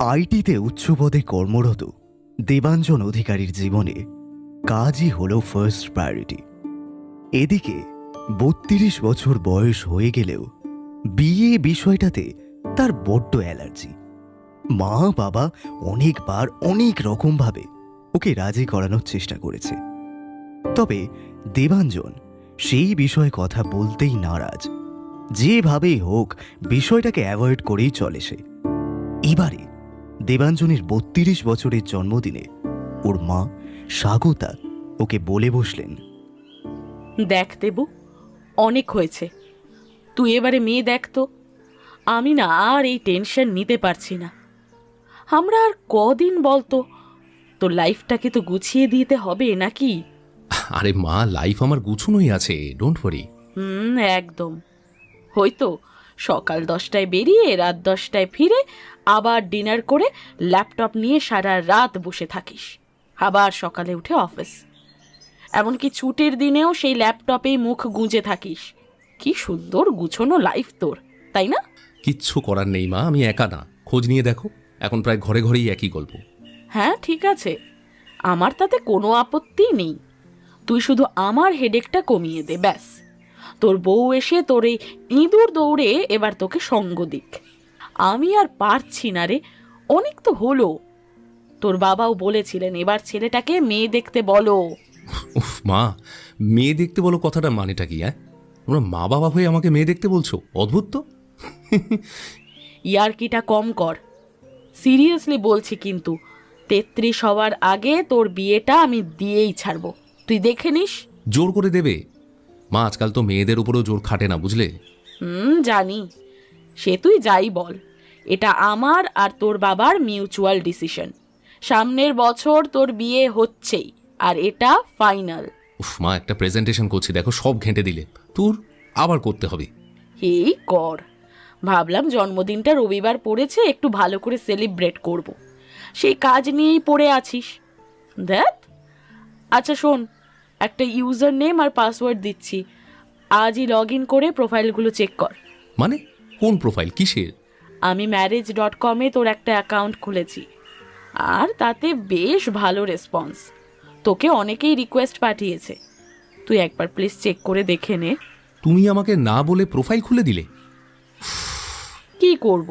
আইটিতে উচ্চপদে কর্মরত দেবাঞ্জন অধিকারীর জীবনে কাজই হলো ফার্স্ট প্রায়োরিটি। এদিকে ৩২ বছর বয়স হয়ে গেলেও বিয়ে বিষয়টাতে তার বড্ড অ্যালার্জি। মা বাবা অনেকবার অনেক রকমভাবে ওকে রাজি করানোর চেষ্টা করেছে, তবে দেবাঞ্জন সেই বিষয়ে কথা বলতেই নারাজ। যেভাবেই হোক বিষয়টাকে অ্যাভয়েড করেই চলে সে। এবারে দেবাঞ্জনের ৩২ বছরের জন্মদিনে ওর মা স্বাগতা ওকে বলে বসলেন, দেখ দেবু, অনেক হয়েছে, তুই এবারে মেয়ে দেখ তো। আমি না আর এই টেনশন নিতে পারছি না। আমরা আর কদিন বলতো, তোর লাইফটাকে তো গুছিয়ে দিতে হবে নাকি? আরে মা, লাইফ আমার গুছানোই আছে, ডোন্ট ওয়ারি। একদম। হয়তো সকাল 10টায় বেরিয়ে রাত 10টায় ফিরে আবার ডিনার করে ল্যাপটপ নিয়ে সারা রাত বসে থাকিস, আবার সকালে উঠে অফিস। এমনকি ছুটির দিনেও সেই ল্যাপটপেই মুখ গুঁজে থাকিস। কি সুন্দর গুছানো লাইফ তোর, তাই না? কিচ্ছু করার নেই মা, আমি একা না, খোঁজ নিয়ে দেখো, এখন প্রায় ঘরে ঘরেই একই গল্প। হ্যাঁ ঠিক আছে, আমার তাতে কোনো আপত্তি নেই। তুই শুধু আমার হেডেকটা কমিয়ে দে, ব্যাস। তোর বউ এসে তোর এই ইঁদুর দৌড়ে এবার তোকে সঙ্গ দিক। আমি আর পারছি না রে, অনেক তো হলো। তোর বাবাও বলেছিলেন এবার ছেলেটাকে মেয়ে দেখতে বলো। উফ মা, মেয়ে দেখতে বলো কথাটা মানেটা কি? তোমরা মা বাবা হয়ে আমাকে মেয়ে দেখতে বলছো? অদ্ভুত তো। ইয়ার্কিটা কম কর, সিরিয়াসলি বলছি কিন্তু। 33 হওয়ার আগে তোর বিয়েটা আমি দিয়েই ছাড়বো, তুই দেখে নিস। জোর করে দেবে মা? আজকাল তো মেয়েদের উপরেও জোর খাটে না, বুঝলে? জানি, সে তুই যাই বল, এটা আমার আর তোর বাবার মিউচুয়াল ডিসিশন। সামনের বছর তোর বিয়ে হচ্ছেই, আর এটা ফাইনাল। উফ মা, একটা প্রেজেন্টেশন করছি, দেখো সব ঘেঁটে দিলে। তোর আবার করতে হবে। এই কর, ভাবলাম জন্মদিনটা রবিবার পড়েছে, একটু ভালো করে সেলিব্রেট করব। সেই কাজ নিয়েই পড়ে আছিস। দেখ, আচ্ছা শোন, একটা ইউজার নেম আর পাসওয়ার্ড দিচ্ছি, আজই লগ ইন করে প্রোফাইলগুলো চেক কর। মানে কোন প্রোফাইল, কিসের? আমি marriage.com-এ তোর একটা অ্যাকাউন্ট খুলেছি, আর তাতে বেশ ভালো রেসপন্স। তোকে অনেকেই রিকোয়েস্ট পাঠিয়েছে, তুই একবার প্লিজ চেক করে দেখে নে। তুমি আমাকে না বলে প্রোফাইল খুলে দিলে? কি করব,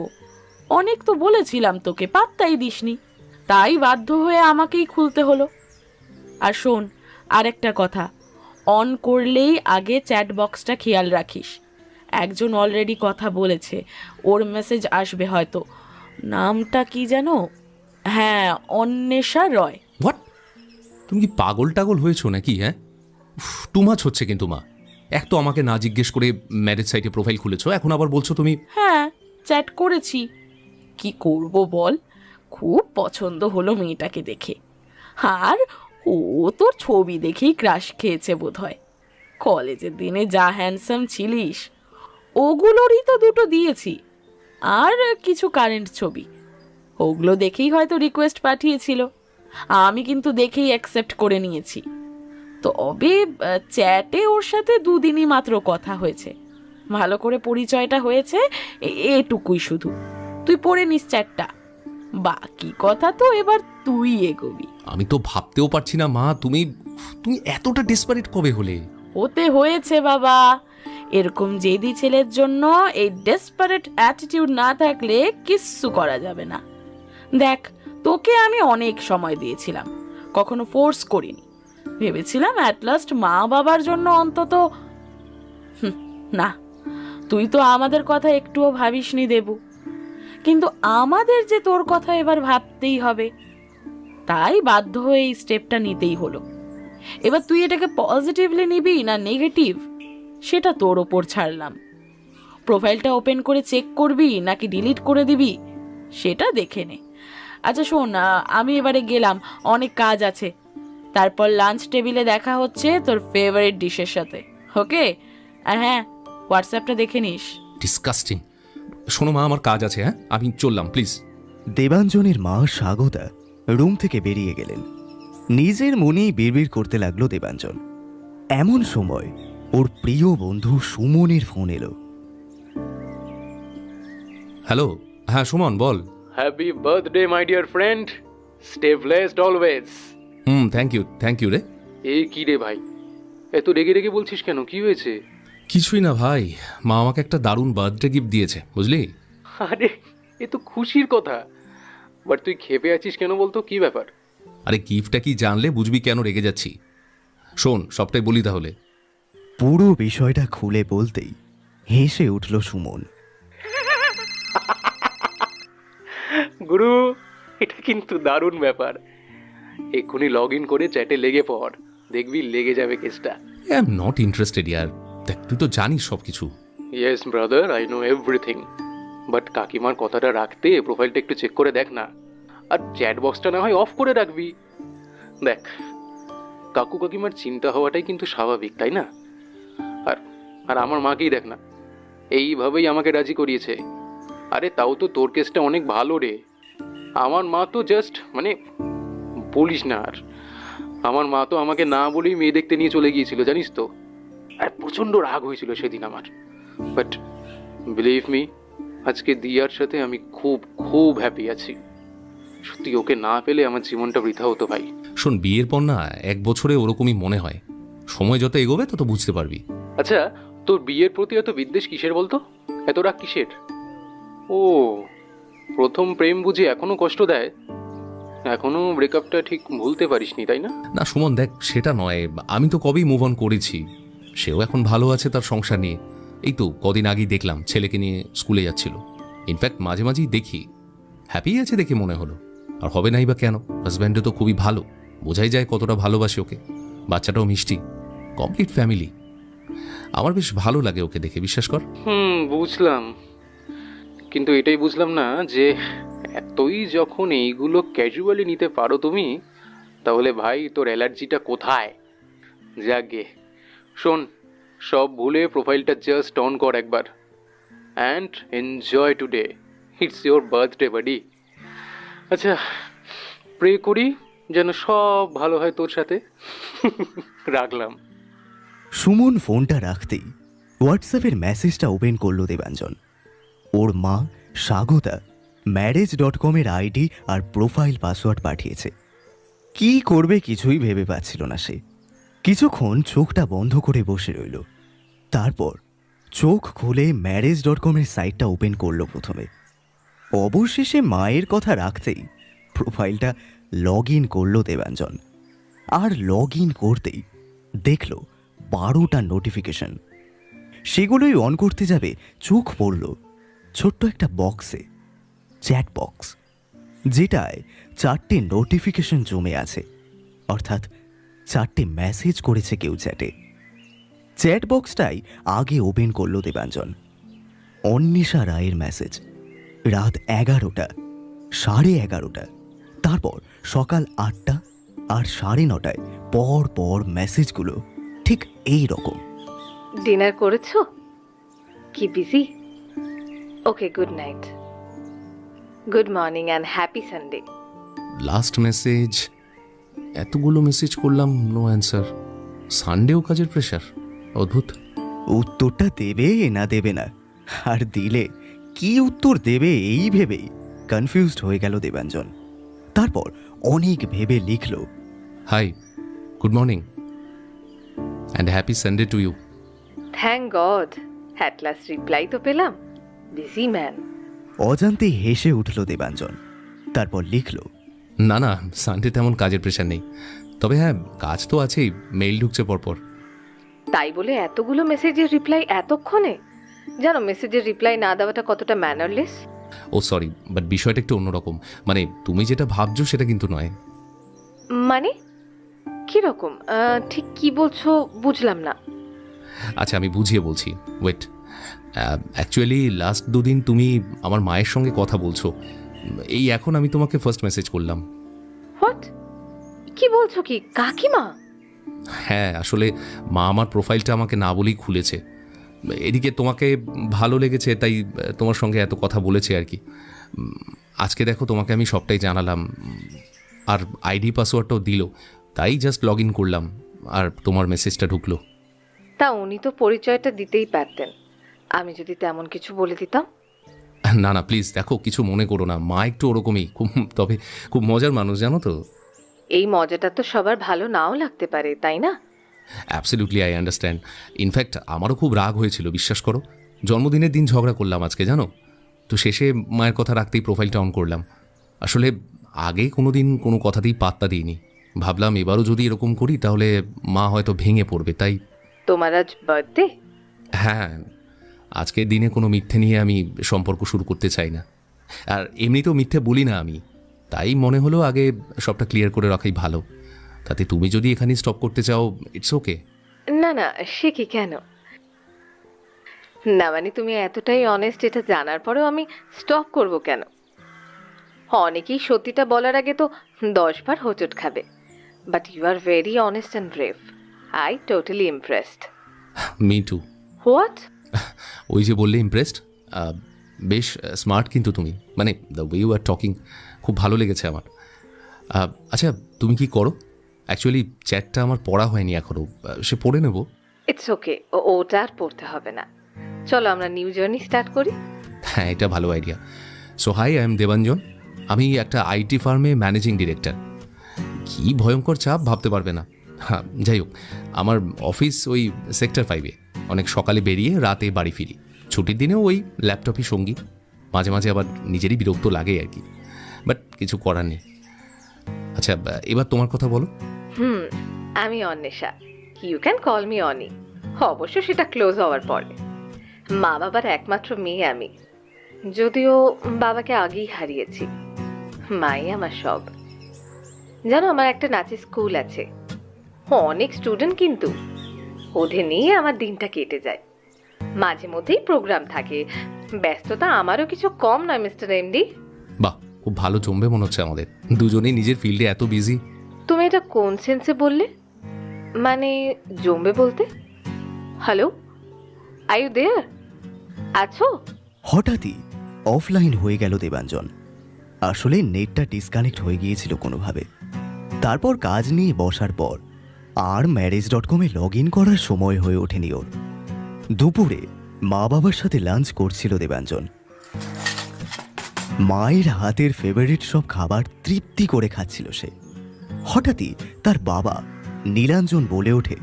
অনেক তো বলেছিলাম তোকে, পাত্তাই দিসনি, তাই বাধ্য হয়ে আমাকেই খুলতে হলো। আর শোন, আরেকটা কথা, অন করলেই আগে চ্যাট বক্সটা খেয়াল রাখিস। একজন অলরেডি কথা বলেছে, ওর মেসেজ আসবে হয়তো। নামটা কি যেন? হ্যাঁ, অন্বেষা রয়। হোয়াট? তুমি কি পাগল টাগল হয়েছো নাকি? টু মাচ হচ্ছে কিন্তু মা। এক তো আমাকে না জিজ্ঞেস করে ম্যারেজ সাইটে প্রোফাইল খুলেছো, এখন আবার বলছো তুমি। হ্যাঁ, চ্যাট করেছি, কি করব বল। খুব পছন্দ হলো মেয়েটাকে দেখে, আর ও তোর ছবি দেখেই ক্রাশ খেয়েছে বোধহয়। কলেজের দিনে যা হ্যান্ডসাম ছিলিস, ওগুলোরই তো দুটো দিয়েছি, আর কিছু কারেন্ট ছবি। ওগুলো দেখেই হয়তো রিকোয়েস্ট পাঠিয়েছিল, আমি কিন্তু দেখেই অ্যাকসেপ্ট করে নিয়েছি। তবে চ্যাটে ওর সাথে 2 দিনই মাত্র কথা হয়েছে, ভালো করে পরিচয়টা হয়েছে, এটুকুই শুধু। তুই পড়ে নিস চ্যাটটা, বাকি কথা তো এবার তুই এগোবি। আমি তো ভাবতেও পারছি না মা, তুমি তুমি এতটা ডেসপারেট কবে হলে? হতে হয়েছে বাবা, এরকম জেদি ছেলের জন্য এই ডেসপারেট অ্যাটিটিউড না থাকলে কিচ্ছু করা যাবে না। দেখ, তোকে আমি অনেক সময় দিয়েছিলাম, কখনো ফোর্স করিনি। ভেবেছিলাম অ্যাট লাস্ট মা বাবার জন্য অন্তত। না, তুই তো আমাদের কথা একটুও ভাবিসনি দেবু, কিন্তু আমাদের যে তোর কথা এবার ভাবতেই হবে, তাই বাধ্য হয়ে এই স্টেপটা নিতেই হলো। এবার তুই এটাকে পজিটিভলি নিবি না নেগেটিভ, সেটা তোর ওপর ছাড়লাম। প্রোফাইলটা ওপেন করে চেক করবি নাকি ডিলিট করে দিবি, সেটা দেখে নে। আচ্ছা শোন, আমি এবারে গেলাম, অনেক কাজ আছে। তারপর লাঞ্চ টেবিলে দেখা হচ্ছে তোর ফেভারিট ডিশের সাথে, ওকে? আর হ্যাঁ, হোয়াটসঅ্যাপটা দেখে নিস। ডিসকাস্টিং। শোনো মা, আমার কাজ আছে, আমি চললাম, প্লিজ। দেবাঞ্জনের মা স্বাগতা রুম থেকে বেরিয়ে গেলেন। নিজের মনেই বিড়বিড় করতে লাগলো দেবাঞ্জন। এমন সময় ওর প্রিয় বন্ধু সুমনের ফোন এলো। হ্যালো, হ্যাঁ সুমন বল। Happy birthday my dear friend, stay blessed always. Thank you রে। এই কি রে ভাই, এত রেগে রেগে বলছিস কেন, কি হয়েছে? কিছুই না ভাই, মা আমাকে একটা দারুণ বার্থডে গিফট দিয়েছে, বুঝলি? আরে এ তো খুশির কথা, বাট তুই ক্ষেপে আছিস কেন বলতো, কি ব্যাপার? আরে গিফটটা কি জানলে বুঝবি কেন রেগে যাচ্ছি। শোন, সবটাই বলি তাহলে। পুরো বিষয়টা খুলে বলতেই হেসে উঠল সুমন। গুরু, এটা কিন্তু দারুণ ব্যাপার। এক্ষুনি লগ ইন করে চ্যাটে লেগে পড়, দেখবি লেগে যাবে কেসটা। আই এম নট ইন্টারেস্টেড ইয়ার। দেখ, তুই তো জানিস সব কিছু। Yes brother, I know everything, but কাকিমার কথাটা রাখতে প্রোফাইলটা একটু চেক করে দেখ না, আর চ্যাট বক্সটা না হয় অফ করে রাখবি। দেখ, কাকু কাকিমার চিন্তা হওয়াটাই কিন্তু স্বাভাবিক, তাই না? আর আর আমার মাকেই দেখ না, এইভাবেই আমাকে রাজি করিয়েছে। আরে তাও তো তোর কেসটা অনেক ভালো রে। আমার মা তো জাস্ট বলিস না। আর আমার মা তো আমাকে না বলেই মেয়ে দেখতে নিয়ে চলে গিয়েছিল, জানিস তো। আর প্রচণ্ড রাগ হয়েছিল সেদিন আমার, বাট বিলিভ মি, আজকে দিয়ার সাথে আমি খুব খুব হ্যাপি আছি। সত্যি ওকে না পেলে আমার জীবনটা বৃথা হতো ভাই। শোন, বিয়ের পর না 1 বছরে ওরকমই মনে হয়, সময় যত এগোবে তত বুঝতে পারবি। আচ্ছা, তোর বিয়ের প্রতি এত বিদ্বেষ কিসের বলতো, এত রাগ কিসের? ও, প্রথম প্রেম বুঝি এখনো কষ্ট দেয়? এখনো ব্রেকআপটা ঠিক ভুলতে পারিসনি, তাই না? না সুমন, দেখ সেটা নয়, আমি তো কবেই মুভ অন করেছি। সেও এখন ভালো আছে তার সংসার নিয়ে। এই তো কদিন আগেই দেখলাম ছেলেকে নিয়ে স্কুলে যাচ্ছিল। ইনফ্যাক্ট মাঝে মাঝেই দেখি, হ্যাপি আছে দেখে মনে হলো। আর হবে নাই বা কেন, হাজব্যান্ডও তো খুবই ভালো, বোঝাই যায় কতটা ভালোবাসে ওকে। বাচ্চাটাও মিষ্টি, কমপ্লিট ফ্যামিলি। আমার বেশ ভালো লাগে ওকে দেখে, বিশ্বাস কর। বুঝলাম, কিন্তু এটাই বুঝলাম না যে এতই যখন এইগুলো ক্যাজুয়ালি নিতে পারো তুমি, তাহলে ভাই তোর অ্যালার্জিটা কোথায়? যাগে, শোন, সব ভুলে প্রোফাইলটা জাস্ট অন কর একবার, and enjoy today, it's your birthday buddy. আচ্ছা, প্রে করি যেন সব ভালো হয় তোর সাথে। রাখলাম। সুমন ফোনটা রাখতেই হোয়াটসঅ্যাপের মেসেজটা ওপেন করলো দেবাঞ্জন। ওর মা স্বাগতা marriage.com-এর আইডি আর প্রোফাইল পাসওয়ার্ড পাঠিয়েছে। কি করবে কিছুই ভেবে পাচ্ছিল না সে। কিছুক্ষণ চোখটা বন্ধ করে বসে রইল, তারপর চোখ খুলে marriage.com-এর সাইটটা ওপেন করলো প্রথমে। অবশেষে মায়ের কথা রাখতেই প্রোফাইলটা লগ ইন করলো দেবাঞ্জন। আর লগ ইন করতেই দেখল 12টা নোটিফিকেশন। সেগুলোই অন করতে যাবে, চোখ পড়ল ছোট্ট একটা বক্সে, চ্যাট বক্স, যেটায় 4টে নোটিফিকেশন জমে আছে, অর্থাৎ 4টে মেসেজ করেছে কেউ চ্যাটে। চ্যাট বক্সটাই আগে ওপেন করলো দেবাঞ্জন। অন্বেষা রায়ের মেসেজ, রাত 11টা, 11:30, তারপর সকাল 8টা আর 9:30 পর পর মেসেজগুলো ঠিক এই রকম। ডিনার করেছো? কি busy? Okay, good night, good morning and happy Sunday. Last message, এতগুলো মেসেজ করলাম, নো অ্যান্সার। সানডেও কাজের প্রেশার, অদ্ভুত। উত্তরটা দেবে না দেবে না, আর দিলে কি উত্তর দেবে এই ভেবেই কনফিউজড হয়ে গেল দেবাঞ্জন। তারপর অনেক ভেবে লিখল, hi, good morning and happy Sunday to you. Thank God, at last reply তো পেলাম। Busy man. অজান্তে হেসে উঠল দেবাঞ্জন। তারপর লিখল, না না, সানডে তেমন কাজের প্রেশার নেই, তবে হ্যাঁ কাজ তো আছেই, মেইল ঢুকছে পরপর। তাই বলে এতগুলো মেসেজের রিপ্লাই এতক্ষণে? জানো মেসেজের রিপ্লাই না দেওয়াটা কতটা ম্যানারলেস? ও সরি, বাট বিষয়টা একটু অন্যরকম। মানে তুমি যেটা ভাবছো সেটা কিন্তু নয়। মানে কিরকম? ঠিক কি বলছো বুঝলাম না। আচ্ছা আমি বুঝিয়ে বলছি, ওয়েট। অ্যাকচুয়ালি লাস্ট 2 দিন তুমি আমার মায়ের সঙ্গে কথা বলছো, এই এখন আমি তোমাকে ফার্স্ট মেসেজ করলাম। হোয়াট? কি বলছো কি? কাকিমা? হ্যাঁ, আসলে মা আমার প্রোফাইলটা আমাকে না বলেই খুলেছে। এদিকে তোমাকে ভালো লেগেছে, তাই তোমার সঙ্গে এত কথা বলেছে আর কি। আজকে দেখো তোমাকে আমি সবটাই জানালাম, আর আইডি পাসওয়ার্ডটাও দিল, তাই জাস্ট লগ ইন করলাম আর তোমার মেসেজটা ঢুকলো। তা উনি তো পরিচয়টা দিতেই পারতেন, আমি যদি তেমন কিছু বলে দিতাম। না না প্লিজ দেখো, কিছু মনে করো না, মা একটু ওরকমই, তবে খুব মজার মানুষ জানো তো। এই মজাটা তো সবার ভালো নাও লাগতে পারে, তাই না? Absolutely I understand. ইনফ্যাক্ট আমারও খুব রাগ হয়েছিল, বিশ্বাস করো। জন্মদিনের দিন ঝগড়া করলাম আজকে, জানো তো। শেষে মায়ের কথা রাখতেই প্রোফাইলটা অন করলাম। আসলে আগে কোনো দিন কোনো কথাতেই পাত্তা দিইনি। ভাবলাম এবারও যদি এরকম করি তাহলে মা হয়তো ভেঙে পড়বে, তাই। তোমার আজ বার্থডে? হ্যাঁ, আজকের দিনে কোনো মিথ্যে নিয়ে আমি সম্পর্ক শুরু করতে চাই না। আর এমনিতেও মিথ্যে বলি না আমি, তাই মনে হলো আগে সবটা ক্লিয়ার করে রাখাই ভালো। তাতে তুমি যদি এখানে স্টপ করতে চাও, ইটস ওকে। না না, সে কি, কেন? না মানে তুমি এতটাই অনেস্ট এটা জানার পরেও আমি স্টপ করব কেন? অনেকেই সত্যিটা বলার আগে তো 10 বার হোঁচট খাবে, but you are very honest and brave. I totally impressed. Me too. What? ওই যে বললে ইমপ্রেসড, বেশ স্মার্ট কিন্তু তুমি, মানে the way you are talking খুব ভালো লেগেছে আমার। আচ্ছা তুমি কি করো? অ্যাকচুয়ালি চ্যাটটা আমার পড়া হয়নি এখনও, সে পড়ে নেব। ইটস ওকে, ওটা আর পড়তে হবে না। চলো আমরা নিউ জার্নি স্টার্ট করি। হ্যাঁ, এটা ভালো idea. So hi, I am Debanjan. আমি একটা আইটি ফার্মে ম্যানেজিং ডিরেক্টর। কি ভয়ঙ্কর চাপ ভাবতে পারবে না। হ্যাঁ, যাই হোক, আমার অফিস ওই সেক্টর 5-এ। অনেক সকালে বেরিয়ে রাতে বাড়ি ফিরি। ছুটির দিনেও ওই ল্যাপটপই সঙ্গী। মাঝে মাঝে আবার নিজেরই বিরক্ত লাগে আর কি, বাট কিছু করার নেই। আচ্ছা, এবার তোমার কথা বলো। আমি Anwesha. You can call me Ani. অবশ্য সেটা ক্লোজ হওয়ার পরে। মা বাবার একমাত্র মেয়ে আমি, যদিও বাবাকে আগেই হারিয়েছি। মাই আমার সব। জানো, আমার একটা নাচের স্কুল আছে, অনেক স্টুডেন্ট, কিন্তু ওদের নিয়ে আমার দিনটা কেটে যায়। মাঝে মধ্যেই প্রোগ্রাম থাকে। ব্যস্ততা আমারও কিছু কম নয় মিস্টার এমডি। বাহ, খুব ভালো জমবে মনে হচ্ছে আমাদের। দুজনেই নিজের ফিল্ডে এত বিজি। তুমি এটা কোন সেন্সে বললে? মানে জমবে বলতে? Hello, are you there? আছো? হঠাৎই অফলাইন হয়ে গেল দেবাঞ্জন। আসলে নেটটা ডিসকানেক্ট হয়ে গিয়েছিল কোনোভাবে। তারপর কাজ নিয়ে বসার পর আর ম্যারেজ.com-এ লগ ইন করার সময় হয়ে ওঠেনি ওর। দুপুরে মা বাবার সাথে লাঞ্চ করছিল দেবাঞ্জন। মায়ের হাতের ফেভারিট সব খাবার তৃপ্তি করে খাচ্ছিল সে। হঠাৎই তার বাবা নীলাঞ্জন বলে ওঠে,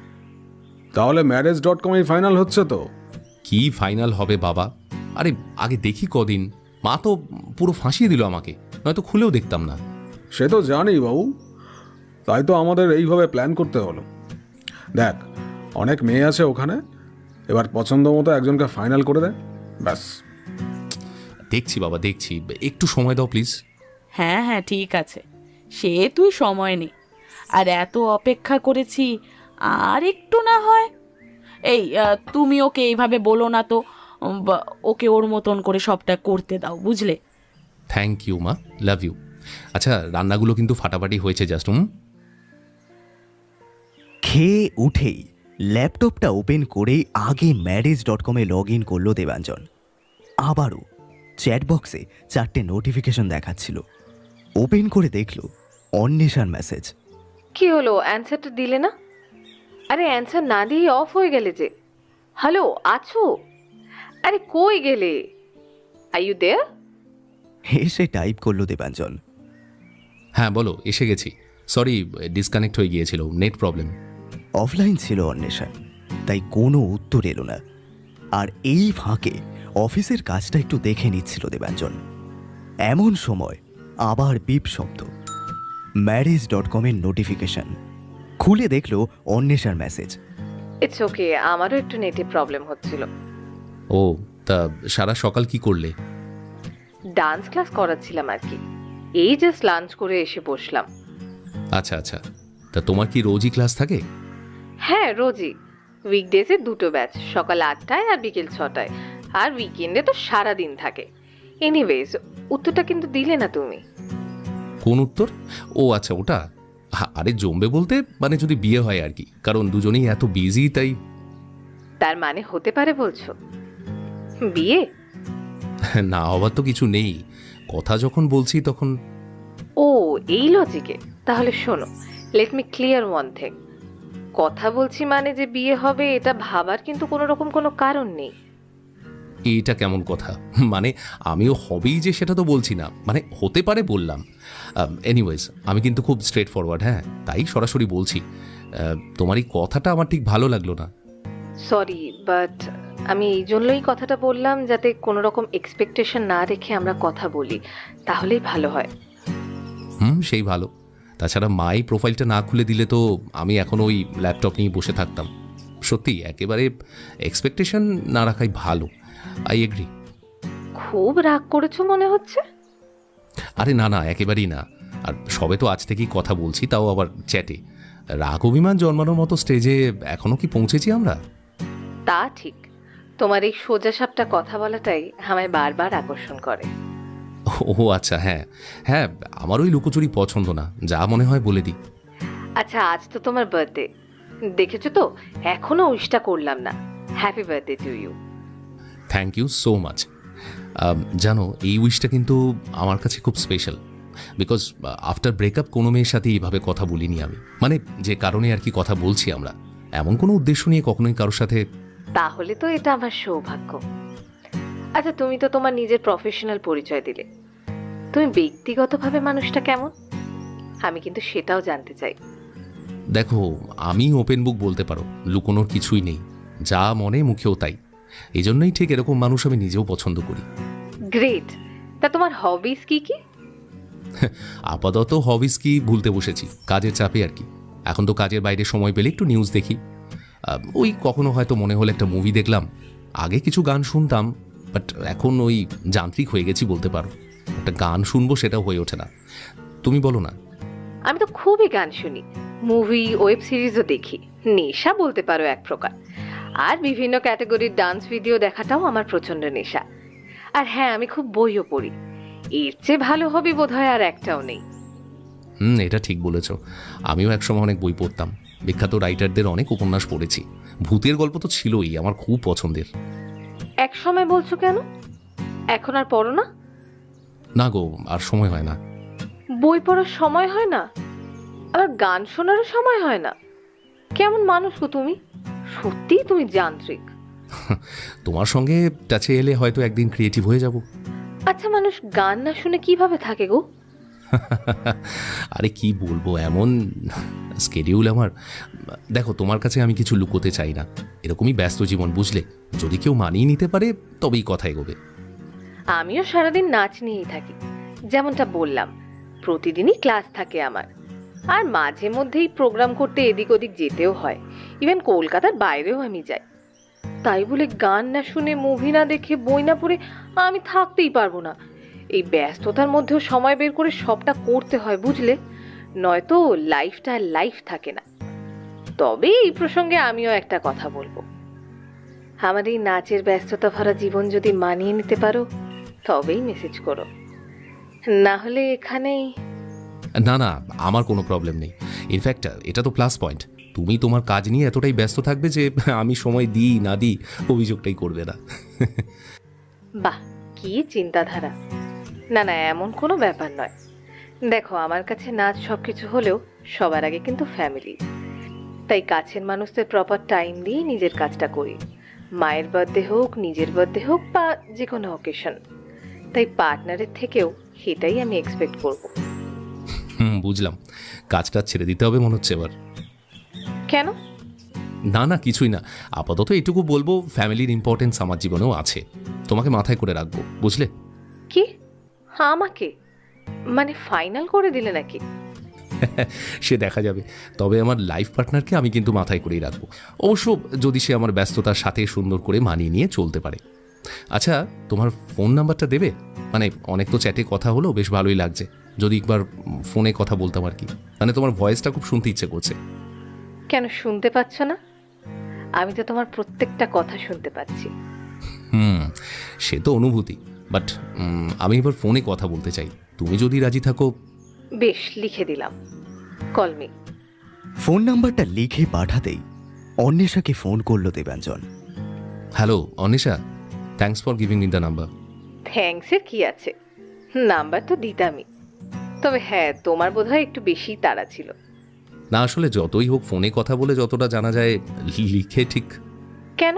তাহলে ম্যারেজ.com ফাইনাল হচ্ছে তো? কি ফাইনাল হবে বাবা? আরে আগে দেখি কদিন। মা তো পুরো ফাঁসিয়ে দিল আমাকে, নয়তো খুলেও দেখতাম না। সে তো জানি বাবু, তাই তো আমাদের এইভাবে প্ল্যান করতে হলো। দেখ, অনেক মেয়ে আছে ওখানে, এবার পছন্দ মতো একজনকে ফাইনাল করে দেয়, ব্যাস। দেখছি বাবা, দেখছি, একটু সময় দাও প্লিজ। হ্যাঁ হ্যাঁ ঠিক আছে, সে তুই সময় নে। আর এত অপেক্ষা করেছি, আর একটু না হয়। এই তুমি ওকে এইভাবে বলো না তো, ওকে ওর মতন করে সবটা করতে দাও, বুঝলে? থ্যাংক ইউ মা, লাভ ইউ। আচ্ছা, রান্নাগুলো কিন্তু ফাটাফাটি হয়েছে জাস্ট। খেয়ে উঠেই ল্যাপটপটা ওপেন করেই আগে ম্যারেজ.com-এ লগ ইন করলো দেবাঞ্জন। আবারও চ্যাটবক্সে 4টে নোটিফিকেশন দেখাচ্ছিল। ওপেন করে দেখলো অন্বেষার মেসেজ। কি হলো, অ্যান্সারটা দিলে না? আরে অ্যান্সার না দিয়ে অফ হয়ে গেলে যে। হ্যালো, আছো? আরে কই গেলে? Are you there? হেসে টাইপ করলো দেবাঞ্জন। হ্যাঁ বলো, এসে গেছি। সরি, ডিসকানেক্ট হয়ে গিয়েছিল, নেট প্রবলেম। অফলাইন ছিল অন্বেষা, তাই কোনো উত্তর এলো না। আর এই ফাঁকে অফিসের কাজটা একটু দেখে নিচ্ছিল দেবাঞ্জন। এমন সময় আবার বিপ শব্দ। ম্যারেজ.com-এর নোটিফিকেশন খুলে দেখলো অন্বেষার মেসেজ। ইটস ওকে, আমারও একটু নেটে প্রবলেম হচ্ছিল। ও, তা সারা সকাল কি করলে? ডান্স ক্লাস করাচ্ছিলাম আর কি। এই জাস্ট লাঞ্চ করে এসে বসলাম। আচ্ছা আচ্ছা, তা তোমার কি রোজই ক্লাস থাকে? হ্যাঁ, রোজই। উইকডেজে 2টো ব্যাচ, সকাল 8টায় আর বিকেল 6টায়। আর উইকেন্ডে তো সারা দিন থাকে। এনিওয়েজ, উত্তরটা কিন্তু দিলে না তুমি। কোন উত্তর? ও আচ্ছা, ওটা। আরে জমবে বলতে মানে যদি বিয়ে হয় আর কি, কারণ দুজনেই এত বিজি, তাই। তার মানে হতে পারে বলছো বিয়ে? না হবার তো কিছু নেই, কথা যখন বলছি তখন। ও, এই লজিকে? তাহলে শোনো, let me clear one thing. কথা বলছি মানে যে বিয়ে হবে এটা ভাবার কিন্তু কোনো রকম কোনো কারণ নেই। এটা কেমন কথা? মানে আমিও হবেই যে সেটা তো বলছি না, মানে হতে পারে বললাম। এনিওয়েজ, আমি কিন্তু খুব স্ট্রেট ফরওয়ার্ড, হ্যাঁ, তাই সরাসরি বলছি। তোমার এই কথাটা আমার ঠিক ভালো লাগলো না। সরি, বাট আমি এই জন্যই কথাটা বললাম যাতে কোনো রকম এক্সপেকটেশন না রেখে আমরা কথা বলি, তাহলেই ভালো হয়। সেই ভালো। তাছাড়া মাই প্রোফাইলটা না খুলে দিলে তো আমি এখন ওই ল্যাপটপ নিয়ে বসে থাকতাম। সত্যি একেবারে এক্সপেকটেশন না রাখাই ভালো। I agree. খুব রাগ করেছো মনে হচ্ছে। আরে না না, একেবারেই না। আর সবে তো আজ থেকেই কথা বলছি, তাও আবার চ্যাটে। রাগ অভিমান জন্মানোর মতো স্টেজে এখনো কি পৌঁছেছি আমরা? তা ঠিক, তোমার এই সোজা সাপটা কথা বলাটাই আমায় বারবার আকর্ষণ করে। ও আচ্ছা, হ্যাঁ হ্যাঁ, আমার ওই লুকোচুরি পছন্দ না, যা মনে হয় বলে দিই। আচ্ছা, আজ তো তোমার বার্থডে, দেখেছো তো এখনো উইশটা করলাম না। Happy birthday to you. Thank you so much. জানো, এই উইশটা কিন্তু আমার কাছে খুব স্পেশাল, বিকজ আফটার ব্রেকআপ কোনো মেয়ের সাথে এইভাবে কথা বলিনি আমি। মানে যে কারণে আর কি কথা বলছি আমরা, এমন কোনো উদ্দেশ্য নিয়ে কখনোই কারোর সাথে। তাহলে তো এটা আমার সৌভাগ্য। আচ্ছা, তুমি তো তোমার নিজের প্রফেশনাল পরিচয় দিলে, তুমি ব্যক্তিগতভাবে মানুষটা কেমন? আমি কিন্তু সেটাও জানতে চাই। দেখো, আমি ওপেন বুক বলতে পারো, লুকোনোর কিছুই নেই, যা মনে মুখেও তাই। এই জন্যই ঠিক এরকম মানুষ আমি নিজেও পছন্দ করি। গ্রেট। তা তোমার হবিস কি কি? আপাতত হবিস কি ভুলতে বসেছি, কাজের চাপে আর কি। এখন তো কাজের বাইরে সময় পেলে একটু নিউজ দেখি। ওই কখনো হয়তো মনে হলে একটা মুভি দেখলাম। আগে কিছু গান শুনতাম, বাট এখন ওই যান্ত্রিক হয়ে গেছি বলতে পারো। একটা গান শুনবো সেটাও হয়ে ওঠে না। তুমি বলো না। আমি তো খুবই গান শুনি, মুভি ওয়েব সিরিজও দেখি, নেশা বলতে পারো এক প্রকার। আর বিভিন্ন ক্যাটাগরির ডান্স ভিডিও দেখাটাও আমার প্রচন্ড নেশা। আর হ্যাঁ, আমি খুব বইও পড়ি। এর চেয়ে ভালো হবি বোধহয় আর একটাও নেই। এটা ঠিক বলেছ। আমিও একসময় অনেক বই পড়তাম, বিখ্যাত রাইটারদের অনেক উপন্যাস পড়েছি। ভূতের গল্প তো ছিলই আমার খুব পছন্দের। এক সময় বলছো কেন? এখন আর পড়ো না? না গো, আর সময় হয় না। বই পড়ার সময় হয় না, আবার গান শোনারও সময় হয় না? কেমন মানুষ গো তুমি? সত্যিই তুমি যান্ত্রিক। তোমার সঙ্গে টাচে এলে হয়তো একদিন ক্রিয়েটিভ হয়ে যাব। আচ্ছা, মানুষ গান না শুনে কিভাবে থাকে গো? আরে কি বলবো, এমন স্কেডিউল আমার। দেখো, তোমার কাছে আমি কিছু লুকোতে চাই না, এরকমই ব্যস্ত জীবন বুঝলে। যদি কেউ মানিয়ে নিতে পারে তবেই কথা এগোবে। আমিও সারাদিন নাচ নিয়েই থাকি, যেমনটা বললাম। প্রতিদিনই ক্লাস থাকে আমার, আর মাঝে মধ্যেই প্রোগ্রাম করতে এদিক ওদিক যেতেও হয়। ইভেন কলকাতার বাইরেও আমি যাই। তাই বলে গান না শুনে, মুভি না দেখে, বই না পড়ে আমি থাকতেই পারবো না। এই ব্যস্ততার মধ্যেও সময় বের করে সবটা করতে হয় বুঝলে, নয়তো লাইফটা আর লাইফ থাকে না। তবে এই প্রসঙ্গে আমিও একটা কথা বলবো, আমার এই নাচের ব্যস্ততা ভরা জীবন যদি মানিয়ে নিতে পারো তবেই মেসেজ করো, না হলে এখানেই। না না, আমার কোনো প্রবলেম নেই। ইনফ্যাক্ট এটা তো প্লাস পয়েন্ট, তুমি তোমার কাজ নিয়ে এতটাই ব্যস্ত থাকবে যে আমি সময় দিই না দিই অভিযোগটাই করবে না। বাহ, কি চিন্তাধারা! না না, এমন কোনো ব্যাপার নয়। দেখো, আমার কাছে নাচ সবকিছু হলেও সবার আগে কিন্তু ফ্যামিলি। তাই কাছের মানুষদের প্রপার টাইম দিয়ে নিজের কাজটা করি, মায়ের বার্থডে হোক, নিজের বার্থডে হোক, বা যে কোনো অকেশন। তাই পার্টনারের থেকেও সেটাই আমি এক্সপেক্ট করব। বুঝলাম। কাজটা ছেড়ে দিতে হবে মনে হচ্ছে এবার। কেন? না না, কিছুই না। আপাতত এটুকু বলবো, ফ্যামিলির ইম্পর্টেন্স আমার জীবনেও আছে, তোমাকে মাথায় করে রাখবো বুঝলে। কি? আমাকে মানে ফাইনাল করে দিলে নাকি? সে দেখা যাবে। তবে আমার লাইফ পার্টনারকে আমি কিন্তু মাথায় করেই রাখবো, অবশ্য যদি সে আমার ব্যস্ততার সাথে সুন্দর করে মানিয়ে নিয়ে চলতে পারে। আচ্ছা, তোমার ফোন নাম্বারটা দেবে? মানে অনেক তো চ্যাটে কথা হলো, বেশ ভালোই লাগছে, যদি একবার ফোনে কথা বলতাম আর কি। মানে তোমার ভয়েসটা খুব শুনতে ইচ্ছে করছে। কেন শুনতে পাচ্ছ না? আমি তো তোমার প্রত্যেকটা কথা শুনতে পাচ্ছি। সে তো অনুভূতি, বাট আমি এবার ফোনে কথা বলতে চাই, তুমি যদি রাজি থাকো। বেশ, লিখে দিলাম, কল মি। ফোন নাম্বারটা লিখে পাঠাতেই অন্বেষাকে ফোন করলো Debanjan. Hello Anisha, thanks for giving me the number. থ্যাঙ্কসের কি আছে, নাম্বার তো দিতামই। তবে হ্যাঁ, তোমার বোধহয় একটু বেশি তাড়া ছিল। না আসলে যতই হোক, ফোনে কথা বলে যতটা জানা যায় লিখে ঠিক। কেন?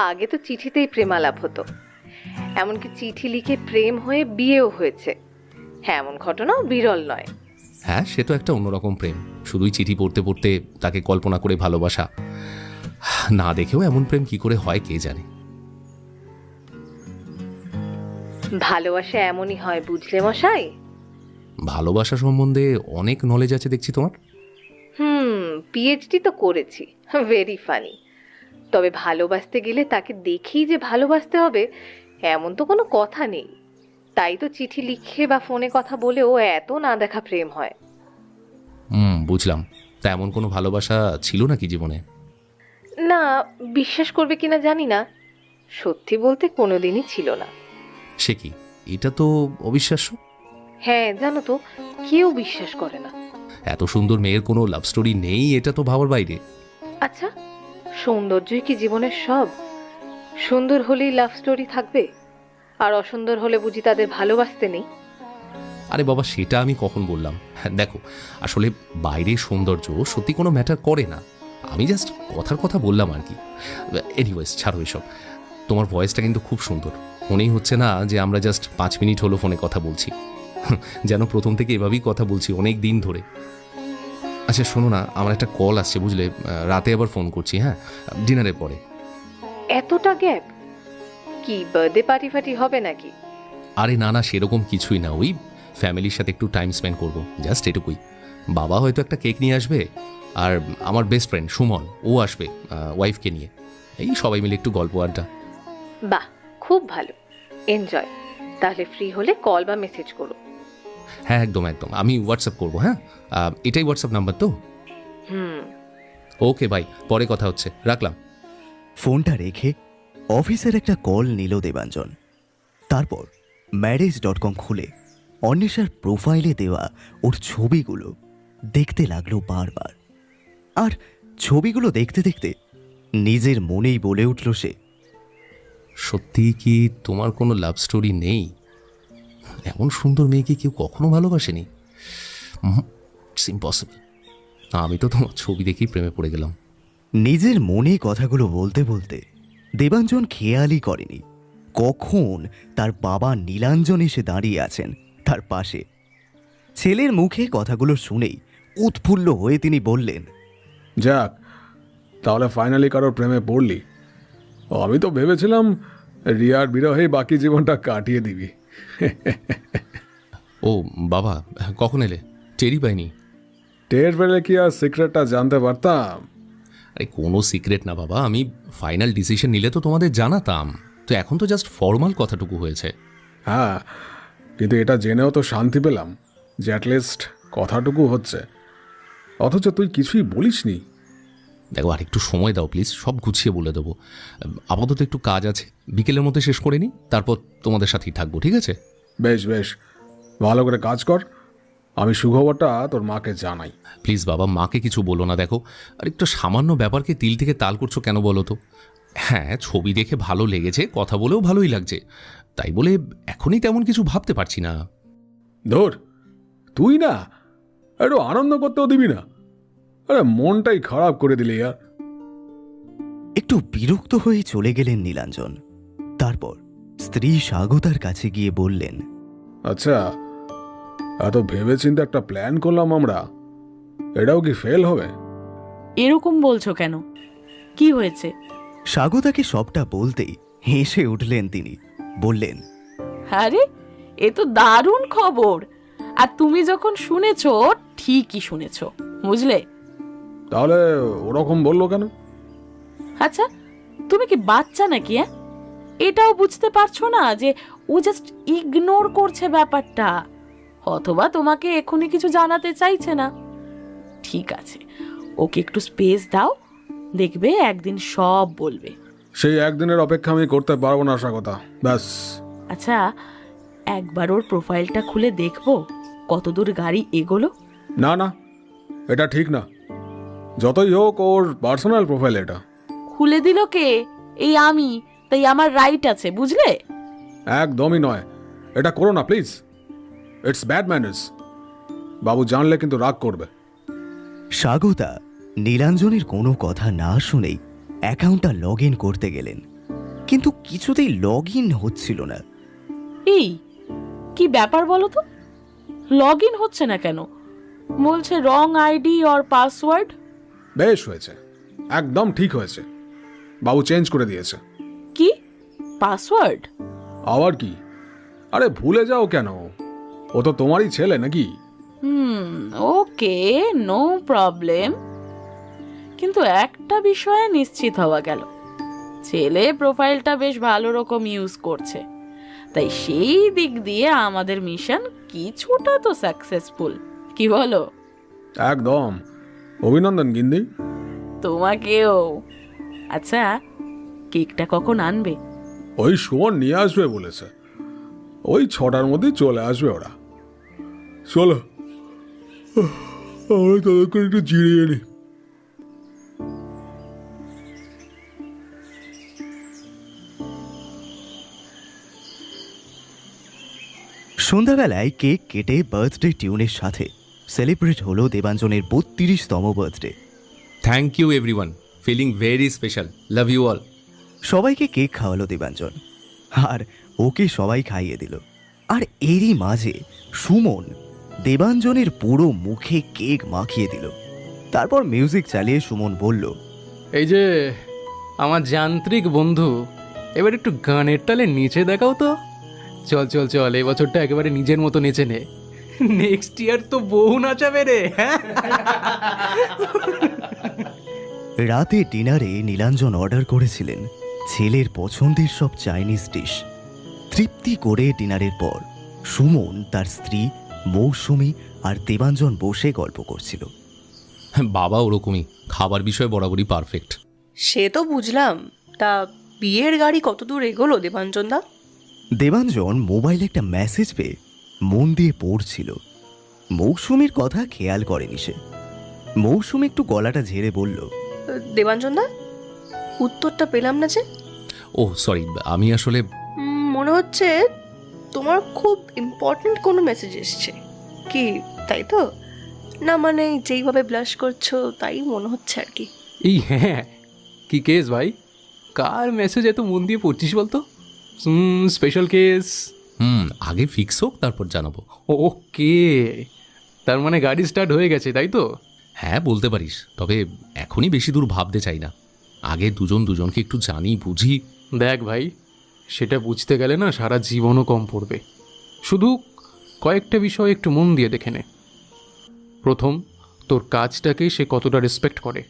আগে তো চিঠিতেই প্রেমালাপ হতো, এমনকি চিঠি লিখে প্রেম হয়ে বিয়েও হয়েছে। এমন ঘটনাও বিরল নয়। হ্যাঁ, সে তো একটা অন্যরকম প্রেম, শুধুই চিঠি পড়তে পড়তে তাকে কল্পনা করে ভালোবাসা। না দেখেও এমন প্রেম কি করে হয় কে জানে। ভালোবাসা এমনই হয়, বুঝলে মশাই? ভালোবাসা সম্বন্ধে অনেক নলেজ আছে দেখছি তোমার। পিএইচডি তো করেছি, ভেরি ফানি। তবে ভালোবাসতে গেলে তাকে দেখেই যে ভালোবাসতে হবে এমন তো কোনো কথা নেই। তাই তো চিঠি লিখে বা ফোনে কথা বলেও এত না দেখা প্রেম হয়। বুঝলাম। তা এমন কোনো ভালোবাসা ছিল নাকি জীবনে? না, বিশ্বাস করবে কিনা জানি না, সত্যি বলতে কোনোদিনই ছিল না। সে কি, এটা তো অবিশ্বাস্য। হ্যাঁ, জানো তো, কেউ বিশ্বাস করে না। এত সুন্দর মেয়ের কোনো লাভ স্টোরি নেই, এটা তো ভাবার বাইরে। আচ্ছা, সৌন্দর্যই কি জীবনের সব? সুন্দর হলেই লাভ স্টোরি থাকবে, আর অসুন্দর হলে বুঝি তাদের ভালোবাসতে নেই? আরে বাবা, সেটা আমি কখন বললাম? হ্যাঁ দেখো, আসলে বাইরের সৌন্দর্য সত্যি কোনো ম্যাটার করে না। আমি জাস্ট কথার কথা বললাম আর কি। এনিওয়েজ, ছাড়ো এসব। তোমার ভয়েসটা কিন্তু খুব সুন্দর। মনেই হচ্ছে না যে আমরা জাস্ট 5 মিনিট হলো ফোনে কথা বলছি, যেন প্রথম থেকে এভাবেই কথা বলছি অনেক দিন ধরে। আচ্ছা শোনো না, আমার একটা কল আসছে বুঝলে, রাতে আবার ফোন করছি। হ্যাঁ, ডিনারের পরে। এতটা গ্যাপ? কি বার্থডে পার্টি ফাটি হবে নাকি? আরে না না, সেরকম কিছুই না, ওই ফ্যামিলির সাথে একটু টাইম স্পেন্ড করবো, জাস্ট এটুকুই। বাবা হয়তো একটা কেক নিয়ে আসবে, আর আমার বেস্ট ফ্রেন্ড সুমন ও আসবে ওয়াইফকে নিয়ে। এই সবাই মিলে একটু গল্প আড্ডা। বাহ, খুব ভালো, এনজয়। তাহলে ফ্রি হলে কল বা মেসেজ করো। হ্যাঁ একদম একদম, আমি হোয়াটসঅ্যাপ করবো। হ্যাঁ, এটাই হোয়াটসঅ্যাপ নাম্বার তো? ওকে ভাই, পরে কথা হচ্ছে, রাখলাম। ফোনটা রেখে অফিসের একটা কল নিল দেবাঞ্জন। তারপর marriage.com খুলে অন্বেষার প্রোফাইলে দেওয়া ওর ছবিগুলো দেখতে লাগলো বারবার। আর ছবিগুলো দেখতে দেখতে নিজের মনেই বলে উঠল সে, সত্যি কি তোমার কোনো লাভ স্টোরি নেই? এমন সুন্দর মেয়েকে কেউ কখনো ভালোবাসেনি। It's impossible. আমি তো তোমার ছবি দেখেই প্রেমে পড়ে গেলাম। নিজের মনে কথাগুলো বলতে বলতে দেবাঞ্জন খেয়ালই করেনি কখন তার বাবা নীলাঞ্জন এসে দাঁড়িয়ে আছেন তার পাশে। ছেলের মুখে কথাগুলো শুনেই উৎফুল্ল হয়ে তিনি বললেন, যাক, তাহলে ফাইনালি কারোর প্রেমে পড়লি। আমি তো ভেবেছিলাম রিয়ার বিরহেই বাকি জীবনটা কাটিয়ে দিবি। ও বাবা, কখন এলে? টেরই পাইনি। টের পেলে কি আর সিক্রেটটা জানতে পারতাম? আরে কোনো সিক্রেট না বাবা, আমি ফাইনাল ডিসিশন নিলে তো তোমাদের জানাতাম। তো এখন তো জাস্ট ফর্মাল কথাটুকু হয়েছে। হ্যাঁ, কিন্তু এটা জেনেও তো শান্তি পেলাম যে অ্যাটলিস্ট কথাটুকু হচ্ছে, অথচ তুই কিছুই বলিসনি। দেখো, আর একটু সময় দাও প্লিজ, সব গুছিয়ে বলে দেবো। আপাতত একটু কাজ আছে, বিকেলের মধ্যে শেষ করে নিই, তারপর তোমাদের সাথেই থাকবো, ঠিক আছে? বেশ বেশ, ভালো করে কাজ কর। আমি সুখবরটা তোর মাকে জানাই। প্লিজ বাবা, মাকে কিছু বলো না। দেখো, আর একটু সামান্য ব্যাপারকে তিল থেকে তাল করছো কেন বলো তো? হ্যাঁ, ছবি দেখে ভালো লেগেছে, কথা বলেও ভালোই লাগছে, তাই বলে এখনই তেমন কিছু ভাবতে পারছি না। ধর, তুই না একটু আনন্দ করতেও দিবি না? আরে মনটাই খারাপ করে দিলি আর। একটু বিরক্ত হয়ে চলে গেলেন নীলাঞ্জন। তারপর স্ত্রী স্বাগতার কাছে গিয়ে বললেন, আচ্ছা, এত ভেবেচিন্তে একটা প্ল্যান করলাম আমরা, এটাও কি ফেল হবে? এরকম বলছো কেন? কি হয়েছে? স্বাগতাকে সবটা বলতেই হেসে উঠলেন তিনি। বললেন, আরে, এ তো দারুণ খবর। আর তুমি যখন শুনেছো, ঠিকই শুনেছো, বুঝলে? তাহলে ওরকম বললো কেন? আচ্ছা, তুমি কি বাচ্চা নাকি? এটাও বুঝতে পারছো না যে ও জাস্ট ইগনোর করছে ব্যাপারটা, অথবা তোমাকে এখনই কিছু জানাতে চাইছে না? ঠিক আছে, ওকে একটু স্পেস দাও, দেখবে একদিন সব বলবে। সেই একদিনের অপেক্ষা আমি করতে পারবো না স্বাগতা, ব্যাস। আচ্ছা, একবার ওর প্রোফাইলটা খুলে দেখবো কতদূর গাড়ি এগোলো? না না, এটা ঠিক না। যতই হোক ওর পার্সোনাল প্রোফাইল এটা। খুলে দিল কে? এই আমি, তাই আমার রাইট আছে, বুঝলে? একদমই নয়, এটা করো না প্লিজ, ইটস ব্যাড ম্যানার্স। বাবু জানলে কিন্তু রাগ করবে। স্বাগতা নীলাঞ্জনের কোনো কথা না শুনেই অ্যাকাউন্টটা লগ ইন করতে গেলেন। কিন্তু কিছুতেই লগ ইন হচ্ছিল না। এই কি ব্যাপার বলো তো, লগ ইন হচ্ছে না কেন? বলছে রং আইডি অর পাসওয়ার্ড। বেশ হয়েছে, একদম ঠিক হয়েছে, বাবু চেঞ্জ করে দিয়েছে। কি পাসওয়ার্ড? আবার কি? আরে ভুলে যাও কেন, ও তো তোমারই ছেলে নাকি? ওকে, নো প্রবলেম। কিন্তু একটা বিষয়ে নিশ্চিত হওয়া গেল, ছেলে প্রোফাইলটা বেশ ভালো রকম ইউজ করছে, তাই সেই দিক দিয়ে আমাদের মিশন কিছুটা তো সাকসেসফুল, কি বলো? একদম, অভিনন্দন গিন্দি। তোমাকেও। আচ্ছা, কেকটা কখন আনবে? ওই সুমন নিয়ে আসবে বলেছে, ওই 6টার মধ্যেই চলে আসবে ওরা। চলো আমরা তাদের করে একটু জিরিয়ে নিই। সন্ধ্যাবেলায় কেক কেটে বার্থডে টিউনের সাথে সেলিব্রেট হলো দেবাঞ্জনের 32তম birthday. Thank you everyone, feeling very special, love you all. সবাইকে কেক খাওয়ালো দেবাঞ্জন, আর ওকে সবাই খাইয়ে দিল। আর এরই মাঝে সুমন দেবাঞ্জনের পুরো মুখে কেক মাখিয়ে দিল। তারপর মিউজিক চালিয়ে সুমন বলল, এই যে আমার যান্ত্রিক বন্ধু, এবার একটু গানের তালে নিচে দেখাও তো। চল চল চল, এই বছরটা একেবারে নিজের মতো নেচে নে, নেক্সট ইয়ার তো বহু নাচাবে রে। হ্যাঁ, রাতে ডিনারে নীলাঞ্জন অর্ডার করেছিলেন ছেলের পছন্দের সব চাইনিজ ডিশ। তৃপ্তি করে ডিনারের পর সুমন, তার স্ত্রী, মৌসুমী আর দেবাঞ্জন বসে গল্প করছিল। বাবা ওরকমই, খাবার বিষয়ে বরাবরই পারফেক্ট। সে তো বুঝলাম, তা বিয়ের গাড়ি কত দূর এগোলো দেবাঞ্জন দা? দেবাঞ্জন মোবাইলে একটা মেসেজ পেয়ে মন দিয়ে পড়ছিল। মৌসুমীর কথা খেয়াল করেনি সে। মৌসুমী একটু গলাটা ঝেড়ে বলল, দেবাঞ্জন দা, উত্তরটা পেলাম না যে। ও সরি, আমি আসলে মনে হচ্ছে তোমার খুব ইম্পর্ট্যান্ট কোনো মেসেজ এসছে কি, তাই তো? না মানে যেইভাবে ব্লাশ করছো তাই মনে হচ্ছে আর কি। এই হ্যাঁ, কি কেস ভাই? কার মেসেজ এত মন দিয়ে পড়ছিস বলতো? Special case. আগে ফিক্স হোক তারপর জানাবো। ওকে, তার মানে গাড়ি স্টার্ট হয়ে গেছে তাই তো? হ্যাঁ বলতে পারিস, তবে এখনই বেশি দূর ভাবতে চাই না। আগে দুজন দুজনকে একটু জানি বুঝি। দেখ ভাই, সেটা বুঝতে গেলে না সারা জীবনও কম পড়বে। শুধু কয়েকটা বিষয় একটু মন দিয়ে দেখে নে। প্রথম, তোর কাজটাকে সে কতটা রেসপেক্ট করে,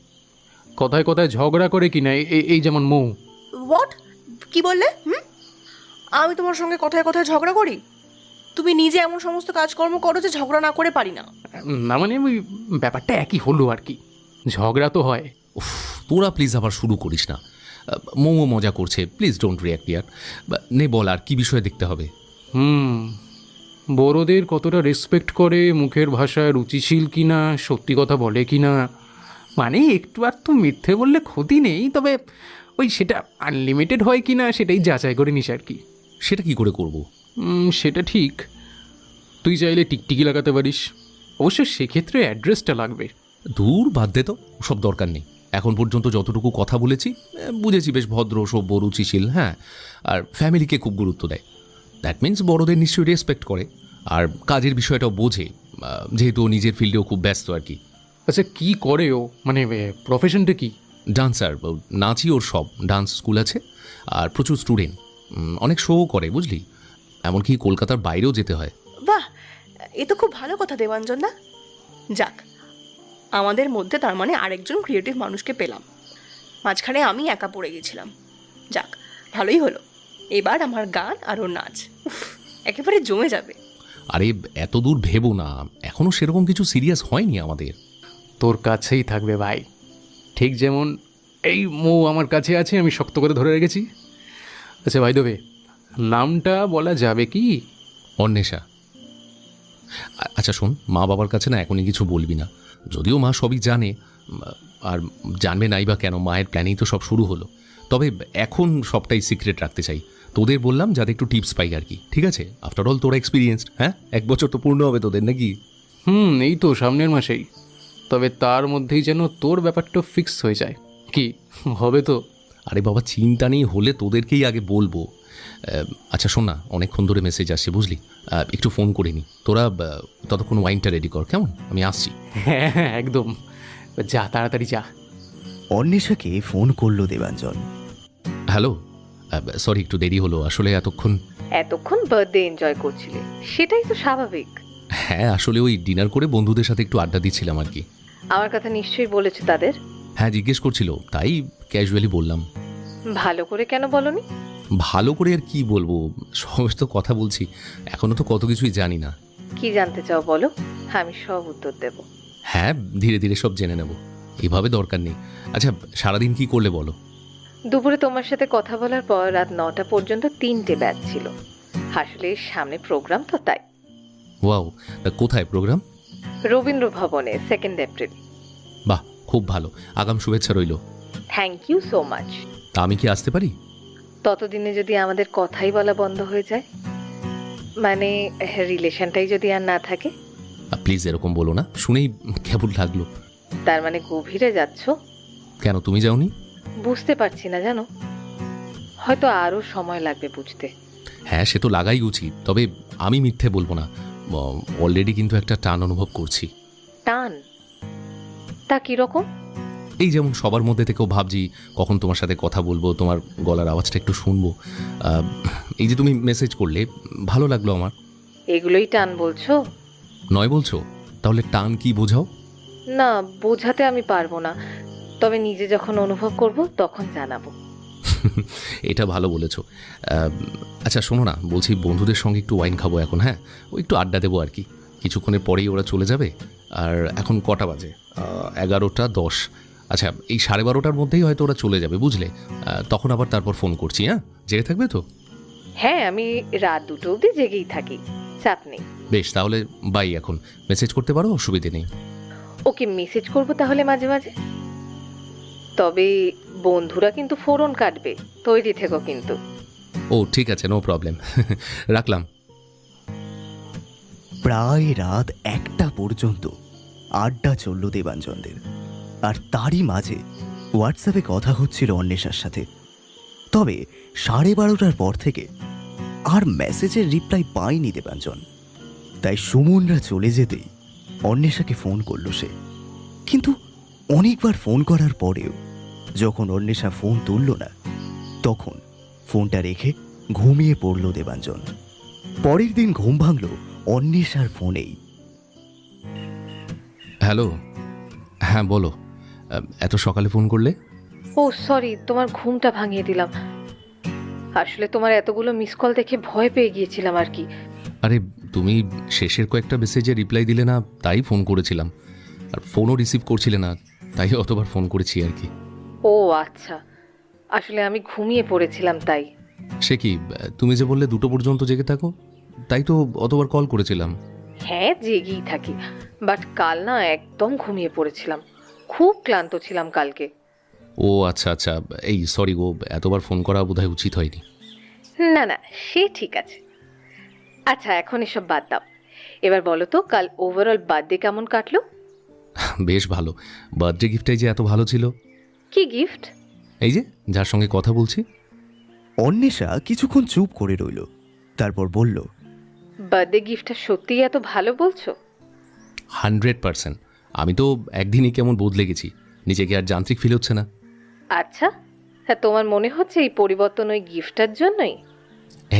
কথায় কথায় ঝগড়া করে কিনা, এই যেমন মৌ। হোয়াট? কি বললে? আমি তোমার সঙ্গে কথায় কথায় ঝগড়া করি? তুমি নিজে এমন সমস্ত কাজকর্ম করো যে ঝগড়া না করে পারি না। না মানে ওই ব্যাপারটা একই হলো আর কি, ঝগড়া তো হয়। উফ, তোরা প্লিজ আবার শুরু করিস না। মোমো মজা করছে, প্লিজ ডোন্ট রিয়াক্ট ইয়ার। নে বল, আর কি বিষয়ে দেখতে হবে? বড়দের কতটা রেসপেক্ট করে, মুখের ভাষায় রুচিশীল কিনা, সত্যি কথা বলে কিনা, মানে একটু আর তো মিথ্যে বললে ক্ষতি নেই, তবে ওই সেটা আনলিমিটেড হয় কিনা সেটাই যাচাই করে নিস আর কি। সেটা কি করে করব? সেটা ঠিক, তুই চাইলে টিকটিকি লাগাতে পারিস, অবশ্য সেক্ষেত্রে অ্যাড্রেসটা লাগবে। দূর বাদ দে তো, সব দরকার নেই। এখন পর্যন্ত যতটুকু কথা বলেছি বুঝেছি বেশ ভদ্র, সভ্য, রুচিশীল। হ্যাঁ, আর ফ্যামিলিকে খুব গুরুত্ব দেয়। দ্যাট মিন্স বড়দের নিশ্চয়ই রেসপেক্ট করে, আর কাজের বিষয়টাও বোঝে, যেহেতু ও নিজের ফিল্ডেও খুব ব্যস্ত আর কি। আচ্ছা, কি করে ও, মানে প্রফেশনটা কি? ডান্সার, নাচই ওর সব। ডান্স স্কুল আছে, আর প্রচুর স্টুডেন্ট, অনেক শোও করে বুঝলি, এমনকি কলকাতার বাইরেও যেতে হয়। বাহ, এ তো খুব ভালো কথা দেবাঞ্জন দা। যাক, আমাদের মধ্যে তার মানে আরেকজন ক্রিয়েটিভ মানুষকে পেলাম। মাঝখানে আমি একা পড়ে গেছিলাম। যাক, ভালোই হলো। এবার আমার গান আর ওর নাচ একেবারে জমে যাবে। আরে এত দূর ভেবো না, এখনও সেরকম কিছু সিরিয়াস হয়নি আমাদের। তোর কাছেই থাকবে ভাই, ঠিক যেমন এই মৌ আমার কাছে আছে, আমি শক্ত করে ধরে রেখেছি। আচ্ছা ভাই দেবে, নামটা বলা যাবে কি? অন্বেষা। আচ্ছা শোন, মা বাবার কাছে না এখনই কিছু বলবি না, যদিও মা সবই জানে, আর জানবে নাই বা কেন, মায়ের প্ল্যানেই তো সব শুরু হলো। তবে এখন সবটাই সিক্রেট রাখতে চাই। তোদের বললাম যাতে একটু টিপস পাই আর কি, ঠিক আছে? আফটার অল তোরা এক্সপিরিয়েন্সড। হ্যাঁ, 1 বছর তো পূর্ণ হবে তোদের, নাকি? এই তো সামনের মাসেই, তবে তার মধ্যেই যেন তোর ব্যাপারটা ফিক্স হয়ে যায়। কি হবে তো? আরে বাবা, চিন্তা নেই, হলে তোদেরকেই আগে বলবো। আচ্ছা শোন না, অনেকক্ষণ ধরে মেসেজ আসছে বুঝলি, একটু ফোন করে নি। তোরা ততক্ষণ ওয়াইনটা রেডি কর, কেমন? আমি আসছি। হ্যাঁ হ্যাঁ একদম, যা তাড়াতাড়ি যা। অন্বেষাকে ফোন করলো দেবাঞ্জন। হ্যালো, সরি একটু দেরি হলো, আসলে এতক্ষণ বার্থডে এনজয় করছিলে, সেটাই তো স্বাভাবিক। হ্যাঁ আসলে ওই ডিনার করে বন্ধুদের সাথে একটু আড্ডা দিচ্ছিলাম আর কি। আমার কথা নিশ্চয়ই বলেছো তাদের? হ্যাঁ জিজ্ঞেস করছিল, তাই ক্যাজুয়ালি বললাম। ভালো করে কেন বলনি? ভালো করে আর কি বলবো, সমস্ত কথা বলছি, এখনো তো কত কিছুই জানি না। কি জানতে চাও বলো, আমি সব উত্তর দেব। হ্যাঁ ধীরে ধীরে সব জেনে নেব, এভাবে দরকার নেই। আচ্ছা সারাদিন কি করলে বলো? দুপুরে তোমার সাথে কথা বলার পর রাত 9টা পর্যন্ত 3টে ব্যাচ ছিল। আসলে সামনে প্রোগ্রাম তো তাই। ওয়াও, কোথায় প্রোগ্রাম? রবীন্দ্র ভবনে 2 এপ্রিল। বাহ খুব ভালো, আগাম শুভেচ্ছা রইল। Thank you so much. তা আমি কি আসতে পারি? ততদিনে যদি আমাদের কথাই বলা বন্ধ হয়ে যায়, মানে রিলেশনটাই যদি আর না থাকে। প্লিজ এরকম বলো না, শুনেই কেবল লাগলো। তার মানে গভীরে যাচ্ছ? কেন, তুমি যাওনি? বুঝতে পারছি না জানো, হয়তো আরো সময় লাগবে বুঝতে। হ্যাঁ সে তো লাগাই উচিত, তবে আমি মিথ্যে বলবো না, অলরেডি কিন্তু একটা টান অনুভব করছি। টান? তা কিরকম? এই যেমন সবার মধ্যে থেকেও ভাবছি কখন তোমার সাথে কথা বলবো, তোমার গলার আওয়াজটা একটু শুনবো। এই যে তুমি মেসেজ করলে, ভালো লাগলো আমার। এগুলোই টান বলছো? নয় বলছো? তাহলে টান কি বোঝাও? না, বোঝাতে আমি পারবো না, তবে নিজে যখন অনুভব করব তখন জানাবো। এটা ভালো বলেছো। আচ্ছা শোনো না, বলছি বন্ধুদের সঙ্গে একটু ওয়াইন খাবো এখন। হ্যাঁ ও একটু আড্ডা দেবো আর কি, কিছুক্ষণের পরেই ওরা চলে যাবে। আর এখন কটা বাজে? 11টা 10। আচ্ছা এই 12:30টার মধ্যেই হয়তো ওরা চলে যাবে বুঝলে। তখন আবার তারপর ফোন করছি। হ্যাঁ জেগে থাকবে তো? হ্যাঁ, আমি রাত 2টো অবধি জেগেই থাকি, চাপ নেই। বেশ তাহলে বাই, এখন মেসেজ করতে পারো, অসুবিধে নেই। ওকে মেসেজ করবো তাহলে মাঝে মাঝে, তবে বন্ধুরা কিন্তু ফোরন কাটবে, তৈরি থেকো কিন্তু। ও ঠিক আছে, নো প্রবলেম। রাখলাম। প্রায় রাত 1টা পর্যন্ত আড্ডা চলল দেবাঞ্জনদের, আর তারই মাঝে হোয়াটসঅ্যাপে কথা হচ্ছিল অন্বেষার সাথে। তবে 12:30টার পর থেকে আর মেসেজের রিপ্লাই পায়নি দেবাঞ্জন। তাই সুমনরা চলে যেতেই অন্বেষাকে ফোন করলো সে। কিন্তু অনেকবার ফোন করার পরেও যখন অন্বেষা ফোন তুলল না, তখন ফোনটা রেখে ঘুমিয়ে পড়ল দেবাঞ্জন। পরের দিন ঘুম ভাঙল অন্বেষার ফোনেই। হ্যালো, হ্যাঁ বলো, এত সকালে ফোন করলে? ও সরি, তোমার ঘুমটা ভাঙিয়ে দিলাম। আসলে তোমার এতগুলো মিস কল দেখে ভয় পেয়ে গিয়েছিলাম আর কি। আরে তুমি শেষের কয়েকটা মেসেজে রিপ্লাই দিলে না, তাই ফোন করেছিলাম। আর ফোনও রিসিভ করছিলে না, তাই অতবার ফোন করেছি আর কি। ও আচ্ছা, আসলে আমি ঘুমিয়ে পড়েছিলাম তাই। সে কি, তুমি যে বললে 2টো পর্যন্ত জেগে থাকো, তাই তো অতবার কল করেছিলাম। হ্যাঁ জেগেই থাকি, বাট কাল না একদম ঘুমিয়ে পড়েছিলাম, খুব ক্লান্ত ছিলাম কালকে। ও আচ্ছা আচ্ছা, এই সরি গো, এতবার ফোন করা বোধহয় উচিত হয়নি। না না, সে ঠিক আছে। আচ্ছা এখন এসব বাদ দাও, এবার বলো তো কাল ওভারঅল বার্থডে কেমন কাটলো? বেশ ভালো, বার্থডে গিফটটাই যে এত ভালো ছিল। কি গিফট? এই যে যার সঙ্গে কথা বলছি। অন্বেষা কিছুক্ষণ চুপ করে রইল, তারপর বলল, বার্থডে গিফটটা সত্যিই এত ভালো বলছো? 100%। আমি তো একদিনই কেমন বদলে গেছি, নিজেকে আর যান্ত্রিক ফিল হচ্ছে না। আচ্ছা, হ্যাঁ তোমার মনে হচ্ছে এই পরিবর্তন ওই গিফটটার জন্যই?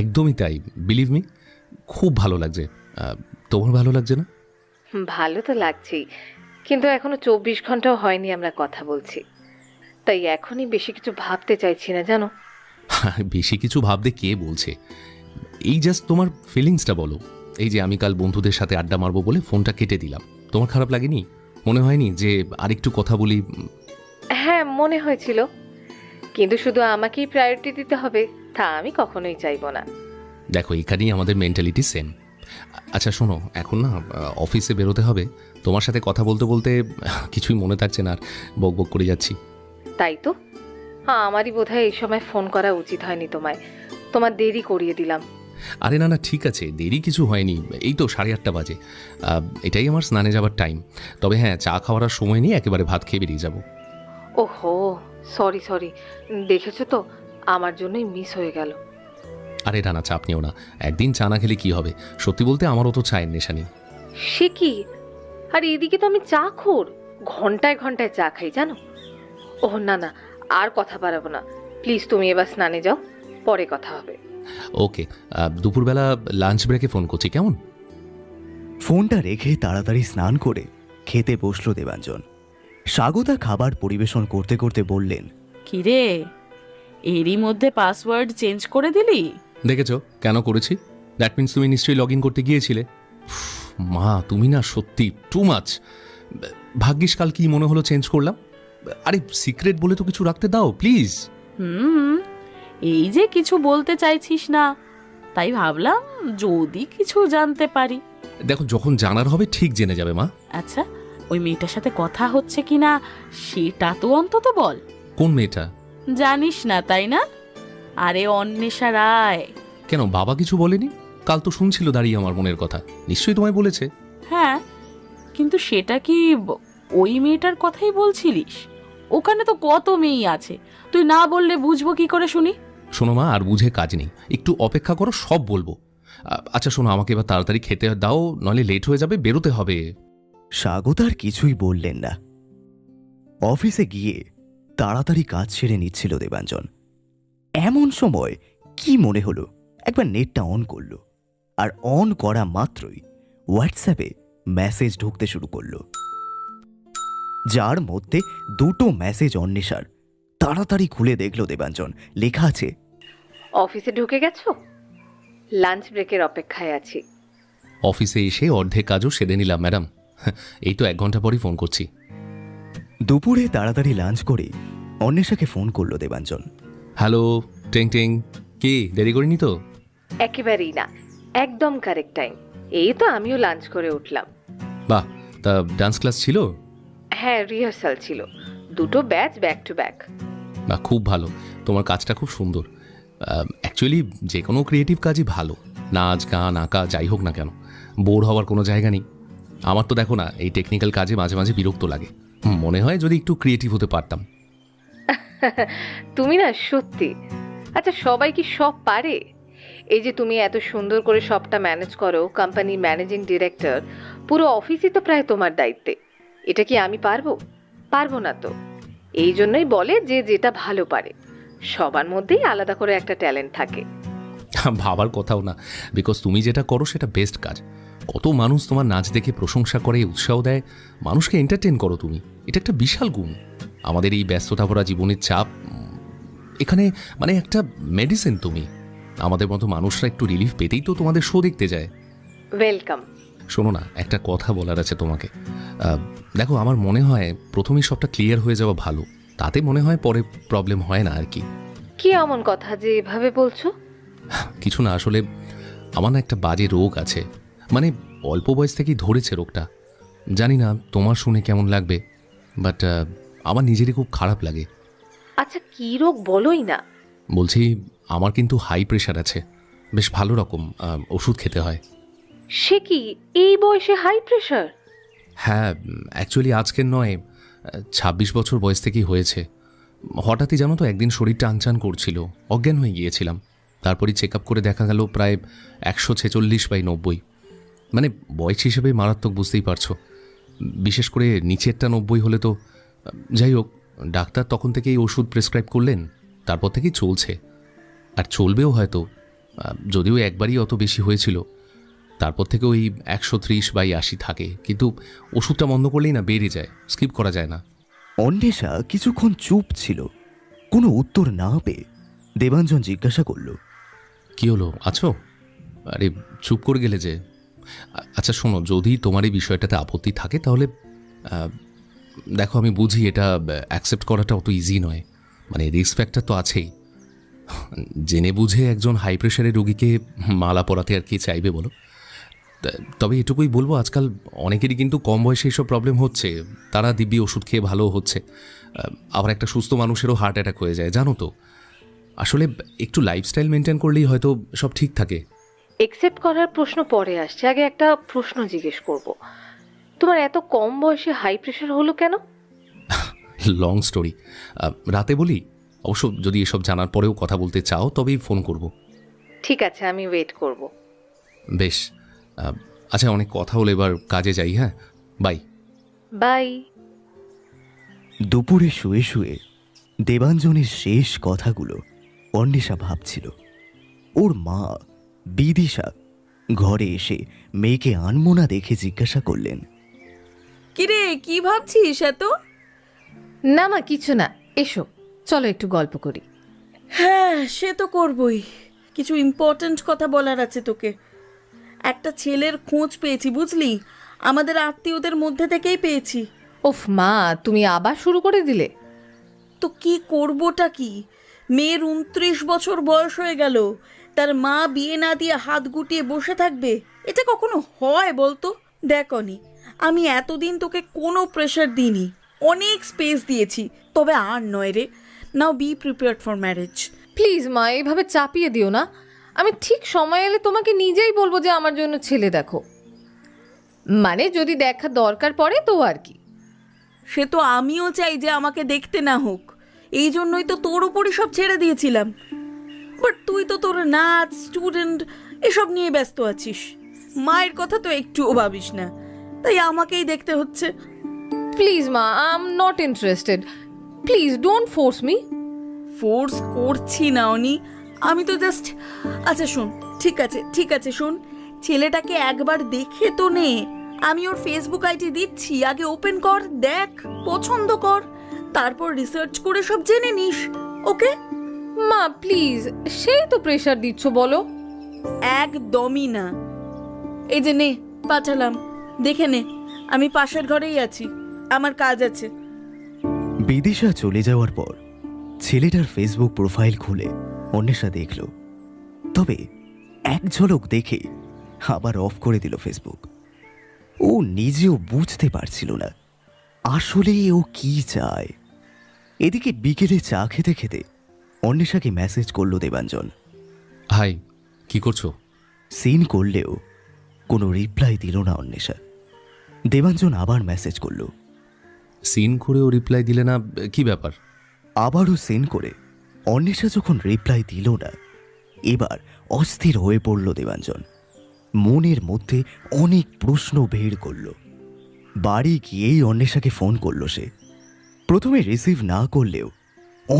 একদমই তাই, বিলিভ মি, খুব ভালো লাগছে। তোমার ভালো লাগছে না? ভালো তো লাগছেই, কিন্তু এখনো 24 ঘন্টাও হয়নি আমরা কথা বলছি, তাই এখনই বেশি কিছু ভাবতে চাইছি না জানো। বেশি কিছু ভাবতে কে বলছে, এই জাস্ট তোমার ফিলিংসটা বলো। এই যে আমি কাল বন্ধুদের সাথে আড্ডা মারবো বলে ফোনটা কেটে দিলাম, তোমার খারাপ লাগেনি? মনে হয়নি যে আরেকটু কথা বলি? হ্যাঁ মনে হয়েছিল, কিন্তু শুধু আমাকেই প্রায়োরিটি দিতে হবে তা আমি কখনোই চাইবো না। দেখো এখানেই আমাদের মেন্টালিটি সেম। আচ্ছা শোনো, এখন না অফিসে বেরোতে হবে, তোমার সাথে কথা বলতে বলতে কিছুই মনে থাকছে না, আর বক বক করে যাচ্ছি। তাই তো, হ্যাঁ আমারই বোধহয় এই সময় ফোন করা উচিত হয়নি তোমায়, তোমার দেরি করিয়ে দিলাম। আরে না না ঠিক আছে, দেরি কিছু হয়নি, এই তো 8:30 বাজে, এটাই আমার স্নানে যাবার টাইম। তবে হ্যাঁ চা খাওয়ার আর সময় নেই, একেবারে ভাত খেয়ে বেরিয়ে যাব। ওহো সরি সরি, দেখেছো তো আমার জন্যই মিস হয়ে গেল। আরে না চাপ নিও না, একদিন চা না খেলে কি হবে? সত্যি বলতে আমারও তো চায়ের নেশা নেই। সে কি? আর এদিকে তো আমি চা খোর, ঘন্টায় ঘন্টায় চা খাই জানো। ওহ না না, আর কথা বাড়াবো না, প্লিজ তুমি এবার স্নানে যাও, পরে কথা হবে। ওকে, দুপুরবেলা লাঞ্চ ব্রেকে ফোন করছি, কেমন? ফোনটা রেখে তাড়াতাড়ি স্নান করে খেতে বসলো দেবাঞ্জন। স্বাগতা খাবার পরিবেশন করতে করতে বললেন, কিরে, এরই মধ্যে পাসওয়ার্ড চেঞ্জ করে দিলি? দেখেছো কেন করেছি? দ্যাট মিন্স তুমি নিশ্চয়ই লগ ইন করতে গিয়েছিলে। উফ, মা তুমি না সত্যি টু মাচ। ভাগ্যিস কাল কি মনে হলো চেঞ্জ করলাম। আরে সিক্রেট বলে তো কিছু রাখতে দাও প্লিজ। এই যে কিছু বলতে চাইছিস না, তাই ভাবলাম যদি কিছু জানতে পারি। দেখো যখন জানার হবে ঠিক জেনে যাবে মা। আচ্ছা, ওই মেয়েটার সাথে কথা হচ্ছে কিনা সেটা তো অন্তত বল। কোন মেয়েটা? জানিস না তাই না? আরে অন্বেষা রায়। কেন, বাবা কিছু বলেনি? কাল তো শুনছিল দাঁড়িয়ে আমার মনের কথা, নিশ্চয়ই তোমায় বলেছে। হ্যাঁ, কিন্তু সেটা কি ওই মেয়েটার কথাই বলছিলিস? ওখানে তো কত মেয়ে আছে, তুই না বললে বুঝবো কি করে শুনি? শোনো মা, আর বুঝে কাজ নেই, একটু অপেক্ষা করো, সব বলবো। আচ্ছা শোনো, আমাকে এবার তাড়াতাড়ি খেতে দাও, নইলে লেট হয়ে যাবে, বেরোতে হবে। স্বাগতার কিছুই বললেন না। অফিসে গিয়ে তাড়াতাড়ি কাজ সেরে নিচ্ছিল দেবাঞ্জন। এমন সময় কি মনে হলো, একবার নেটটা অন করলো, আর অন করা মাত্রই হোয়াটসঅ্যাপে মেসেজ ঢুকতে শুরু করলো, যার মধ্যে দুটো মেসেজ অন্বেষার। তাড়াতাড়ি খুলে দেখলো দেবাঞ্জন, লেখা আছে, অফিসে ঢুকে গেছো? লাঞ্চ ব্রেকের অপেক্ষায় আছি। অফিসে এসে অর্ধেক কাজও সেরে নিলাম ম্যাডাম, এই তো 1 ঘন্টা পরই ফোন করছি। দুপুরে তাড়াতাড়ি লাঞ্চ করে অন্বেষাকে ফোন করলো দেবাঞ্জন। হ্যালো, টেং টেং, কে? দেরি করিনি তো? একেবারেই না, একদম কারেক্ট টাইম। এই তো আমিও লাঞ্চ করে উঠলাম। বাহ, তা ডান্স ক্লাস ছিল? হ্যাঁ, রিহার্সাল ছিল, দুটো ব্যাচ ব্যাক টু ব্যাক। বাহ, খুব ভালো, তোমার কাজটা খুব সুন্দর। অ্যাকচুয়ালি যে কোনো ক্রিয়েটিভ কাজই ভালো, নাচ গান আঁকা যাই হোক না কেন, বোর হওয়ার কোনো জায়গা নেই। আমার তো দেখো না, এই টেকনিক্যাল কাজে মাঝে মাঝে বিরক্ত লাগে, মনে হয় যদি একটু ক্রিয়েটিভ হতে পারতাম। তুমি না সত্যি। আচ্ছা, সবাই কি সব পারে? এই যে তুমি এত সুন্দর করে সবটা ম্যানেজ করো, কোম্পানির ম্যানেজিং ডিরেক্টর, পুরো অফিসই তো প্রায় তোমার দায়িত্বে। এটা কি আমি পারবো? পারবো না তো। এই জন্যই বলে যে যেটা ভালো পারে, সবার মধ্যেই আলাদা করে একটা ট্যালেন্ট থাকে। ভাবার কথাও না, বিকজ তুমি যেটা করো সেটা বেস্ট কাজ। কত মানুষ তোমার নাচ দেখে প্রশংসা করে, উৎসাহ দেয়, মানুষকে এন্টারটেন করো তুমি, এটা একটা বিশাল গুণ। আমাদের এই ব্যস্ততা ভরা জীবনের চাপ এখানে মানে একটা মেডিসিন তুমি। আমাদের মতো মানুষরা একটু রিলিফ পেতেই তো তোমাদের শো দেখতে যায়। ওয়েলকাম। শোনো না, একটা কথা বলার আছে তোমাকে। দেখো, আমার মনে হয় প্রথমেই সবটা ক্লিয়ার হয়ে যাওয়া ভালো, তাতে মনে হয় পরে প্রবলেম হয় না আর কি। কি এমন কথা যে এভাবে বলছো? কিছু না, আসলে আমার না একটা বাজে রোগ আছে, মানে অল্প বয়স থেকেই ধরেছে রোগটা। জানি না তোমার শুনে কেমন লাগবে, বাট আমার নিজেরই খুব খারাপ লাগে। আচ্ছা, কি রোগ বলোই না। বলছি, আমার কিন্তু হাই প্রেশার আছে, বেশ ভালো রকম, ওষুধ খেতে হয়। সে কি, এই বয়সে হাই প্রেশার? হ্যাঁ, অ্যাকচুয়ালি আজকের নয়, 26 বছর বয়স থেকেই হয়েছে। হঠাৎই জানো তো, একদিন শরীর টানচান করছিল, অজ্ঞান হয়ে গিয়েছিলাম। তারপরই চেক আপ করে দেখা গেল প্রায় 146/90। মানে বয়স হিসেবে মারাত্মক, বুঝতেই পারছো। বিশেষ করে নিচেরটা 90 হলে তো। যাই হোক, ডাক্তার তখন থেকেই ওষুধ প্রেসক্রাইব করলেন, তারপর থেকেই চলছে, আর চলবেও হয়তো। যদিও একবারই অত বেশি হয়েছিল, তারপর থেকে ওই 130/80 থাকে, কিন্তু ওষুধটা বন্ধ করলেই না বেড়ে যায়, স্কিপ করা যায় না। অন্বেষা কিছুক্ষণ চুপ ছিল। কোনো উত্তর না পেয়ে দেবাঞ্জন জিজ্ঞাসা করল, কি হলো, আছো? আরে চুপ করে গেলে যে। আচ্ছা শোনো, যদি তোমার এই বিষয়টাতে আপত্তি থাকে তাহলে দেখো, আমি বুঝি এটা অ্যাকসেপ্ট করাটা অত ইজি নয়, মানে রিস্ক ফ্যাক্টর তো আছেই। জেনে বুঝে একজন হাই প্রেশারের রোগীকে মালা পরাতে আর কি চাইবে বলো? তবে এটুকুই বলবো, আজকাল অনেকেরই কিন্তু কম বয়সে এইসব প্রবলেম হচ্ছে, তারা দিব্যি ওষুধ খেয়ে ভালো হচ্ছে। আবার একটা সুস্থ মানুষেরও হার্ট অ্যাটাক হয়ে যায়, জানো তো। আসলে একটু লাইফস্টাইল মেনটেন করলেই হয়তো সব ঠিক থাকে। একসেপ্ট করার প্রশ্ন পরে আসছে, আগে একটা প্রশ্ন জিজ্ঞেস করব। তোমার এত কম বয়সে হাই প্রেশার হলো কেন? Long story. রাতে বলি, অবশ্য যদি এসব জানার পরেও কথা বলতে চাও তবেই ফোন করব। ঠিক আছে, আমি ওয়েট করব। বেশ, আচ্ছা অনেক কথা হলো, এবার কাজে যাই। হ্যাঁ, বাই। বাই। দুপুরে শুয়ে শুয়ে দেবাঞ্জনের শেষ কথাগুলো অন্বেষা ভাবছিল। ওর মা বিদিশা ঘরে এসে মেয়েকে আনমোনা দেখে জিজ্ঞাসা করলেন, কিরে কি ভাবছিস এত? না মা, কিছু না, এসো চলো একটু গল্প করি। হ্যাঁ, সে তো করবই। কিছু ইম্পর্ট্যান্ট কথা বলার আছে তোকে। একটা ছেলের খোঁজ পেয়েছি, বুঝলি? আমাদের আত্মীয়দের মধ্যে থেকেই পেয়েছি। ওফ মা, তুমি আবার শুরু করে দিলে। তো কি করবোটা কি? মেয়ের 29 বছর বয়স হয়ে গেল, তার মা বিয়ে না দিয়ে হাত গুটিয়ে বসে থাকবে? এটা কখনো হয় বলতো? দেখ অনি, আমি এতদিন তোকে কোনো প্রেশার দিইনি, অনেক স্পেস দিয়েছি, তবে আর নয় রে। Now be prepared for marriage. Please মা, এইভাবে চাপিয়ে দিও না। আমি ঠিক সময় এলে তোমাকে নিজেই বলবো যে আমার জন্য ছেলে দেখো। মানে যদি দেখা দরকার পড়ে তো আর কি। সে তো আমিও চাই যে আমাকে দেখতে না হোক, এই জন্যই তো তোর উপরই সব ছেড়ে দিয়েছিলাম। বাট তুই তো তোর নাচ, স্টুডেন্ট এসব নিয়ে ব্যস্ত আছিস। মায়ের কথা তো একটুও ভাবিস না, তাই আমাকেই দেখতে হচ্ছে। প্লিজ মা, I am not interested. Please don't force me. Force করছি না অনি, আমি তো জাস্ট। আচ্ছা শোন, ঠিক আছে শোন, ছেলেটাকে একবার দেখে তো নে। আমি ওর ফেসবুক আইডি দিচ্ছি, আগে ওপেন কর, দেখ, পছন্দ কর, তারপর রিসার্চ করে সব জেনে নিস। ওকে? মা প্লিজ, সেই তো প্রেশার দিচ্ছ বলো। একদমই না। এই যে নে, পাঠালাম, দেখে নে। আমি পাশের ঘরেই আছি, আমার কাজ আছে। বিদিশা চলে যাওয়ার পর ছেলেটার ফেসবুক প্রোফাইল খুলে অন্বেষা দেখল, তবে এক ঝলক দেখে আবার অফ করে দিল ফেসবুক। ও নিজেও বুঝতে পারছিল না আসলে ও কি চায়। এদিকে বিকেলে চা খেতে খেতে অন্বেষাকে মেসেজ করলো দেবাঞ্জন। হাই, কি করছো? সিন করলেও কোনো রিপ্লাই দিল না অন্বেষা। দেবাঞ্জন আবার মেসেজ করলো। সিন করেও রিপ্লাই দিলে না, কি ব্যাপার? আবারও সেন্ড করে অন্বেষা যখন রিপ্লাই দিল না, এবার অস্থির হয়ে পড়ল দেবাঞ্জন। মনের মধ্যে অনেক প্রশ্ন ভিড় করল। বাড়ি গিয়েই অন্বেষাকে ফোন করল সে। প্রথমে রিসিভ না করলেও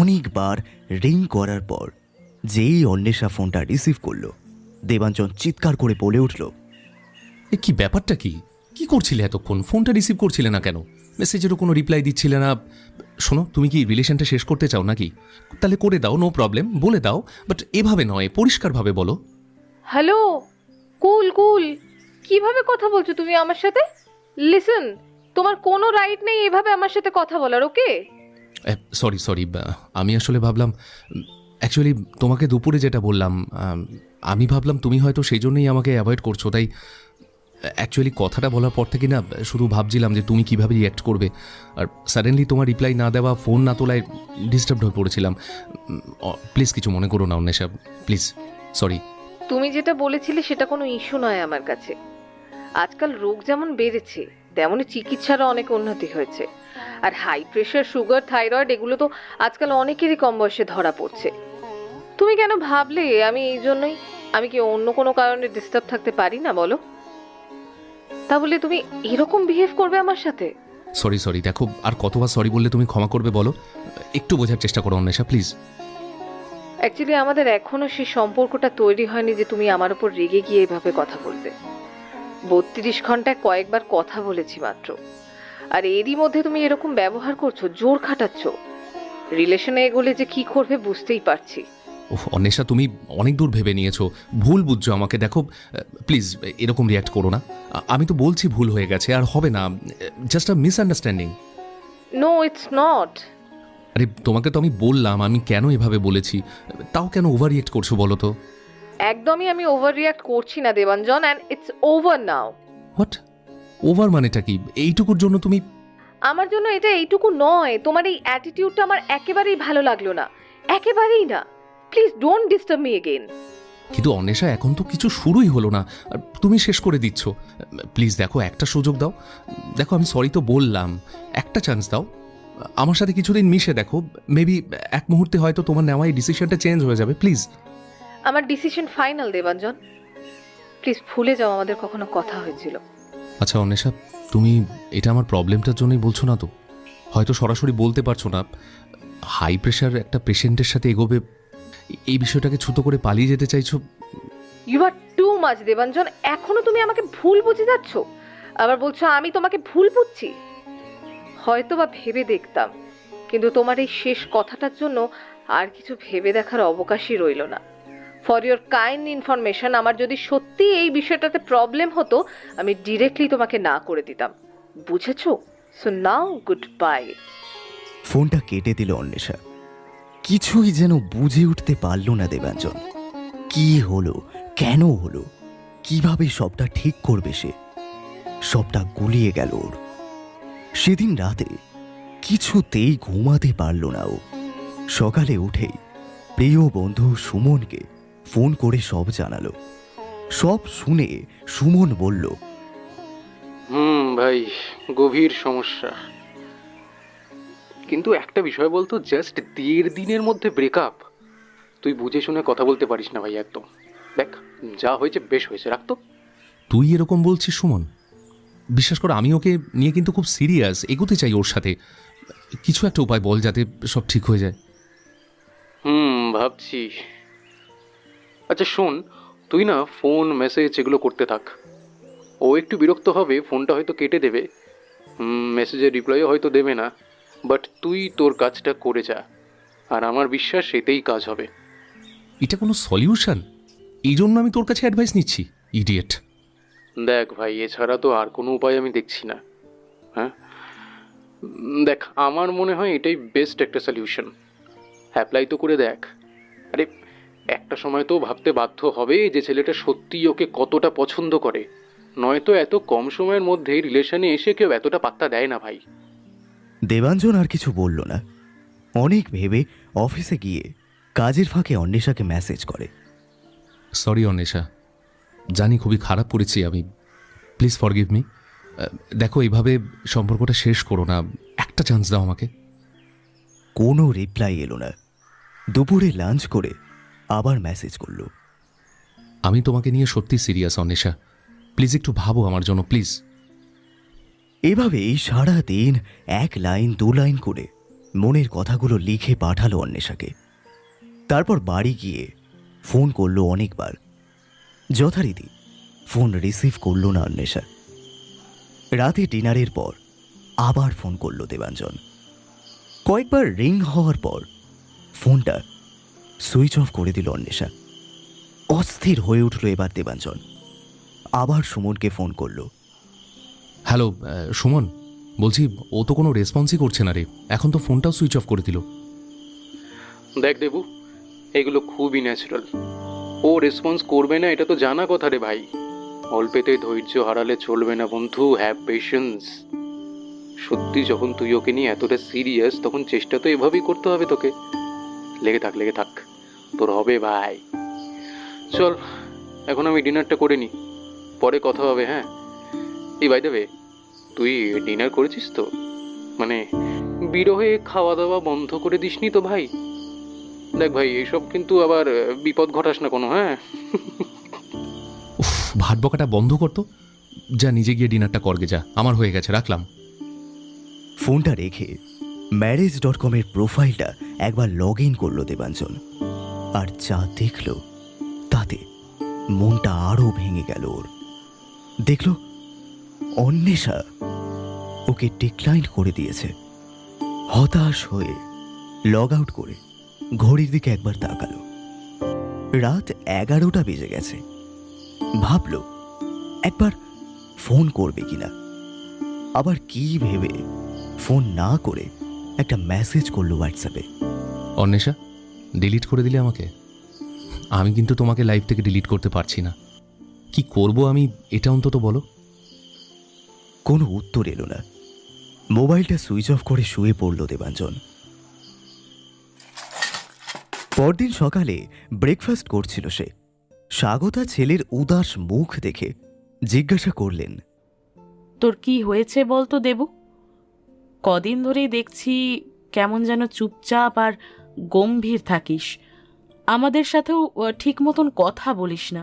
অনেকবার রিং করার পর যেই অন্বেষা ফোনটা রিসিভ করল, দেবাঞ্জন চিৎকার করে বলে উঠল, এ কি ব্যাপারটা? কি করছিলে এতক্ষণ? ফোনটা রিসিভ করছিলে না কেন? মেসেজেরও কোনো রিপ্লাই দিচ্ছিলে না। শোনো, তুমি কি রিলেশনটা শেষ করতে চাও নাকি? তাহলে করে দাও, নো প্রবলেম, বলে দাও, বাট এভাবে নয়, পরিষ্কারভাবে বলো। হ্যালো, কুল কুল, কিভাবে কথা বলছো তুমি আমার সাথে? লিসেন, তোমার কোনো রাইট নেই এভাবে আমার সাথে কথা বলার, ওকে? সরি, আমি আসলে ভাবলাম, অ্যাকচুয়ালি তোমাকে দুপুরে যেটা বললাম, আমি ভাবলাম তুমি হয়তো সেই জন্যই আমাকে অ্যাভয়েড করছো, তাই অ্যাকচুয়ালি কথাটা বলার পর থেকে না শুধু ভাবছিলাম যে তুমি কীভাবে রিঅ্যাক্ট করবে। আর সাডেনলি তোমার রিপ্লাই না দেওয়া, ফোন না তোলায় ডিস্টার্বড হয়ে পড়েছিলাম। প্লিজ কিছু মনে করো না অন্বেষা, প্লিজ, সরি। তুমি যেটা বলেছিলে সেটা কোনো ইস্যু নয় আমার কাছে। আজকাল রোগ যেমন বেড়েছে তেমনই চিকিৎসারও অনেক উন্নতি হয়েছে। আর হাই প্রেশার, সুগার, থাইরয়েড এগুলো তো আজকাল অনেকেরই কম বয়সে ধরা পড়ছে। তুমি কেন ভাবলে আমি এই জন্যই? আমি কি অন্য কোনো কারণে ডিস্টার্ব থাকতে পারি না বলো? তা বলে তুমি এরকম বিহেভ করবে আমার সাথে? সরি, দেখো, আর কতবার সরি বললে তুমি ক্ষমা করবে বলো? একটু বোঝার চেষ্টা করো অন্বেষা, প্লিজ। অ্যাকচুয়ালি আমাদের এখনো সেই সম্পর্কটা তৈরি হয়নি যে তুমি আমার উপর রেগে গিয়ে এভাবে কথা বলবে। 32 ঘন্টায় কয়েকবার কথা বলেছি মাত্র, আর এরই মধ্যে তুমি এরকম ব্যবহার করছো, জোর খাটাচ্ছ। রিলেশনে এগোলে যে কি করবে বুঝতেই পারছি। ওহ অন্বেষা, তুমি অনেক দূর ভেবে নিয়েছো, ভুল বুঝছো আমাকে। দেখো প্লিজ এরকম রিয়াক্ট করো না। আমি তো বলছি ভুল হয়ে গেছে, আর হবে না, just a misunderstanding. No, it's not. আরে তোমাকে তো আমি বললাম আমি কেন এভাবে বলেছি, তাও কেন ওভার রিয়াক্ট করছো বলো তো? একদমই আমি ওভার রিয়াক্ট করছি না Debanjan, and it's over now. What over মানেটা কি? এইটুকুর জন্য তুমি? আমার জন্য এটা এইটুকু নয়, তোমার এই অ্যাটিটিউডটা আমার একেবারেই ভালো লাগলো না, একেবারেই না। Please don't disturb me again. কিন্তু অন্বেষা, এখন তো কিছু শুরুই হলো না, আর তুমি শেষ করে দিচ্ছ। প্লিজ দেখো, একটা সুযোগ দাও। দেখো আমি সরি তো বললাম, একটা চান্স দাও। আমার সাথে কিছুদিন মিশে দেখো, মেবি এক মুহূর্তে হয়তো তোমার নেওয়া এই ডিসিশনটা চেঞ্জ হয়ে যাবে, প্লিজ। আমার ডিসিশন ফাইনাল দেবাঞ্জন, প্লিজ ভুলে যাও আমাদের কখনো কথা হয়েছিল। আচ্ছা অন্বেষা, তুমি এটা আমার প্রবলেমটার জন্যই বলছো না তো? হয়তো সরাসরি বলতে পারছো না, হাই প্রেশার একটা পেশেন্টের সাথে এগোবে এই বিষয়টাকে ছুতো করে পালিয়ে যেতে চাইছো। You are too much Debanjan, এখনো তুমি আমাকে ভুল বুঝে যাচ্ছ, আবার বলছো আমি তোমাকে ভুল বুঝছি। হয়তো বা ভেবে দেখতাম, কিন্তু তোমার এই শেষ কথাটার জন্য আর কিছু ভেবে দেখার অবকাশই রইল না। ফর ইয়োর কাইন্ড ইনফরমেশন, আমার যদি সত্যি এই বিষয়টাতে প্রবলেম হতো, আমি ডিরেক্টলি তোমাকে না করে দিতাম, বুঝেছো? So now good bye. ফোনটা কেটে দিল অন্বেষা। কিছুই যেন বুঝে উঠতে পারল না দেবাঞ্জন। কি হলো, কেন হলো, কিভাবে সবটা ঠিক করবে সে? সবটা গুলিয়ে গেল ওর। সেদিন রাতে কিছুতেই ঘুমাতে পারল না ও। সকালে উঠেই প্রিয় বন্ধু সুমনকে ফোন করে সব জানালো। সব শুনে সুমন বলল, ভাই, গভীর সমস্যা। কিন্তু একটা বিষয় বলতো, জাস্ট 1.5 দিনের মধ্যে ব্রেকআপ? তুই বুঝে শুনে কথা বলতে পারিস না ভাই একদম। দেখ, যা হয়েছে বেশ হয়েছে, রাখতো। তুই এরকম বলছিস সুমন? বিশ্বাস কর, আমি ওকে নিয়ে কিন্তু খুব সিরিয়াস, এগোতে চাই ওর সাথে। কিছু একটা উপায় বল যাতে সব ঠিক হয়ে যায়। ভাবছি। আচ্ছা শোন, তুই না ফোন মেসেজ এগুলো করতে থাক। ও একটু বিরক্ত হবে, ফোনটা হয়তো কেটে দেবে, মেসেজের রিপ্লাইও হয়তো দেবে না, বাট তুই তোর কাজটা করে যা, আর আমার বিশ্বাস এতেই কাজ হবে। এটা কোনো সলিউশন? এই জন্য আমি তোর কাছে অ্যাডভাইস নিচ্ছি, ইডিয়েট। দেখ ভাই, এছাড়া তো আর কোনো উপায় আমি দেখছি না। হ্যাঁ, দেখ, আমার মনে হয় এটাই বেস্ট একটা সলিউশন। অ্যাপ্লাই তো করে দেখ। আরে, একটা সময় তো ভাবতে বাধ্য হবে যে ছেলেটা সত্যিই ওকে কতটা পছন্দ করে, নয়তো এত কম সময়ের মধ্যে রিলেশনে এসে কেউ এতটা পাত্তা দেয় না ভাই। দেবাঞ্জন আর কিছু বলল না। অনেক ভেবে অফিসে গিয়ে কাজের ফাঁকে অন্বেষাকে মেসেজ করে। সরি অন্বেষা, জানি খুবই খারাপ করেছি আমি, প্লিজ ফরগিভ মি। দেখো, এইভাবে সম্পর্কটা শেষ করো না, একটা চান্স দাও আমাকে। কোনো রিপ্লাই এলো না। দুপুরে লাঞ্চ করে আবার মেসেজ করলো। আমি তোমাকে নিয়ে সত্যি সিরিয়াস অন্বেষা, প্লিজ একটু ভাবো আমার জন্য, প্লিজ। এভাবেই সারা দিন 1 লাইন 2 লাইন করে মনের কথাগুলো লিখে পাঠালো অন্বেষাকে। তারপর বাড়ি গিয়ে ফোন করলো অনেকবার। যথারীতি ফোন রিসিভ করলো না অন্বেষা। রাতে ডিনারের পর আবার ফোন করলো দেবাঞ্জন। কয়েকবার রিং হওয়ার পর ফোনটা সুইচ অফ করে দিল অন্বেষা। অস্থির হয়ে উঠল এবার দেবাঞ্জন। আবার সুমনকে ফোন করলো। হ্যালো সুমন, বলছি ও তো কোনো রেসপন্সই করছে না রে, এখন তো ফোনটাও সুইচ অফ করে দিল। দেখ দেবু, এগুলো খুবই ন্যাচারাল। ও রেসপন্স করবে না এটা তো জানা কথা রে ভাই। অল্পেতে ধৈর্য হারালে চলবে না বন্ধু, হ্যাভ পেশেন্স। সত্যি যখন তুই ওকে নিয়ে এতটা সিরিয়াস, তখন চেষ্টা তো এভাবেই করতে হবে তোকে। লেগে থাক, লেগে থাক, তোর হবে ভাই। চল, এখন আমি ডিনারটা করে নিই, পরে কথা হবে। হ্যাঁ, এই বাই দেবে, তুই ডিনার করেছিস তো? মানে বিরহে খাওয়া দাওয়া বন্ধ করে দিসনি তো ভাই? দেখ ভাই, এইসব কিন্তু আবার বিপদ ঘটাস না কোনো। হ্যাঁ, উফ, ভাট বকাটা বন্ধ করতো। যা নিজে গিয়ে ডিনারটা করগে যা, আমার হয়ে গেছে, রাখলাম। ফোনটা রেখে marriage.com-এর প্রোফাইলটা একবার লগ ইন করলো দেবাঞ্জন। আর যা দেখল তাতে মনটা আরো ভেঙে গেল ওর। দেখল অন্বেষা ওকে ডিক্লাইন করে দিয়েছে। হতাশ হয়ে লগ আউট করে ঘড়ির দিকে একবার তাকালো। রাত 11টা বেজে গেছে। ভাবল একবার ফোন করবে কিনা। আবার কি ভেবে ফোন না করে একটা মেসেজ করলো হোয়াটসঅ্যাপে। অন্বেষা, ডিলিট করে দিলে আমাকে? আমি কিন্তু তোমাকে লাইফ থেকে ডিলিট করতে পারছি না, কি করব আমি, এটা অন্তত বলো। কোনো উত্তর এলো না। মোবাইলটা সুইচ অফ করে শুয়ে পড়ল দেবাঞ্জন। পরদিন সকালে ব্রেকফাস্ট করছিল সে। স্বাগতা ছেলের উদাস মুখ দেখে জিজ্ঞাসা করলেন, তোর কি হয়েছে বলতো দেবু? কদিন ধরেই দেখছি কেমন যেন চুপচাপ আর গম্ভীর থাকিস, আমাদের সাথেও ঠিক মতন কথা বলিস না।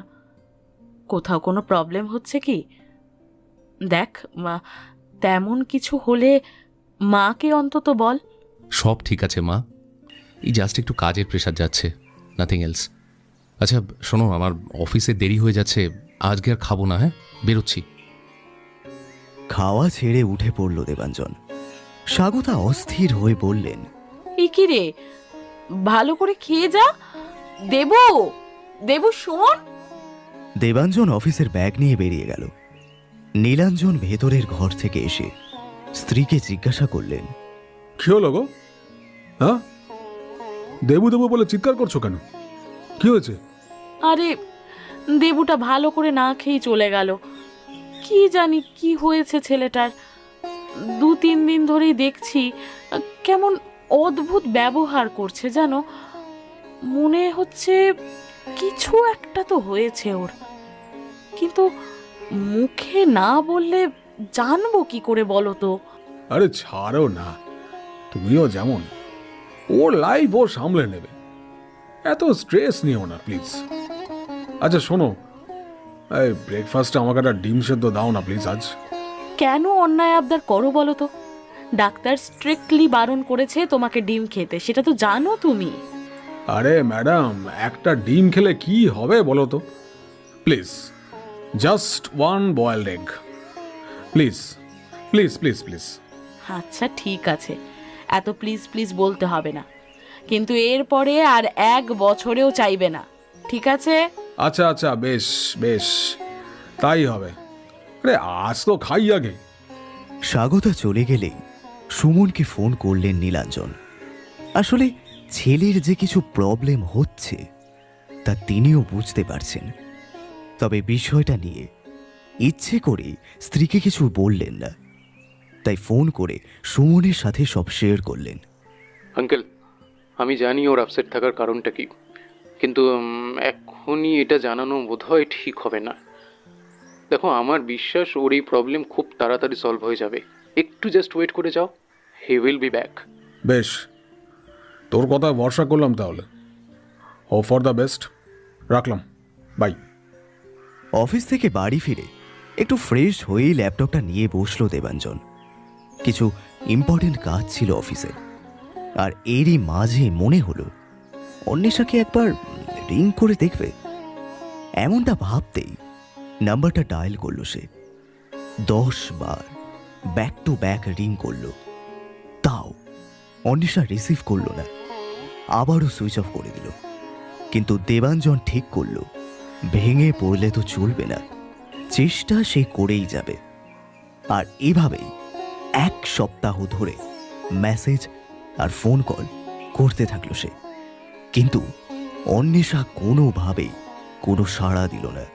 কোথাও কোনো প্রবলেম হচ্ছে কি? দেখ, তেমন কিছু হলে মাকে অন্তত বল। সব ঠিক আছে মা, এই জাস্ট একটু কাজের প্রেশার যাচ্ছে, নাথিং এলস। আচ্ছা শোনো, আমার অফিসে দেরি হয়ে যাচ্ছে, আজকে আর খাবো না, হ্যাঁ বেরোচ্ছি। খাওয়া ছেড়ে উঠে পড়ল দেবাঞ্জন। স্বাগতা অস্থির হয়ে বললেন, এ কি রে, ভালো করে খেয়ে যা। দেবু, দেবু শোন। দেবাঞ্জন অফিসের ব্যাগ নিয়ে বেরিয়ে গেল। নীলাঞ্জন ভেতরের ঘর থেকে এসে স্ত্রীকে জিজ্ঞাসা করলেন, কি হলো গো? হ্যাঁ, দেবু দেবু বলে চিৎকার করছো কেন? কি হয়েছে? আরে, দেবুটা ভালো করে না খেয়ে চলে গেল। কি জানি কি হয়েছে ছেলেটার। 2-3 দিন ধরেই দেখছি কেমন অদ্ভুত ব্যবহার করছে, জানো। মনে হচ্ছে কিছু একটা তো হয়েছে ওর, কিন্তু মুখে না বললে জানবো কি করে বলো তো? আরে ছাড়ো না, তুমিও যেমন, ওর লাইফ ও সামলে নেবে, এত স্ট্রেস নিও না প্লিজ। আচ্ছা শোনো, এই ব্রেকফাস্টে আমাকে একটা ডিম সেদ্ধ দাও না প্লিজ আজ। কেন অন্যায় আবদার করো বলো তো? ডাক্তার স্ট্রিক্টলি বারণ করেছে তোমাকে ডিম খেতে, সেটা তো জানো তুমি। আরে ম্যাডাম, একটা ডিম খেলে কি হবে বলো তো? Please, just 1 boiled egg, please please please please. আচ্ছা ঠিক আছে, এত প্লিজ প্লিজ বলতে হবে না, কিন্তু এরপরে আর 1 বছরেও চাইবে না, ঠিক আছে? আচ্ছা আচ্ছা, বেশ বেশ, তাই হবে। আরে আজ তো খাই আগে। স্বাগতা চলে গেলেই সুমনকে ফোন করলেন নীলাঞ্জন। আসলে ছেলের যে কিছু প্রবলেম হচ্ছে তা তিনিও বুঝতে পারছেন, তবে বিষয়টা নিয়ে ইচ্ছে করে স্ত্রীকে কিছু বললেন না। তাই ফোন করে সুমনের সাথে সব শেয়ার করলেন। আঙ্কেল, আমি জানি ওর আপসেট থাকার কারণটা কি, কিন্তু এখনই এটা জানানো বোধহয় ঠিক হবে না। দেখো, আমার বিশ্বাস ওর এই প্রবলেম খুব তাড়াতাড়ি সলভ হয়ে যাবে। একটু জাস্ট ওয়েট করে যাও, হি উইল বি ব্যাক। বেশ, তোর কথা ভরসা করলাম তাহলে। হোপ ফর দ্য বেস্ট, রাখলাম, বাই। অফিস থেকে বাড়ি ফিরে একটু ফ্রেশ হয়েই ল্যাপটপটা নিয়ে বসলো দেবাঞ্জন। কিছু ইম্পর্টেন্ট কাজ ছিল অফিসে, আর এরই মাঝে মনে হলো অন্বেষাকে একবার রিং করে দেখবে। এমনটা ভাবতেই নাম্বারটা ডায়াল করলো সে। 10 বার ব্যাক টু ব্যাক রিং করলো, তাও অন্বেষা রিসিভ করলো না। আবারও সুইচ অফ করে দিল। কিন্তু দেবাঞ্জন ঠিক করলো ভেঙে পড়লে তো চলবে না, চেষ্টা সে করেই যাবে। আর এভাবেই 1 সপ্তাহ ধরে মেসেজ আর ফোন কল করতে থাকলো সে। কিন্তু অন্বেষা কোনোভাবেই কোনো সাড়া দিল না।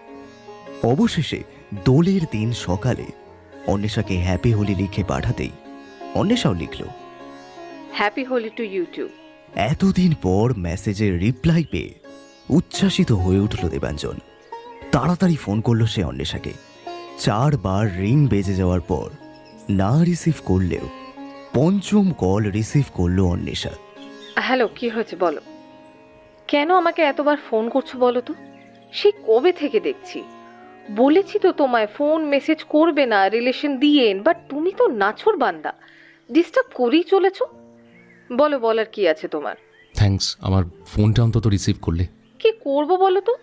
অবশেষে দোলের দিন সকালে অন্বেষাকে হ্যাপি হোলি লিখে পাঠাতেই অন্বেষাও লিখল, happy Holi to you too. এতদিন পর মেসেজের রিপ্লাই পেয়ে উচ্ছ্বাসিত হয়ে উঠল দেবাঞ্জন। তাড়াতাড়ি ফোন করলো সে অন্বেষাকে। 4 বার রিং বেজে যাওয়ার পর না রিসিভ করলেও 5ম কল রিসিভ করলো অন্বেষা। হ্যালো, কি হয়েছে বলো? কেন আমাকে এতবার ফোন করছো বলো তো? সেই কবে থেকে দেখছি। বলেছি তো তোমায় ফোন মেসেজ করবে না, রিলেশন দিয়ে, বাট তুমি তো নাছোড় বান্দা, ডিস্টার্ব করেই চলেছো। বলো, বলার কি আছে তোমার? থ্যাঙ্কস, আমার ফোনটা অন্তত রিসিভ করলে। কি করবো বলো তো?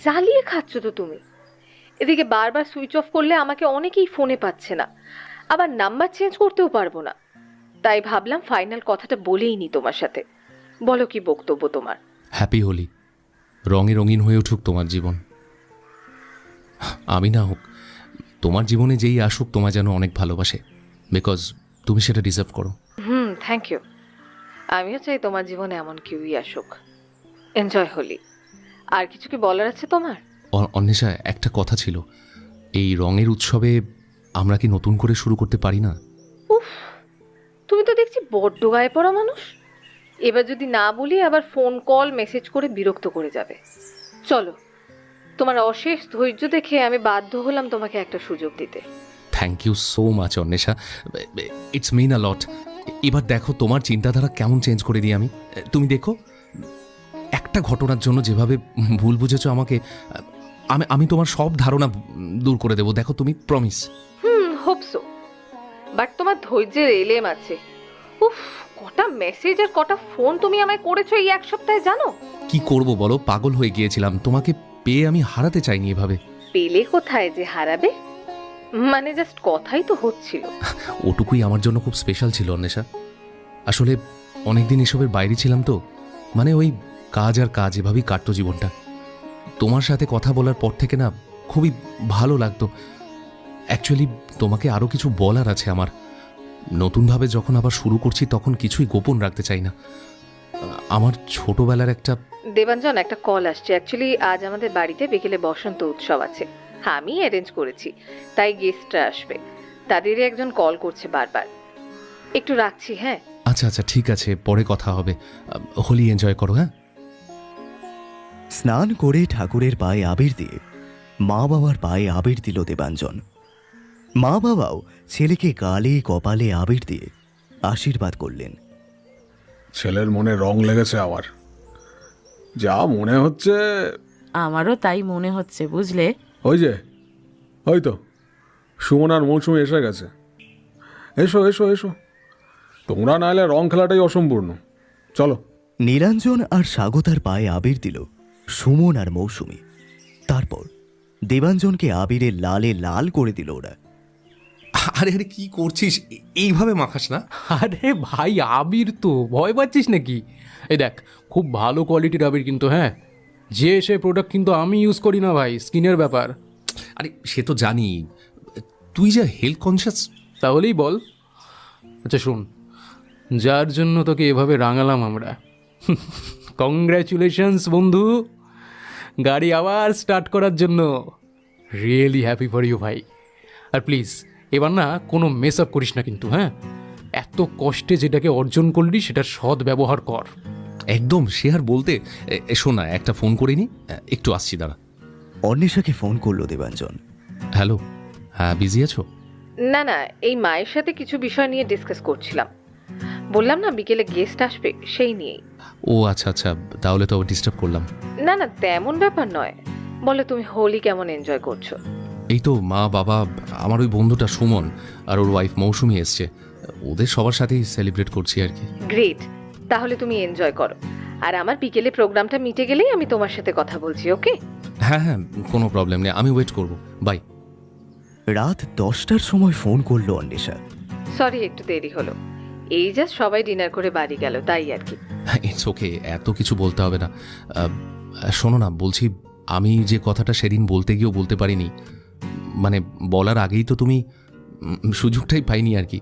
জ্বালিয়ে খাচ্ছ তো তুমি। এদিকে বারবার সুইচ অফ করলে আমাকে অনেকেই ফোনে পাচ্ছে না, আবার নাম্বার চেঞ্জ করতেও পারবো না। তাই ভাবলাম ফাইনাল কথাটা বলেই নি তোমার সাথে। বলো কি বক্তব্য তোমার? হ্যাপি হোলি, রঙে রঙিন হয়ে উঠুক তোমার জীবন। আমি না হোক, তোমার জীবনে যেই আসুক তোমায় যেন অনেক ভালোবাসে, বিকজ তুমি সেটা ডিজার্ভ করো। Thank you. আমিও চাই তোমার জীবনে এমন কেউই আসুক। এনজয় হোলি। আর কিছু কি বলার আছে তোমার? অন্বেষা, একটা কথা ছিল, এই রঙের উৎসবে আমরা কি নতুন করে শুরু করতে পারি না? উফ, তুমি তো দেখছি বড্ড গায়ে পড়া মানুষ। এবার যদি না বলি আবার ফোন কল মেসেজ করে বিরক্ত করে যাবে। চলো, তোমার অশেষ ধৈর্য দেখে আমি বাধ্য হলাম তোমাকে একটা সুযোগ দিতে। Thank you so much Anwesha, it's mean a lot. এবার দেখো তোমার চিন্তাধারা কেমন চেঞ্জ করে দিই আমি। তুমি দেখো, একটা ঘটনার জন্য যেভাবে ভুল বুঝেছো আমাকে, আমি তোমার সব ধারণা দূর করে দেবো। দেখো তুমি, প্রমিস। হোপ সো, বাট তোমার ধৈর্যের এলেম আছে। উফ, কটা মেসেজ আর কটা ফোন তুমি আমায় করেছো এই এক সপ্তাহে, জানো? কি করব বলো, পাগল হয়ে গিয়েছিলাম। তোমাকে পেয়ে আমি হারাতে চাইনি এভাবে। পেলে কোথায় যে হারাবে, মানে জাস্ট কথাই তো হচ্ছিল। ওটুকুই আমার জন্য খুব স্পেশাল ছিল অন্বেষা। আসলে অনেকদিন এসবের বাইরে ছিলাম তো, মানে ওই কাজ আর কাজ, এভাবেই কাটতো জীবনটা। তোমার সাথে কথা বলার পর থেকে না খুবই ভালো লাগতো। অ্যাকচুয়ালি তোমাকে আরও কিছু বলার আছে আমার। নতুনভাবে যখন আবার শুরু করছি তখন কিছুই গোপন রাখতে চাই না। আমার ছোটবেলার একটা দেবাঞ্জন, একটা কল আসছে। অ্যাকচুয়ালি আজ আমাদের বাড়িতে বিকেলে বসন্ত উৎসব আছে, আমি অ্যারেঞ্জ করেছি, তাই গেস্টরা আসবে। তাদেরই একজন কল করছে বারবার। একটু রাখছি, হ্যাঁ? আচ্ছা আচ্ছা, ঠিক আছে, পরে কথা হবে। হোলি এনজয় করো। হ্যাঁ, স্নান করে ঠাকুরের পায়ে আবির দিয়ে মা বাবার পায়ে আবির দিল দেবাঞ্জন। মা বাবাও ছেলেকে গালে কপালে আবির দিয়ে আশীর্বাদ করলেন। ছেলের মনে রং লেগেছে আবার, যা মনে হচ্ছে। আমারও তাই মনে হচ্ছে, বুঝলে। ওই যে, ওই তো সুমন আর মৌসুমি এসে গেছে। এসো এসো এসো, তোমরা না এলে রং খেলাটাই অসম্পূর্ণ। চলো। নীলাঞ্জন আর স্বাগতার পায়ে আবির দিল সুমন আর মৌসুমী। তারপর দেবাঞ্জনকে আবিরে লালে লাল করে দিল ওরা। আরে আরে কি করছিস, এইভাবে মাখাস না। আরে ভাই, আবির তো ভয় পাচ্ছিস নাকি? এই দেখ, খুব ভালো কোয়ালিটির আবির কিন্তু, হ্যাঁ। যে সে প্রোডাক্ট কিন্তু আমি ইউজ করি না ভাই, স্কিনের ব্যাপার। আরে সে তো জানি, তুই যা হেলথ কনসিয়াস। তাহলেই বল। আচ্ছা শোন, যার জন্য তোকে এভাবে রাঙালাম আমরা, কংগ্র্যাচুলেশনস বন্ধু, গাড়ি আবার স্টার্ট করার জন্য। রিয়েলি হ্যাপি ফর ইউ ভাই। আর প্লিজ এবার না কোনো মেস আপ করিস না কিন্তু, হ্যাঁ। এত কষ্টে যেটাকে অর্জন করলি সেটার সৎ ব্যবহার কর। একদম, সে আর বলতে। শোনা, একটা ফোন করে নি, একটু আসছি, দাঁড়া। অন্বেষাকে ফোন করলো দেবাঞ্জন। হ্যালো, হ্যাঁ, বিজি আছো? না না, এই মায়ের সাথে কিছু বিষয় নিয়ে ডিসকাস করছিলাম। বললাম না বিকেলে গেস্ট আসবে, সেই নিয়েই। ও আচ্ছা আচ্ছা, তাহলে তো ডিস্টার্ব করলাম। না না, তেমন ব্যাপার নয়। বলে তুমি হোলি কেমন এনজয় করছো? এই তো মা বাবা, আমার ওই বন্ধুটা সুমন আর ওর ওয়াইফ মৌসুমি এসছে, ওদের সবার সাথেই সেলিব্রেট করছি আর কি। গ্রেট, তাহলে তুমি এনজয় করো। আর আমার বিকেলে প্রোগ্রামটা মিটে গেলেই আমি তোমার সাথে কথা বলছি, ওকে? হ্যাঁ হ্যাঁ, কোনো প্রবলেম নেই, আমি ওয়েট করব। বাই। রাত 10টার সময় ফোন করলো অন্বেষা। সরি একটু দেরি হলো, এই জাস্ট সবাই ডিনার করে বাড়ি গেল, তাই আর কি। ইটস ওকে, এত কিছু বলতে হবে না। শোনো না, বলছি আমি যে কথাটা সেদিন বলতে গিয়েও বলতে পারিনি, মানে বলার আগেই তো তুমি সুযোগটাই পাইনি আর কি।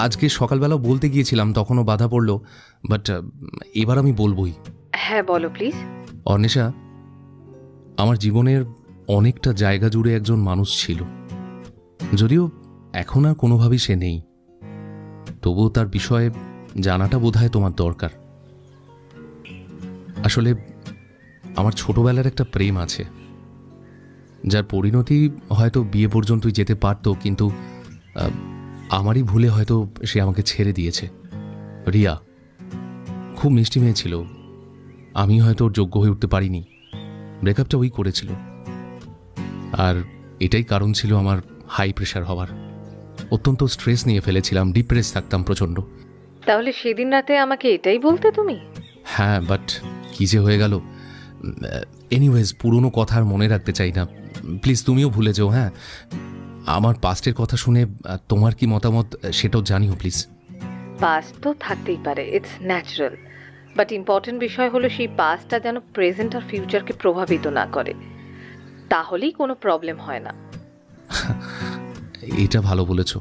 আজকে সকালবেলাও বলতে গিয়েছিলাম, তখনও বাধা পড়লো, বাট এবার আমি বলবোই। হ্যাঁ বলো প্লিজ। অর্ণেশা, আমার জীবনের অনেকটা জায়গা জুড়ে একজন মানুষ ছিল, যদিও এখন আর কোনোভাবেই সে নেই, তবুও তার বিষয়ে জানাটা বোধহয় তোমার দরকার। আসলে আমার ছোটবেলার একটা প্রেম আছে, যার পরিণতি হয়তো বিয়ে পর্যন্তই যেতে পারত, কিন্তু আমারই ভুলে হয়তো সে আমাকে ছেড়ে দিয়েছে। রিয়া খুব মিষ্টি মেয়ে ছিল, আমি হয়তো ওর যোগ্য হয়ে উঠতে পারিনি। ব্রেকআপটা ওই করেছিল, আর এটাই কারণ ছিল আমার হাই প্রেশার হওয়ার। অত্যন্ত স্ট্রেস নিয়ে ফেলেছিলাম, ডিপ্রেস থাকতাম প্রচণ্ড। তাহলে সেদিন রাতে আমাকে এটাই বলতে তুমি? হ্যাঁ, বাট কী যে হয়ে গেল। এনিওয়েজ, পুরনো কথা আর মনে রাখতে চাই না, প্লিজ তুমিও ভুলে যাও। হ্যাঁ, আমার পাস্টের কথা শুনে তোমার কি মতামত সেটাও জানিও প্লিজ। পাস্ট তো থাকতেই পারে, ইটস ন্যাচারাল, বাট ইম্পর্টেন্ট বিষয় হলো সেই পাস্টটা যেন প্রেজেন্ট আর ফিউচারকে প্রভাবিত না করে, তাহলেই কোনো প্রবলেম হয় না। এটা ভালো বলেছ।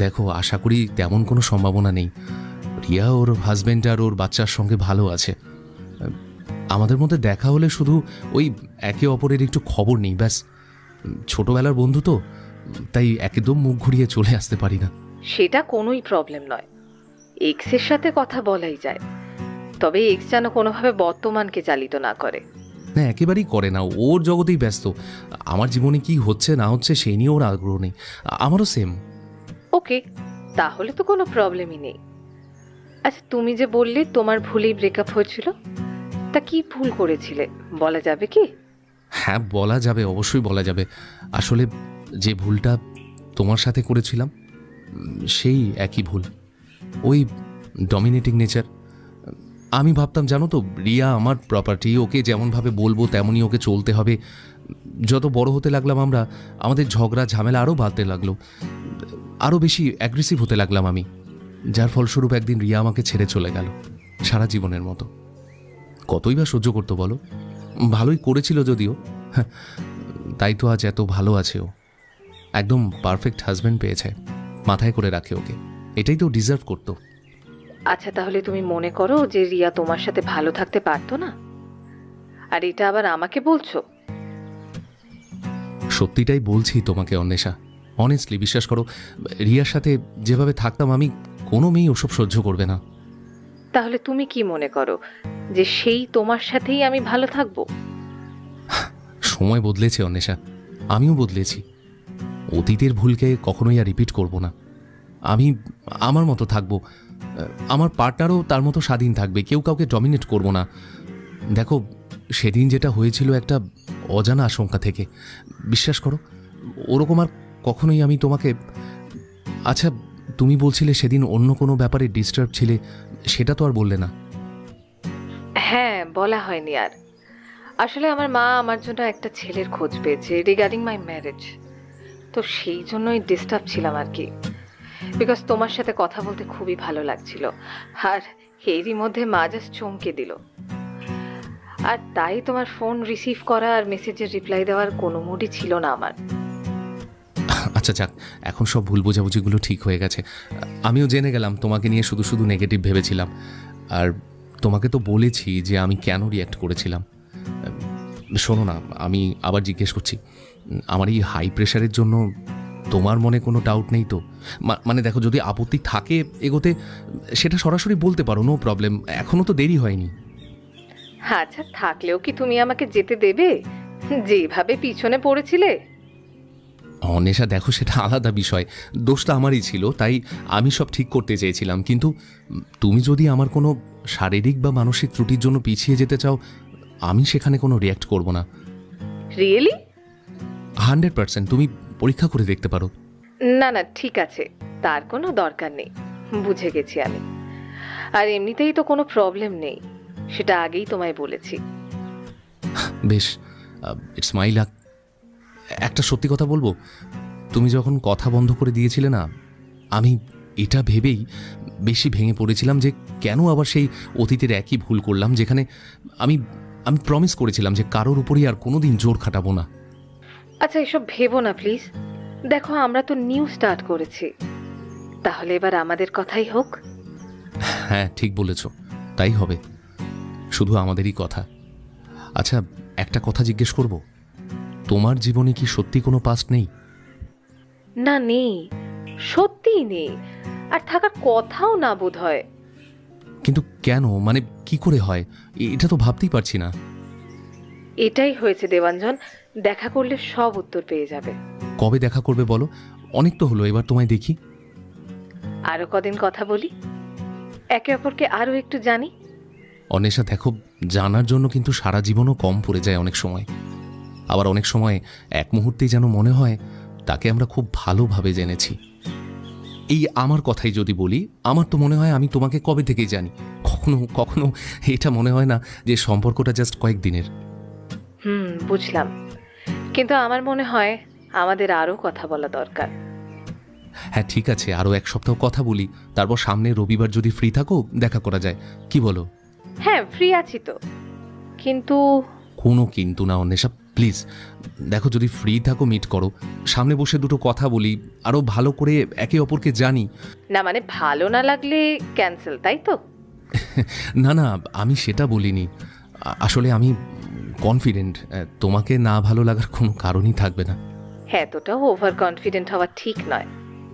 দেখো, আশা করি তেমন কোনো সম্ভাবনা নেই। রিয়া ওর হাজব্যান্ড আর ওর বাচ্চার সঙ্গে ভালো আছে। আমাদের মধ্যে দেখা হলে শুধু ওই একে অপরের একটু খবর নেই, ব্যাস। ছোটবেলার বন্ধু তো, তাই একদম মুখ ঘুরিয়ে চলে আসতে পারি না। সেটা কোনোই প্রবলেম নয়, এক্সের সাথে কথা বলাই যায়, তবে এক্স যেন কোনোভাবে বর্তমানকে চালিত না করে। না, একেবারেই করে না, ওর জগতেই ব্যস্ত। আমার জীবনে কি হচ্ছে না হচ্ছে সেই নিয়ে ওর আগ্রহ নেই। আমারও সেম। ওকে, তাহলে তো কোনো প্রবলেমই নেই। আচ্ছা, তুমি যে বললে তোমার ভুলেই ব্রেকআপ হয়েছিল, তা কি ভুল করেছিলে বলা যাবে কি? হ্যাঁ, বলা যাবে, অবশ্যই বলা যাবে। আসলে যে ভুলটা তোমার সাথে করেছিলাম সেই একই ভুল, ওই ডমিনেটিং নেচার। আমি ভাবতাম জানো তো, রিয়া আমার প্রপার্টি, ওকে যেমনভাবে বলবো তেমনই ওকে চলতে হবে। যত বড় হতে লাগলাম আমরা, আমাদের ঝগড়া ঝামেলা আরও বাড়তে লাগলো, আরও বেশি অ্যাগ্রেসিভ হতে লাগলাম আমি, যার ফলস্বরূপ একদিন রিয়া আমাকে ছেড়ে চলে গেল সারা জীবনের মতো। কতই বা সহ্য করতো বলো? ভালোই করেছিল যদিও, তাই তো আজ এত ভালো আছে ও। একদম পারফেক্ট হাজব্যান্ড পেয়েছে, মাথায় করে রাখে ওকে, এটাই তো ডিজার্ভ করতো। আচ্ছা, তাহলে তুমি মনে করো যে রিয়া তোমার সাথে ভালো থাকতে পারতো না, আর এটা আবার আমাকে বলছো? সত্যিটাই বলছি তোমাকে অন্বেষা, অনেস্টলি বিশ্বাস করো, রিয়ার সাথে যেভাবে থাকতাম আমি, কোনো মেয়েই ওসব সহ্য করবে না। তাহলে তুমি কি মনে করো যে সেই তোমার সাথেই আমি ভালো থাকবো? সময় বদলেছে অন্বেষা, আমিও বদলেছি। অতীতের ভুলকে কখনোই আর রিপিট করব না। আমি আমার মতো থাকবো, আমার পার্টনারও তার মতো স্বাধীন থাকবে, কেউ কাউকে ডমিনেট করব না। দেখো, সেদিন যেটা হয়েছিল একটা অজানা আশঙ্কা থেকে, বিশ্বাস করো ওরকম আর কখনোই আমি তোমাকে। আচ্ছা, তুমি বলছিলে সেদিন অন্য কোনো ব্যাপারে ডিস্টার্ব ছিলে, সেটা তো আর বললে না। হ্যাঁ, বলা হয়নি আর। আসলে আমার মা আমার জন্য একটা ছেলের খোঁজ পেয়েছে রিগার্ডিং মাই ম্যারেজ, তো সেই জন্যই ডিস্টার্ব ছিলাম আর কি। বিকজ তোমার সাথে কথা বলতে খুবই ভালো লাগছিল, আর এরই মধ্যে মা জাস্ট চমকে দিল। আর তাই তোমার ফোন রিসিভ করা আর মেসেজের রিপ্লাই দেওয়ার কোনো মুডই ছিল না আমার। আচ্ছা যাক, এখন সব ভুল বোঝাবুঝিগুলো ঠিক হয়ে গেছে। আমিও জেনে গেলাম তোমাকে নিয়ে শুধু শুধু নেগেটিভ ভেবেছিলাম, আর তোমাকে তো বলেছি যে আমি কেন রিয়্যাক্ট করেছিলাম। শোনো না, আমি আবার জিজ্ঞেস করছি, আমার এই হাই প্রেশারের জন্য তোমার মনে কোনো ডাউট নেই তো? মানে দেখো, যদি আপত্তি থাকে এগোতে, সেটা সরাসরি বলতে পারো, নো প্রবলেম, এখনও তো দেরি হয়নি। আচ্ছা, থাকলেও কি তুমি আমাকে যেতে দেবে যেভাবে পিছনে পড়েছিলে? অন্বেষা দেখো, সেটা আলাদা বিষয়, দোষটা আমারই ছিল, তাই আমি সব ঠিক করতে চেয়েছিলাম। কিন্তু তুমি যদি আমার কোনো শারীরিক বা মানসিক ত্রুটির জন্য পিছিয়ে যেতে চাও, আমি সেখানে কোনো রিয়্যাক্ট করব না। রিয়েলি? 100%, তুমি পরীক্ষা করে দেখতে পারো। না না, ঠিক আছে, তার কোনো দরকার নেই, বুঝে গেছি আমি। আর এমনিতেই তো কোনো প্রবলেম নেই, সেটা আগেই তোমায় বলেছি। বেশ, ইটস মাই লাক। একটা সত্যি কথা বলবো, তুমি যখন কথা বন্ধ করে দিয়েছিলে না, আমি এটা ভেবেই বেশি ভেঙে পড়েছিলাম যে কেন আবার সেই অতীতের একই ভুল করলাম, যেখানে আমি আমি প্রমিস করেছিলাম যে কারোর উপরই আর কোনোদিন জোর খাটাবো না। আচ্ছা, এসব ভেবো না প্লিজ। দেখো, আমরা তো নিউ স্টার্ট করেছি, তাহলে এবার আমাদের কথাই হোক। হ্যাঁ, ঠিক বলেছ, তাই হবে, শুধু আমাদেরই কথা। আচ্ছা, একটা কথা জিজ্ঞেস করব, তোমার জীবনে কি সত্যি কোনো পাস্ট নেই? না, নেই, সত্যিই নেই, আর থাকার কথাও না বোধ হয়। কিন্তু কেন, মানে কি করে হয়, এটা তো ভাবতেই পারছি না। এটাই হয়েছে দেবাঞ্জন, দেখা করলে সব উত্তর পেয়ে যাবে। কবে দেখা করবে বলো? অনেক তো হলো, এবার তোমায় দেখি। আরো কদিন কথা বলি, একে অপরকে আরো একটু জানি। অন্বেষা দেখো, জানার জন্য কিন্তু সারা জীবনও কম পড়ে যায় অনেক সময়, আবার অনেক সময় এক মুহূর্তেই যেন মনে হয় তাকে আমরা খুব ভালোভাবে জেনেছি। এই আমার কথাই যদি বলি, আমার তো মনে হয় আমি তোমাকে কবে থেকেই জানি। কখনো কখনো এটা মনে হয় না যে সম্পর্কটা জাস্ট কয়েকদিনের। বুঝলাম, কিন্তু আমার মনে হয় আমাদের আরো কথা বলা দরকার। হ্যাঁ ঠিক আছে, আরও এক সপ্তাহ কথা বলি, তারপর সামনে রবিবার যদি ফ্রি থাকো দেখা করা যায়, কি বলো? হ্যাঁ, ফ্রি আছি তো, কিন্তু কোনো কিন্তু না অন্বেষা, প্লিজ দেখো, যদি ফ্রি থাকো মিট করো, সামনে বসে দুটো কথা বলি, আরও ভালো করে একে অপরকে জানি। না মানে ভালো না লাগলে ক্যান্সেল, তাই তো? না না, আমি সেটা বলিনি, আসলে আমি কনফিডেন্ট তোমাকে না ভালো লাগার কোনো কারণই থাকবে না। হ্যাঁ, এতটাও ওভার কনফিডেন্ট হওয়া ঠিক নয়।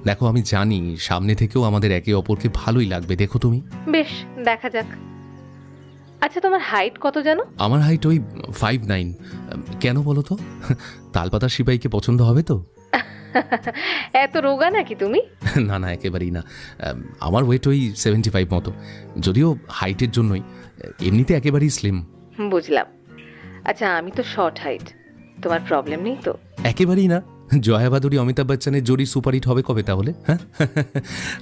দেখো, আমি জানি সামনে থেকেও আমাদের একে অপরকে ভালোই লাগবে, দেখো তুমি। বেশ, দেখা যাক। আচ্ছা, তোমার হাইট কত জানো? আমার হাইট ওই 5'9". কেন বলো তো? তালপাতার সিপাহীকে পছন্দ হবে তো? এত রোগা নাকি তুমি? না না, একেবারেই না। আমার ওয়েট ওই 75 মতো, যদিও হাইটের জন্যই। এমনিতে একেবারেই স্লিম। বুঝলাম। আচ্ছা, আমি তো শর্ট হাইট, তোমার প্রবলেম নেই তো? একেবারেই না। জয়া বাদুরী অমিতাভ বচ্চনের জোড়ি সুপারহিট হবে কবে তাহলে? হ্যাঁ।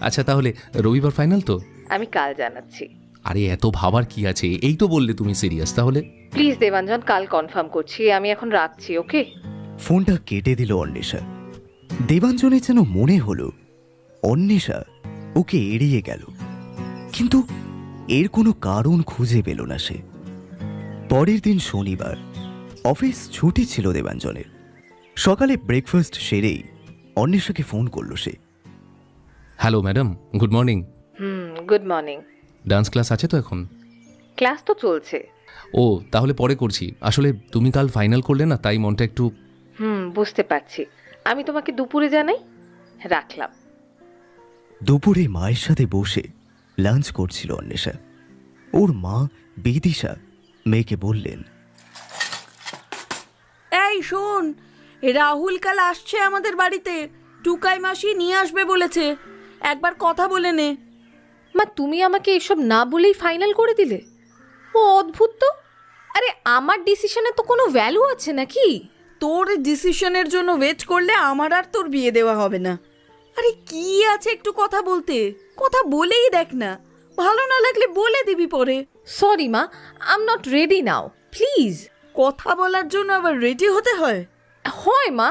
আচ্ছা, তাহলে রবিবার ফাইনাল তো? আমি কাল জানাচ্ছি। আরে এত ভাবার কি আছে, এই তো বললে তুমি সিরিয়াস। তাহলে প্লিজ দেবাঞ্জন, কাল কনফার্ম করছি। আমি এখন রাখছি, ওকে? ফোনটা কেটে দিল অন্বেষা। দেবাঞ্জনের যেন মনে হলো অন্বেষা ওকে এড়িয়ে গেল, কিন্তু এর কোনো কারণ খুঁজে পেল না সে। পরের দিন শনিবার, অফিস ছুটি ছিল দেবাঞ্জনের। সকালে ব্রেকফাস্ট সেরেই অন্বেষাকে ফোন করলো সে। Hello madam, good morning. Good morning. Dance class আছে তো এখন? ক্লাস তো চলছে। ও, তাহলে পরে করছি। আসলে তুমি কাল ফাইনাল করলে না, তাই মনটা একটু। বুঝতে পারছি। আমি তোমাকে দুপুরে জানাই। রাখলাম। দুপুরে মায়ের সাথে বসে লাঞ্চ করছিল অন্বেষা। ওর মা বিদিশা মেয়েকে বললেন, এই শোন, রাহুল কাল আসছে আমাদের বাড়িতে, টুকাই মাসি নিয়ে আসবে বলেছে, একবার কথা বলে নে। মা, তুমি আমাকে এসব না বলেই ফাইনাল করে দিলে? ও অদ্ভুত তো। আরে, আমার ডিসিশনে তো কোনো ভ্যালু আছে নাকি? তোর ডিসিশনের জন্য ওয়েট করলে আমার আর তোর বিয়ে দেওয়া হবে না। আরে কি আছে একটু কথা বলতে, কথা বলেই দেখ না, ভালো না লাগলে বলে দিবি পরে। সরি মা, I am not ready now, please. কথা বলার জন্য আবার রেডি হতে হয়? হয় মা,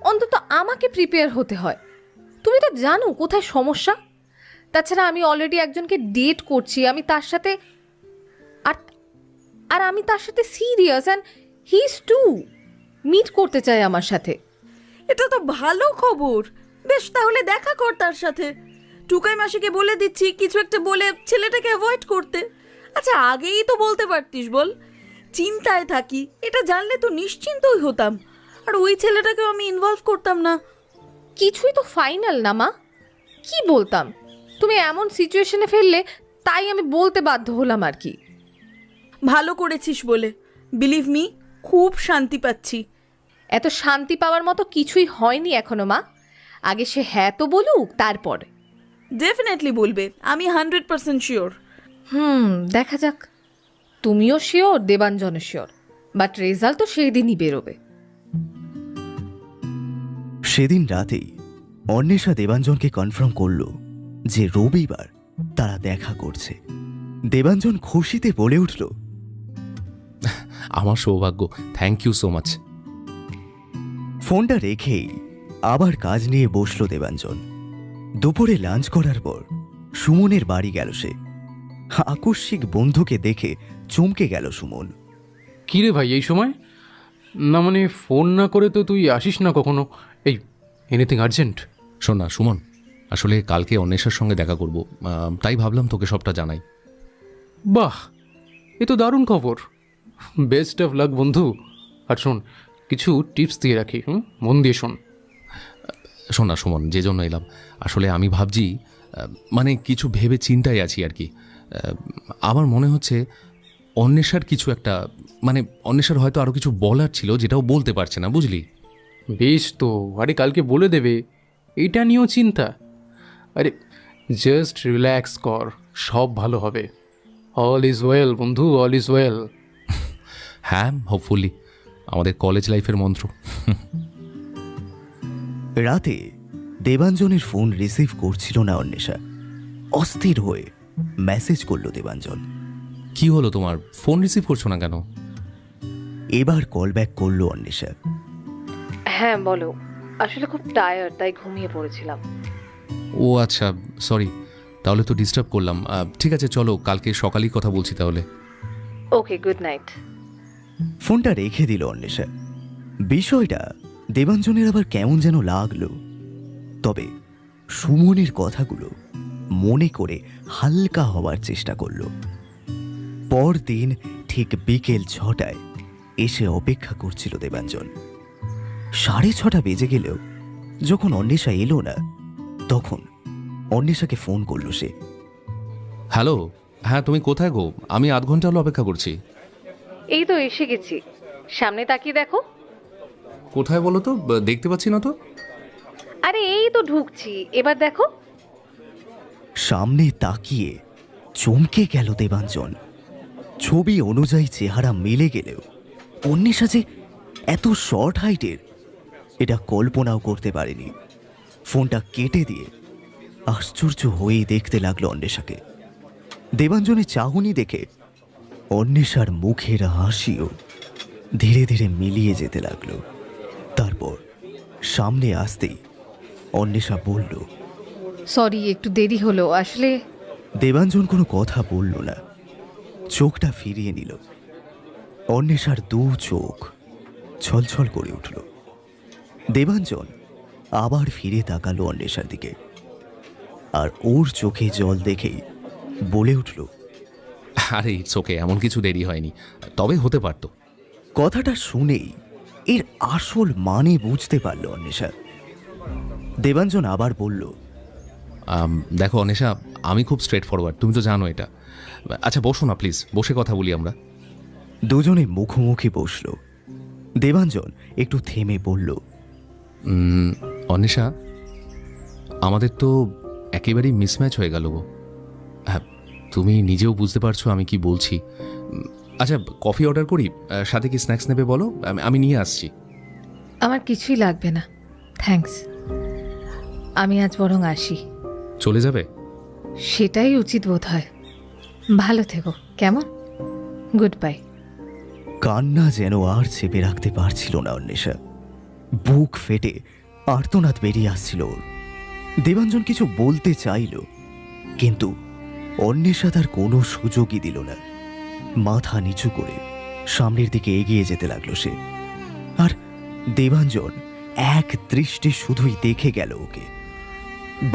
অন্তত আমাকে প্রিপেয়ার হতে হয়। তুমি তো জানো কোথায় সমস্যা। তাছাড়া আমি অলরেডি একজনকে ডেট করছি। আমি তার সাথে আর আমি তার সাথে serious, and he is to meet করতে চাই আমার সাথে। এটা তো ভালো খবর। বেশ, তাহলে দেখা কর তার সাথে। টুকাই মাসিকে বলে দিচ্ছি কিছু একটা বলে ছেলেটাকে অ্যাভয়েড করতে। আচ্ছা, আগেই তো বলতে পারতিস, বল। চিন্তায় থাকি, এটা জানলে তো নিশ্চিন্তই হতাম, আর ওই ছেলেটাকেও আমি ইনভলভ করতাম না। কিছুই তো ফাইনাল না মা, কি বলতাম। তুমি এমন সিচুয়েশনে ফেললে, তাই আমি বলতে বাধ্য হলাম আর কি। ভালো করেছিস বলে, বিলিভ মি, খুব শান্তি পাচ্ছি। এত শান্তি পাওয়ার মতো কিছুই হয়নি এখনো মা। আগে সে হ্যাঁ তো বলুক, তারপর। ডেফিনেটলি বলবে, আমি 100% শিওর। দেখা যাক। তুমিও শিওর, দেবাঞ্জনও শিওর, বাট রেজাল্ট তো সেই দিনই বেরোবে। সেদিন রাতেই অন্বেষা দেবাঞ্জনকে কনফার্ম করল যে রবিবার তারা দেখা করছে। দেবাঞ্জন খুশিতে বলে উঠল, আমার সৌভাগ্য, থ্যাংক ইউ সো মাচ। ফোনটা রেখেই আবার কাজ নিয়ে বসল দেবাঞ্জন। দুপুরে লাঞ্চ করার পর সুমনের বাড়ি গেল সে। আকস্মিক বন্ধুকে দেখে চমকে গেল সুমন। কী রে ভাই, এই সময়? না মানে ফোন না করে তো তুই আসিস না কখনো। এই, এনিথিং আর্জেন্ট? শোন না সুমন, আসলে কালকে অন্বেষার সঙ্গে দেখা করব, তাই ভাবলাম তোকে সবটা জানাই। বাহ, এ তো দারুণ খবর। বেস্ট অফ লাক বন্ধু। আর শোন, কিছু টিপস দিয়ে রাখি, মন দিয়ে শোন। শোন না সুমন, যে জন্য এলাম, আসলে আমি ভাবছি, মানে কিছু ভেবে চিন্তায় আছি আর কি। আমার মনে হচ্ছে অন্বেষার কিছু একটা, মানে অন্বেষার হয়তো আরও কিছু বলার ছিল যেটাও বলতে পারছে না, বুঝলি? বেশ তো, আরে কালকে বলে দেবে, এইটা নিয়েও চিন্তা? আরে জাস্ট রিল্যাক্স কর, সব ভালো হবে। অল ইজ ওয়েল বন্ধু, অল ইজ ওয়েল। হ্যাঁ, হোপফুলি, আমাদের কলেজ লাইফের মন্ত্র। রাতে দেবাঞ্জনের ফোন রিসিভ করছিল না অন্বেষা। অস্থির হয়ে মেসেজ করলো দেবাঞ্জন। কি হলো তোমার, ফোন রিসিভ করছো না কেন? এবার কল ব্যাক করলো অন্বেষা। হ্যাঁ বলো। আসলে খুব টায়ার্ড, তাই ঘুমিয়ে পড়েছিলাম। ও আচ্ছা, সরি, তাহলে তো ডিস্টার্ব করলাম। ঠিক আছে, চলো কালকে সকালেই কথা বলছি তাহলে। ওকে, গুড নাইট। ফোনটা রেখে দিল অন্বেষা। বিষয়টা দেবাঞ্জনের আবার কেমন যেন লাগলো, তবে সুমনের কথাগুলো মনে করে হালকা হওয়ার চেষ্টা করল। পরদিন ঠিক বিকেল 6টায় এসে অপেক্ষা করছিল দেবাঞ্জন। 6:30 বেজে গেলেও যখন অন্বেষা এলো না, তখন অন্বেষাকে ফোন করল সে। হ্যালো, হ্যাঁ, তুমি কোথায় গো? আমি আধ ঘন্টা হলো অপেক্ষা করছি। এই তো এসে গেছি, সামনে তাকিয়ে দেখো। কোথায় বলো তো, দেখতে পাচ্ছি না তো। আরে এই তো ঢুকছি, এবার দেখো। সামনে তাকিয়ে চমকে গেল দেবাঞ্জন। ছবি অনুযায়ী চেহারা মিলে গেলেও অন্বেষা যে এত শর্ট হাইটের এটা কল্পনাও করতে পারেনি। ফোনটা কেটে দিয়ে আশ্চর্য হয়েই দেখতে লাগলো অন্বেষাকে। দেবাঞ্জনের চাহনি দেখে অন্বেষার মুখের হাসিও ধীরে ধীরে মিলিয়ে যেতে লাগলো। তারপর সামনে আসতেই অন্বেষা বলল, সরি একটু দেরি হলো আসলে। দেবাঞ্জন কোনো কথা বলল না, চোখটা ফিরিয়ে নিল। অন্বেষার দু চোখ ছলছল করে উঠল। দেবাঞ্জন আবার ফিরে তাকালো অন্বেষার দিকে, আর ওর চোখে জল দেখেই বলে উঠল, আরে ইটস ওকে, এমন কিছু দেরি হয়নি, তবে হতে পারতো। কথাটা শুনেই এর আসল মানে বুঝতে পারল অন্বেষা। দেবাঞ্জন আবার বলল, দেখো অনিশা, আমি খুব স্ট্রেট ফরওয়ার্ড, তুমি তো জানো এটা। আচ্ছা বসো না প্লিজ, বসে কথা বলি আমরা। দুজনে মুখোমুখি বসল। দেবাঞ্জন একটু থেমে বলল, অনিশা, আমাদের তো একেবারেই মিসম্যাচ হয়ে গেল গো। হ্যাঁ, তুমি নিজেও বুঝতে পারছো আমি কি বলছি। আচ্ছা কফি অর্ডার করি, সাথে কি স্ন্যাক্স নেবে বলো, আমি নিয়ে আসছি। আমার কিছুই লাগবে না, থ্যাঙ্কস। আমি আজ বরং আসি। চলে যাবে? সেটাই উচিত বোধ হয়। ভালো থেকো, কেমন? Good bye. কান্না যেন আর চেপে রাখতে পারছিল না অন্বেষা। বুক ফেটে আর্তনাদ বেরিয়ে আসছিল ওর। দেবাঞ্জন কিছু বলতে চাইল, কিন্তু অন্বেষা তার কোনো সুযোগই দিল না। মাথা নিচু করে সামনের দিকে এগিয়ে যেতে লাগলো সে। আর দেবাঞ্জন এক দৃষ্টি শুধুই দেখে গেল ওকে।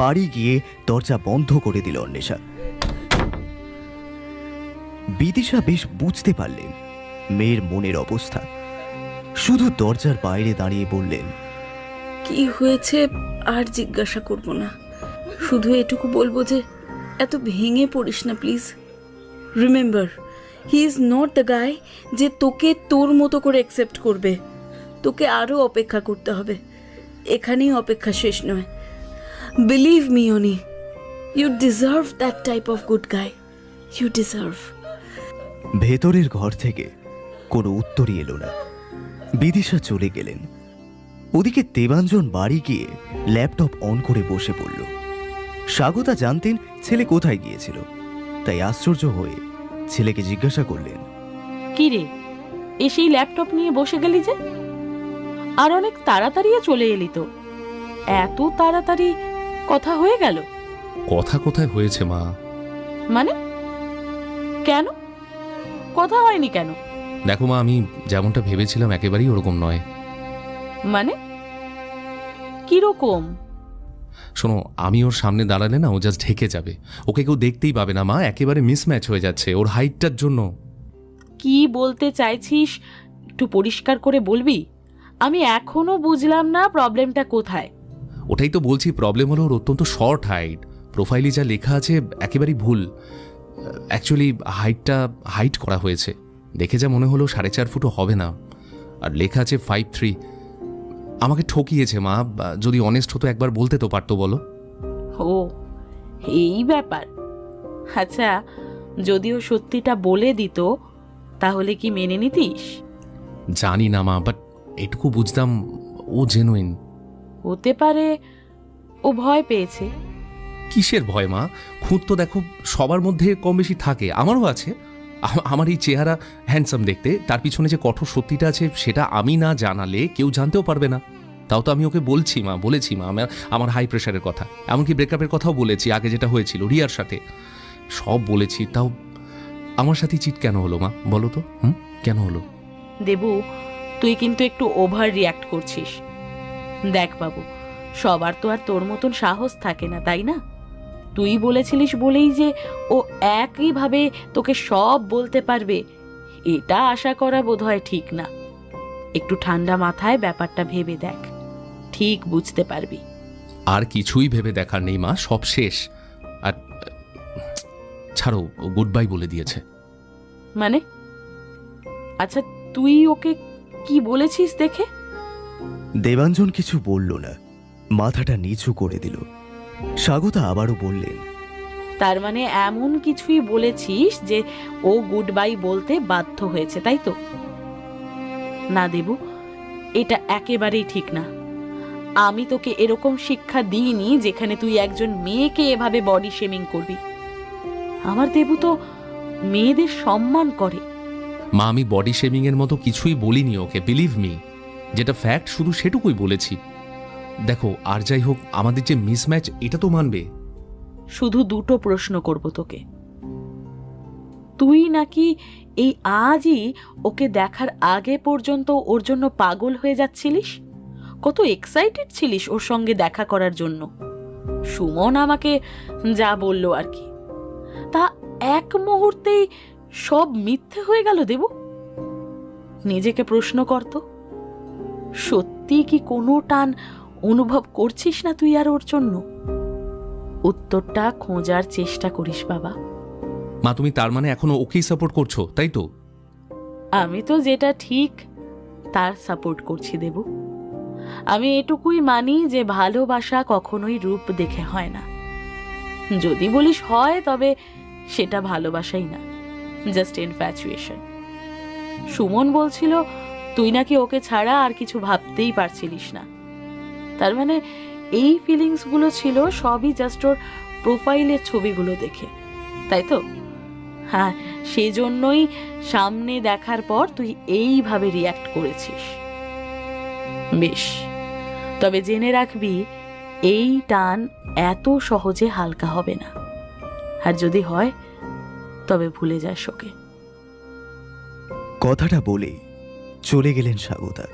বাড়ি গিয়ে দরজা বন্ধ করে দিল অন্বেষা। বিদিশা বেশ বুঝতে পারলেন মেয়ের মনের অবস্থা। শুধু দরজার বাইরে দাঁড়িয়ে বললেন, কি হয়েছে আর জিজ্ঞাসা করব না, শুধু এটুকু বলবো যে এত ভেঙে পড়িস না please. Remember, he is not the guy যে তোকে তোর মতো করে অ্যাকসেপ্ট করবে। তোকে আরও অপেক্ষা করতে হবে, এখানেই অপেক্ষা শেষ নয়। Believe me Oni, you deserve that type of good guy, you deserve. ভেতরের ঘর থেকে কোনো উত্তরই এলো না। বিদিশা চলে গেলেন। ওদিকে দেবাঞ্জন বাড়ি গিয়ে ল্যাপটপ অন করে বসে পড়ল। স্বাগতা জানতেন ছেলে কোথায় গিয়েছিল, তাই আশ্চর্য হয়ে ছেলেকে জিজ্ঞাসা করলেন, কি রে, এসেই ল্যাপটপ নিয়ে বসে গেলি যে? আর অনেক তাড়াতাড়ি চলে এলি তো, এত তাড়াতাড়ি কথা হয়ে গেল? কথা কোথায় হয়েছে মা? মানে কেন কথা হয়নি কেন? দেখো মা, আমি যেমনটা ভেবেছিলাম একেবারেই ওরকম নয়। মানে কিরকম? শোনো, আমি ওর সামনে দাঁড়ালে না ও জাস্ট ঢেকে যাবে, ওকে কেউ দেখতেই পাবে না মা, একেবারে মিসম্যাচ হয়ে যাচ্ছে ওর হাইটটার জন্য। কি বলতে চাইছিস একটু পরিষ্কার করে বলবি? আমি এখনো বুঝলাম না প্রবলেমটা কোথায়। ওটাই তো বলছি, প্রবলেম হলো ওর অত্যন্ত শর্ট হাইট। প্রোফাইলে যা লেখা আছে একেবারেই ভুল। অ্যাকচুয়ালি হাইট করা হয়েছে, দেখে যা মনে হলো 4.5 ফুটও হবে না, আর লেখা আছে 5'3". আমাকে ঠকিয়েছে মা, যদি অনেস্ট হতো একবার বলতে তো পারতো বলো। ও এই ব্যাপার। আচ্ছা, যদিও সত্যিটা বলে দিত তাহলে কি মেনে নিতিস? জানি না মা, বাট এটুকু বুঝতাম ও জেনুইন। হতে পারে ও ভয় পেয়েছে। কিসের ভয় মা? খুঁত তো দেখো সবার মধ্যে কম বেশি থাকে, আমারও আছে। আমার এই চেহারা হ্যান্ডসাম দেখতে, তার পিছনে যে কঠোর সত্যিটা আছে সেটা আমি না জানালে কেউ জানতেও পারবে না। তাও তো আমি ওকে বলছি মা, বলেছি মা আমার হাই প্রেশারের কথা, এমনকি ব্রেকআপের কথাও বলেছি, আগে যেটা হয়েছিল রিয়ার সাথে, সব বলেছি। তাও আমার সাথে চিট কেন হলো মা বলো তো? কেন হলো? দেবু, তুই কিন্তু একটু ওভার রিয়াক্ট করছিস। দেখ বাবু, সবার তো আর তোর মতন সাহস থাকে না, তাই না? তুই বলেছিলিস বলেই যে ও একইভাবে তোকে সব বলতে পারবে এটা আশা করা বোধহয় ঠিক না। একটু ঠান্ডা মাথায় ব্যাপারটা ভেবে দেখ, ঠিক বুঝতে পারবি। আর কিছুই ভেবে দেখার নেই মা, সব শেষ। আর ছাড়ো, গুড বাই বলে দিয়েছে। মানে? আচ্ছা, তুই ওকে কি বলেছিস দেখে? দেবাঞ্জন কিছু বলল না, মাথাটা নিচু করে দিল। স্বাগতা আবারও বললেন, তার মানে এমন কিছুই বলেছিস যে ও গুড বাই বলতে বাধ্য হয়েছে, তাই তো? না দেবু, এটা একেবারেই ঠিক না। আমি তোকে এরকম শিক্ষা দিইনি যেখানে তুই একজন মেয়েকে এভাবে বডি শেমিং করবি। আমার দেবু তো মেয়েদের সম্মান করে। মা, আমি বডি শেমিং এর মতো কিছুই বলিনি ওকে, বিলিভ মি। যেটা ফ্যাক্ট শুধু সেটুকুই বলেছি। দেখো, আর যাই হোক, আমাদের যে মিসম্যাচ এটা তো মানবে। শুধু দুটো প্রশ্ন করব তোকে। তুই নাকি এই আজই ওকে দেখার আগে পর্যন্ত ওর জন্য পাগল হয়ে যাচ্ছিলিস? কত এক্সাইটেড ছিলিস ওর সঙ্গে দেখা করার জন্য। সুমন আমাকে যা বলল আর কি, তা এক মুহূর্তেই সব মিথ্যে হয়ে গেল দেবু। নিজেকে প্রশ্ন কর তো, সত্যি কি কোনো টান অনুভব করছিস না তুই আর ওর জন্য? উত্তরটা খোঁজার চেষ্টা করিস বাবা। মা, তুমি তার মানে এখনো ওকেই সাপোর্ট করছো, তাই তো? আমি তো যেটা ঠিক তার সাপোর্ট করছি দেবু। আমি এটুকুই মানি যে ভালোবাসা কখনোই রূপ দেখে হয় না। যদি বলিস হয়, তবে সেটা ভালোবাসাই না, জাস্ট ইনফ্যাচুয়েশন। সুমন বলছিল তুই নাকি ওকে ছাড়া আর কিছু ভাবতেই পারছিলিস না। তার মানে এই ফিলিংসগুলো ছিল সবই জাস্ট ওর প্রোফাইলের ছবিগুলো দেখে, তাই তো? হ্যাঁ, সেজন্যই সামনে দেখার পর তুই এইভাবে রিয়্যাক্ট করেছিস। বেশ, তবে জেনে রাখবি এই টান এত সহজে হালকা হবে না, আর যদি হয় তবে ভুলে যাস ওকে। কথাটা বলেই চলে গেলেন স্বাগতা।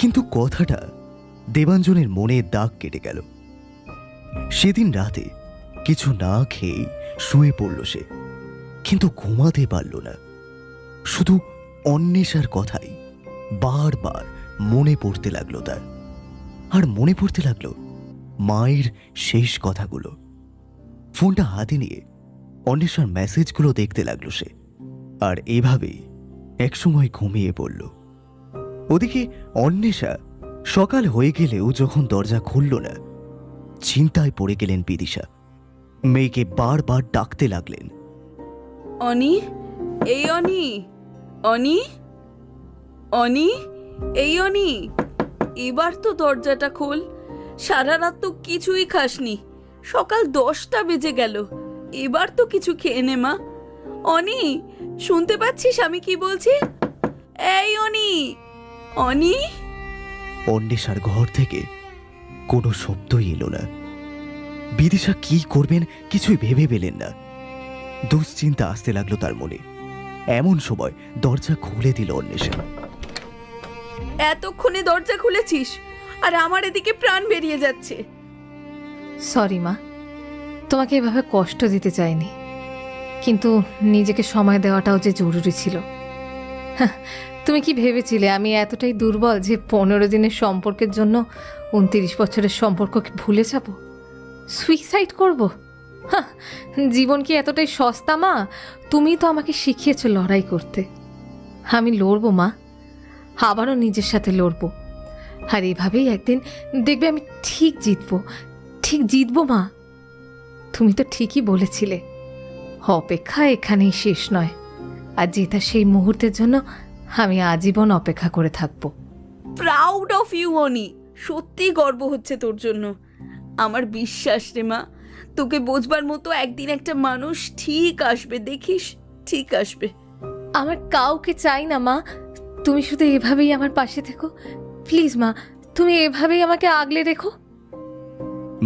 কিন্তু কথাটা দেবাঞ্জনের মনে দাগ কেটে গেল। সেদিন রাতে কিছু না খেয়ে শুয়ে পড়ল সে, কিন্তু ঘুমাতে পারল না। শুধু অন্বেষার কথাই বারবার মনে পড়তে লাগলো তার, আর মনে পড়তে লাগলো মায়ের শেষ কথাগুলো। ফোনটা হাতে নিয়ে অন্বেষার মেসেজগুলো দেখতে লাগলো সে, আর এভাবেই একসময় ঘুমিয়ে পড়ল। ওদিকে অন্বেষা সকাল হয়ে গেলেও যখন দরজা খুলল না, চিন্তায় পড়ে গেলেন বিদিশা। মেয়েকে বারবার ডাকতে লাগলেন, অনি, এই অনি, অনি, অনি, এই অনি, এবার তো দরজাটা খোল। সারা রাত তো কিছুই খাসনি, সকাল 10টা বেজে গেল। এবার তো কিছু খেয়ে নে মা। অনি, শুনতে পাচ্ছিস আমি কি বলছি? এই অনি, অনি। অন্বেষার ঘর থেকে কোনো শব্দই এলো না। বিদিশা কি করবেন কিছুই ভেবে পেলেন না। দুশ্চিন্তা আসতে লাগলো তার মনে। এমন সময় দরজা খুলে দিল অন্বেষা। এতক্ষণে দরজা খুলেছিস আর আমার এদিকে প্রাণ বেরিয়ে যাচ্ছে। সরি মা, তোমাকে এভাবে কষ্ট দিতে চাইনি, কিন্তু নিজেকে সময় দেওয়াটাও যে জরুরি ছিল। হ্যাঁ, তুমি কি ভেবেছিলে আমি এতটাই দুর্বল যে 15 দিনের সম্পর্কের জন্য 29 বছরের সম্পর্ককে ভুলে যাব, সুইসাইড করব? হ্যাঁ, জীবন কি এতটাই সস্তা মা? তুমি তো আমাকে শিখিয়েছো লড়াই করতে। আমি লড়বো মা, আবারও নিজের সাথে লড়বো, আর এভাবেই একদিন দেখবে আমি ঠিক জিতবো, ঠিক জিতবো মা। তুমি তো ঠিকই বলেছিলে, অপেক্ষা এখানেই শেষ নয়, আর জেতা সেই মুহূর্তের জন্য আমি আজীবন অপেক্ষা করে থাকবো। প্রাউড অফ ইউ অনি, সত্যি গর্ব হচ্ছে তোর জন্য। আমার বিশ্বাস রে মা, তোকে বোঝবার মতো একদিন একটা মানুষ ঠিক আসবে, দেখিস ঠিক আসবে। আমার কাউকে চাই না মা, তুমি শুধু এভাবেই আমার পাশে থেকো প্লিজ মা, তুমি এভাবেই আমাকে আগলে রেখো।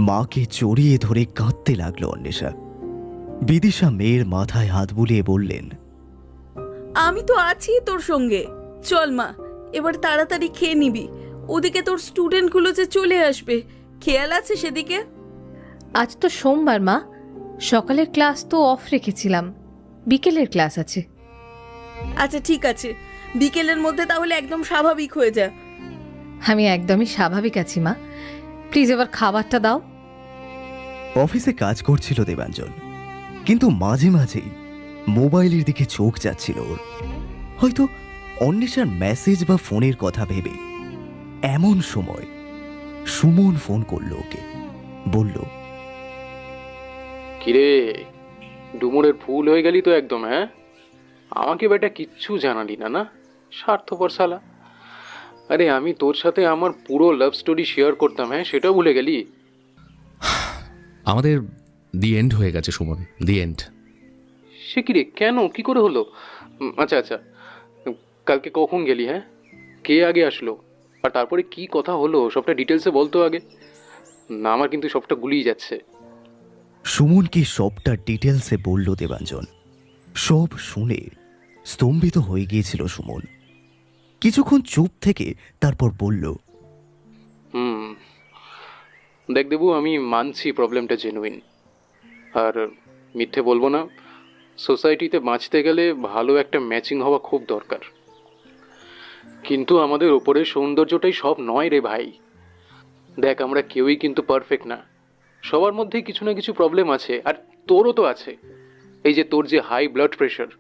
মাকে জড়িয়ে ধরে কাঁদতে লাগলো অন্বেষা। বিদিশা মেয়ের মাথায় হাত বুলিয়ে বললেন, আমি তো আছি তোর সঙ্গে। চল মা, এবার তাড়াতাড়ি খেয়ে নিবি, ওদিকে তোর স্টুডেন্টগুলো যে চলে আসবে, খেয়াল আছে সেদিকে? আজ তো সোমবার মা, সকালের ক্লাস তো অফ রেখেছিলাম, বিকেলের ক্লাস আছে। আচ্ছা ঠিক আছে, বিকেলের মধ্যে তাহলে একদম স্বাভাবিক হয়ে যা। আমি একদমই স্বাভাবিক আছি মা, প্লিজ এবার খাবারটা দাও। অফিসে কাজ করছিল দেবাঞ্জন। কিন্তু মাঝে মাঝেই মোবাইলের দিকে চোখ যাচ্ছিল ওর, হয়তো অন্বেষার মেসেজ বা ফোনের কথা ভেবে। এমন সময় সুমন ফোন করলো ওকে, বলল, কিরে, ডুমুরের ফুল হয়ে গেলি তো একদম। হ্যাঁ, আমাকে বেটা কিচ্ছু জানালি না। না, স্বার্থপর শালা। আরে আমি তোর সাথে আমার পুরো লাভ স্টোরি শেয়ার করতাম, হ্যাঁ সেটাও ভুলে গেলি? আমাদের দি এন্ড হয়ে গেছে সুমন, দি এন্ড। সে কি রে, কেন, কি করে হলো? আচ্ছা আচ্ছা, কালকে কখন গেলি? হ্যাঁ, কে আগে আসলো, আর তারপরে কি কথা হলো সবটা ডিটেলসে বলতো আগে। না, আমার কিন্তু সবটা গুলিয়ে যাচ্ছে। সুমনকে সবটা ডিটেলসে বলল দেবাঞ্জন। সব শুনে স্তম্ভিত হয়ে গিয়েছিল সুমন। কিছুক্ষণ চুপ থেকে তারপর বলল, দেখ দেবু, আমি মানছি প্রবলেমটা জেনুইন, আর মিথ্যে বলবো না। সোসাইটিতে বাঁচতে গেলে ভালো একটা ম্যাচিং হওয়া খুব দরকার, কিন্তু আমাদের ওপরের সৌন্দর্যটাই সব নয় রে ভাই। দেখ, আমরা কেউই কিন্তু পারফেক্ট না, সবার মধ্যেই কিছু না কিছু প্রবলেম আছে, আর তোরও তো আছে। এই যে তোর যে হাই ব্লাড প্রেশার,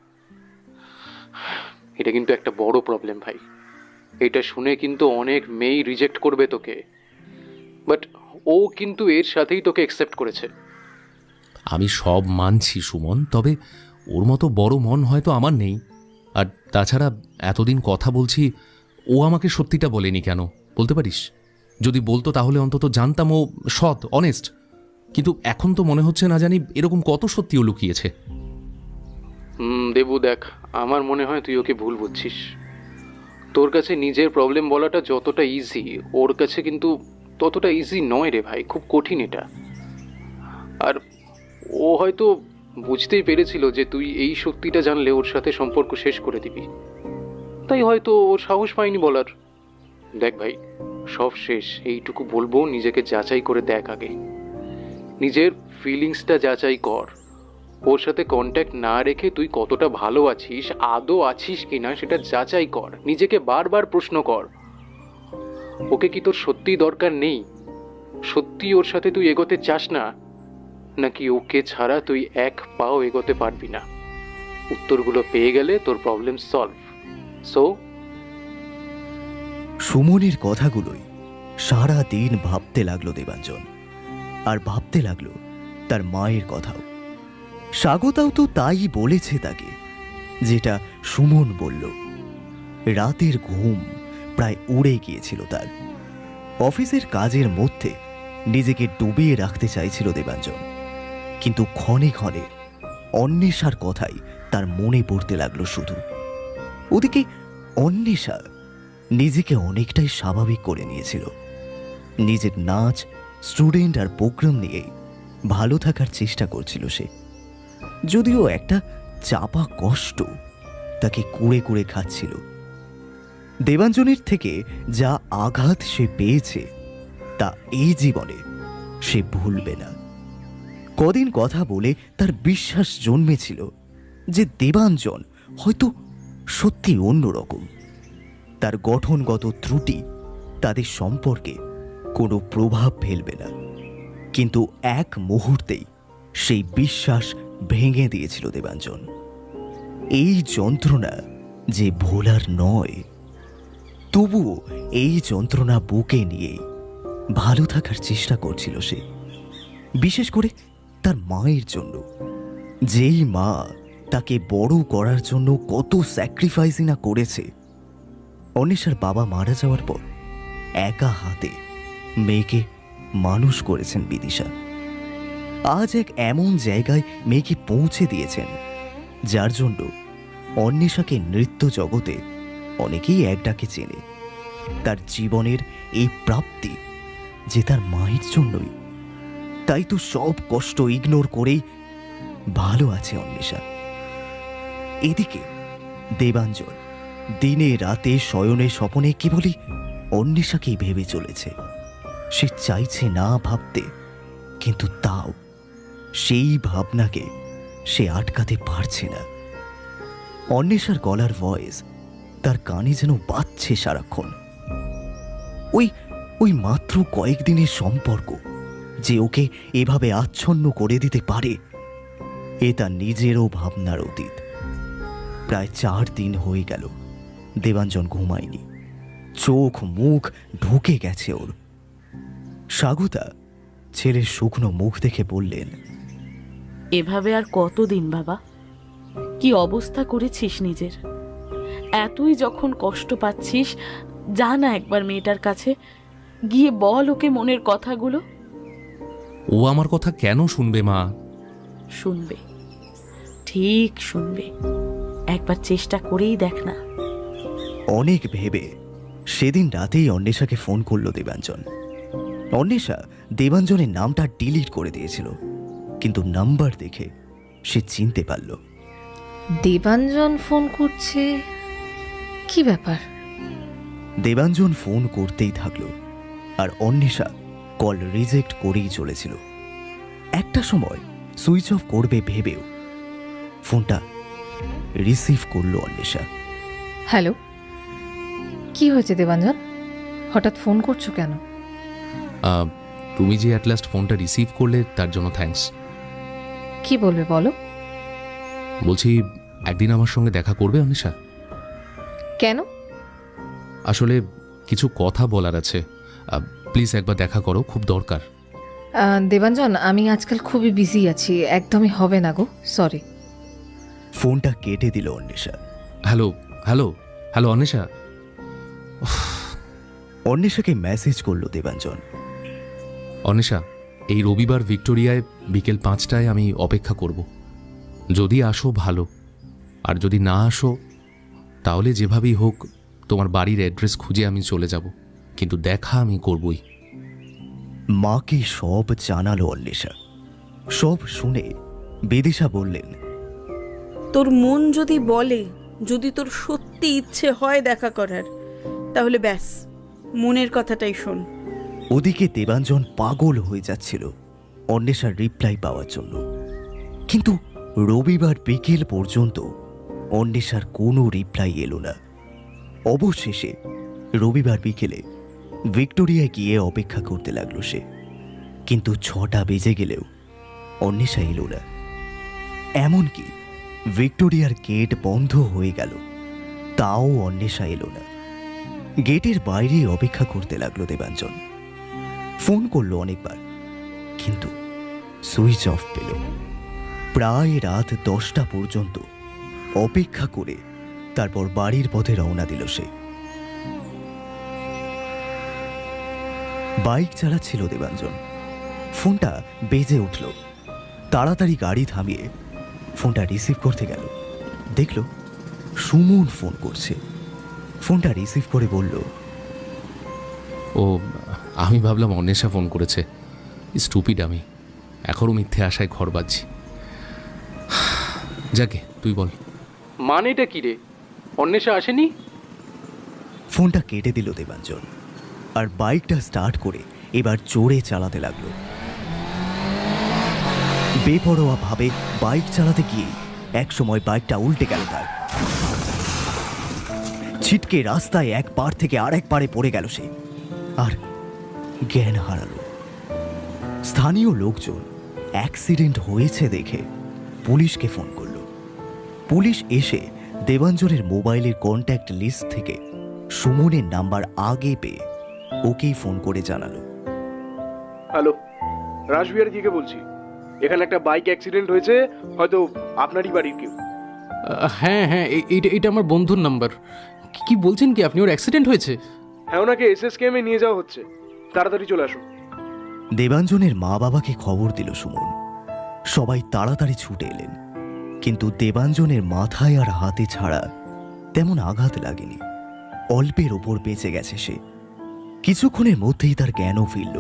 এটা কিন্তু একটা বড় প্রবলেম ভাই। এটা শুনে কিন্তু অনেক মেয়েই রিজেক্ট করবে তোকে, বাট ও কিন্তু এর সাথেই তোকে অ্যাকসেপ্ট করেছে। আমি সব মানছি সুমন, তবে ওর মতো বড় মন হয়তো আমার নেই। আর তাছাড়া এতদিন কথা বলছি, ও আমাকে সত্যিটা বলেনি কেন বলতে পারিস? যদি বলতো তাহলে অন্তত জানতাম ও সৎ, অনেস্ট। কিন্তু এখন তো মনে হচ্ছে না জানি এরকম কত সত্যি ও লুকিয়েছে। দেবু দেখ, আমার মনে হয় তুই ওকে ভুল বুঝছিস। তোর কাছে নিজের প্রবলেম বলাটা যতটা ইজি, ওর কাছে কিন্তু ততটা ইজি নয় রে ভাই, খুব কঠিন এটা। আর ও হয়তো বুঝতেই পেরেছিল যে তুই এই সত্যিটা জানলে ওর সাথে সম্পর্ক শেষ করে দিবি, তাই হয়তো ওর সাহস পায়নি বলার। দেখ ভাই, সব শেষ, এইটুকু বলবো, নিজেকে যাচাই করে দেখ আগে। নিজের ফিলিংসটা যাচাই কর। ওর সাথে কন্ট্যাক্ট না রেখে তুই কতটা ভালো আছিস, আদৌ আছিস কিনা সেটা যাচাই কর। নিজেকে বারবার প্রশ্ন কর, ওকে কি তোর সত্যিই দরকার নেই? সত্যি ওর সাথে তুই এগোতে চাস না, নাকি ওকে ছাড়া তুই এক পাও এগোতে পারবি না? উত্তরগুলো পেয়ে গেলে তোর প্রবলেম সলভ। সো সুমনের কথাগুলোই সারা দিন ভাবতে লাগলো দেবাঞ্জন, আর ভাবতে লাগলো তার মায়ের কথাও। স্বাগতাও তো তাই বলেছে তাকে, যেটা সুমন বলল। রাতের ঘুম প্রায় উড়ে গিয়েছিল তার। অফিসের কাজের মধ্যে নিজেকে ডুবিয়ে রাখতে চাইছিল দেবাঞ্জন, কিন্তু ক্ষণে ক্ষণে অন্বেষার কথাই তার মনে পড়তে লাগলো শুধু। ওদিকে অন্বেষা নিজেকে অনেকটাই স্বাভাবিক করে নিয়েছিল। নিজের নাচ, স্টুডেন্ট আর প্রোগ্রাম নিয়েই ভালো থাকার চেষ্টা করছিল সে, যদিও একটা চাপা কষ্ট তাকে কুড়ে কুড়ে খাচ্ছিল। দেবাঞ্জনের থেকে যা আঘাত সে পেয়েছে তা এই জীবনে সে ভুলবে না। কদিন কথা বলে তার বিশ্বাস জন্মেছিল যে দেবাঞ্জন হয়তো সত্যি অন্যরকম। তার গঠনগত ত্রুটি তাদের সম্পর্কে কোনো প্রভাব ফেলবে না, কিন্তু এক মুহূর্তেই সেই বিশ্বাস ভেঙে দিয়েছিল দেবাঞ্জন। এই যন্ত্রণা যে ভোলার নয়, তবুও এই যন্ত্রণা বুকে নিয়েই ভালো থাকার চেষ্টা করছিল সে, বিশেষ করে তার মায়ের জন্য। যেই মা তাকে বড় করার জন্য কত স্যাক্রিফাইসই না করেছে। অন্বেষার বাবা মারা যাওয়ার পর একা হাতে মেয়েকে মানুষ করেছেন বিদিশা। আজ এক এমন জায়গায় মেয়েকে পৌঁছে দিয়েছেন, যার জন্য অন্বেষাকে নৃত্য জগতে অনেকেই এক ডাকে চেনে। তার জীবনের এই প্রাপ্তি যে তার মায়ের জন্যই, তাই তো সব কষ্ট ইগনোর করেই ভালো আছে অন্বেষা। এদিকে দেবাঞ্জন দিনে রাতে শয়নে স্বপনে কেবলই অন্বেষাকেই ভেবে চলেছে। সে চাইছে না ভাবতে, কিন্তু তাও সেই ভাবনাকে সে আটকাতে পারছে না। অন্বেষার গলার ভয়েস তার কানে যেন বাজছে সারাক্ষণ। ওই মাত্র কয়েকদিনের সম্পর্ক যে ওকে এভাবে আচ্ছন্ন করে দিতে পারে, এ তার নিজেরও ভাবনার অতীত। প্রায় 4 দিন হয়ে গেল দেবাঞ্জন ঘুমায়নি, চোখ মুখ ঢুকে গেছে ওর। স্বাগতা ছেলের শুকনো মুখ দেখে বললেন, এভাবে আর কতদিন বাবা? কি অবস্থা করেছিস নিজের? এতই যখন কষ্ট পাচ্ছিস, যা না একবার মেয়েটার কাছে গিয়ে বল ওকে মনের কথাগুলো। ও আমার কথা কেন শুনবে মা? শুনবে, ঠিক শুনবে। একবার চেষ্টা করেই দেখ না। অনেক ভেবে সেদিন রাতেই অন্বেষাকে ফোন করলো দেবাঞ্জন। অন্বেষা দেবাঞ্জনের নামটা ডিলিট করে দিয়েছিল, কিন্তু নাম্বার দেখে সে চিনতে পারল। দেবাঞ্জন ফোন করছে, কি ব্যাপার? দেবাঞ্জন ফোন করতেই থাকলো, আর অন্বেষা কল রিজেক্ট করেই চলেছিল। একটা সময় সুইচ অফ করবে ভেবেও ফোনটা রিসিভ করলো অন্বেষা। হ্যালো, কি হয়েছে দেবাঞ্জন? হঠাৎ ফোন করছো কেন? তুমি যে অ্যাট লাস্ট ফোনটা রিসিভ করলে তার জন্য থ্যাঙ্কস। কি বলবে বলো। বলছি, একদিন আমার সঙ্গে দেখা করবে অনিশা? কেন? আসলে কিছু কথা বলার আছে, প্লিজ একবার দেখা করো, খুব দরকার। দেবাঞ্জন, আমি আজকাল খুবই বিজি আছি, একদমই হবে না গো, সরি। ফোনটা কেটে দিল অন্বেষা। Hello hello hello Anisha. অন্বেষাকে মেসেজ করলো দেবাঞ্জন। অনিশা, এই রবিবার ভিক্টোরিয়ায় বিকেল 5টায় আমি অপেক্ষা করব। যদি আসো ভালো, আর যদি না আসো তাহলে যেভাবেই হোক তোমার বাড়ির অ্যাড্রেস খুঁজে আমি চলে যাব, কিন্তু দেখা আমি করবই। মাকে সব জানালো অন্বেষা। সব শুনে বিদিশা বললেন, তোর মন যদি বলে, যদি তোর সত্যি ইচ্ছে হয় দেখা করার, তাহলে ব্যাস মনের কথাটাই শোন। ওদিকে দেবাঞ্জন পাগল হয়ে যাচ্ছিল অন্বেষার রিপ্লাই পাওয়ার জন্য, কিন্তু রবিবার বিকেল পর্যন্ত অন্বেষার কোনো রিপ্লাই এলো না। অবশেষে রবিবার বিকেলে ভিক্টোরিয়ায় গিয়ে অপেক্ষা করতে লাগলো সে, কিন্তু 6টা বেজে গেলেও অন্বেষা এলো না। এমনকি ভিক্টোরিয়ার গেট বন্ধ হয়ে গেল, তাও অন্বেষা এলো না। গেটের বাইরে অপেক্ষা করতে লাগলো দেবাঞ্জন। ফোন করলো অনেকবার, কিন্তু সুইচ অফ পেল। প্রায় রাত 10টা পর্যন্ত অপেক্ষা করে তারপর বাড়ির পথে রওনা দিল সে। বাইক চালাচ্ছিল দেবাঞ্জন, ফোনটা বেজে উঠল। তাড়াতাড়ি গাড়ি থামিয়ে ফোনটা রিসিভ করতে গেল, দেখল সুমন ফোন করছে। ফোনটা রিসিভ করে বলল, ও, আমি ভাবলাম অন্বেষা ফোন করেছে। স্টুপিড আমি, এখনও মিথ্যে আশায় ঘর বাজছি। যাকে তুই বল। মানেটা কি রে? অন্বেষা আসেনি? ফোনটা কেটে দিল দেবাঞ্জন, আর বাইকটা স্টার্ট করে এবার জোরে চালাতে লাগলো। বেপরোয়া ভাবে বাইক চালাতে গিয়ে একসময় বাইকটা উল্টে গেল তার। ছিটকে রাস্তায় এক পাড় থেকে আরেক পাড়ে পড়ে গেল সে, আর জ্ঞান হারালো। স্থানীয় লোকজন অ্যাক্সিডেন্ট হয়েছে দেখে পুলিশকে ফোন করলো। পুলিশ এসে দেবাঞ্জনের মোবাইলের কন্ট্যাক্ট লিস্ট থেকে সুমনের নাম্বার আগে পেয়ে ওকেই ফোন করে জানালো। হ্যালো, রাসবিহার থেকে বলছি। এখানে একটা বাইক অ্যাক্সিডেন্ট হয়েছে, হয়তো আপনারই বাড়ির কেউ। হ্যাঁ হ্যাঁ, এটা আমার বন্ধুর নাম্বার। কি বলছেন কি আপনি? ওর অ্যাক্সিডেন্ট হয়েছে? হ্যাঁ, ওনাকে এসএসকেএমে নিয়ে যাওয়া হচ্ছে, তাড়াতাড়ি চলে আসুন। দেবাঞ্জনের মা বাবাকে খবর দিল সুমন। সবাই তাড়াতাড়ি ছুটে এলেন, কিন্তু দেবাঞ্জনের মাথায় আর হাতে ছাড়া তেমন আঘাত লাগেনি। অল্পের ওপর বেঁচে গেছে সে। কিছুক্ষণের মধ্যেই তার জ্ঞানও ফিরল।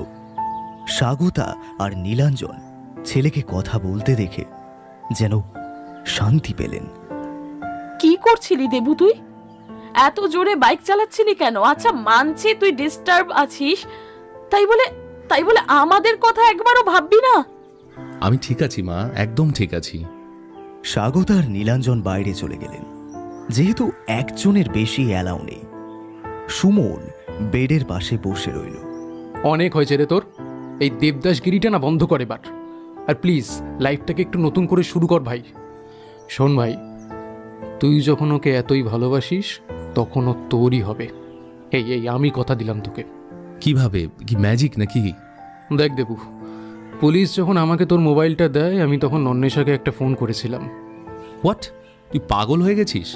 স্বাগতা আর নীলাঞ্জন ছেলেকে কথা বলতে দেখে যেন শান্তি পেলেন। কি করছিলি দেবু তুই? এত জোরে বাইক চালাচ্ছিলি কেন? আচ্ছা মানছি তুই ডিস্টার্ব আছিস, তাই বলে আমাদের কথা একবারও ভাববি না? আমি ঠিক আছি মা, একদম ঠিক আছি। স্বাগতা আর নীলাঞ্জন বাইরে চলে গেলেন। যেহেতু একজনের বেশি অ্যালাউ নেই, সুমন বেডের পাশে বসে রইল। অনেক হয়েছে রে তোর। এই দেবদাসগিরিটা না বন্ধ করে এবার। আর প্লিজ লাইফটাকে একটু নতুন করে শুরু কর ভাই। শোন ভাই, তুই যখন ওকে এতই ভালোবাসিস তখন ও তোরই হবে। এই এই আমি কথা দিলাম তোকে। কিভাবে? কি ম্যাজিক নাকি? দেখ দেবু, পুলিশ যখন আমাকে তোর মোবাইলটা দেয় আমি তখন অন্বেষাকে একটা ফোন করেছিলাম। হোয়াট? তুই পাগল হয়ে গেছিস?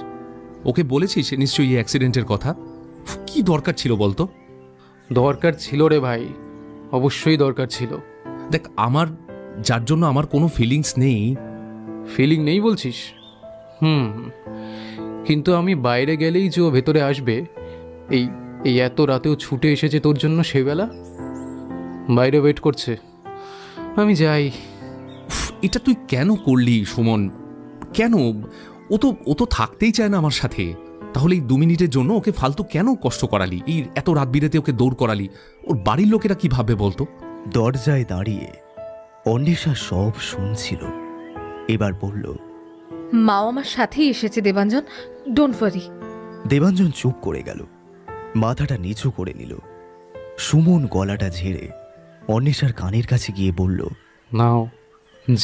ওকে বলেছিস নিশ্চয়ই এই অ্যাক্সিডেন্টের কথা? কি দরকার ছিল বলতো? দরকার ছিল রে ভাই, অবশ্যই দরকার ছিল। দেখ, আমার যার জন্য আমার কোনো ফিলিংস নেই। ফিলিং নেই বলছিস? কিন্তু আমি বাইরে গেলেই যে ও ভেতরে আসবে, এই এই এত রাতেও ছুটে এসেছে তোর জন্য, সেবেলা বাইরে ওয়েট করছে। আমি যাই। এটা তুই কেন করলি সুমন? কেন? ও তো থাকতেই চায় না আমার সাথে। তাহলে এই 2 মিনিটের জন্য ওকে ফালতু কেন কষ্ট করালি? এই এত রাত বিরেতে ওকে দৌড় করালি? ওর বাড়ির লোকেরা কি ভাববে বলতো? দরজায় দাঁড়িয়ে অন্বেষা সব শুনছিল। এবার বলল, মাও আমার সাথেই এসেছে দেবাঞ্জন, ডোন্ট ওয়ারি। দেবাঞ্জন চুপ করে গেল, মাথাটা নিচু করে নিল। সুমন গলাটা ঝেড়ে অন্বেষার কানের কাছে গিয়ে বলল, নাও,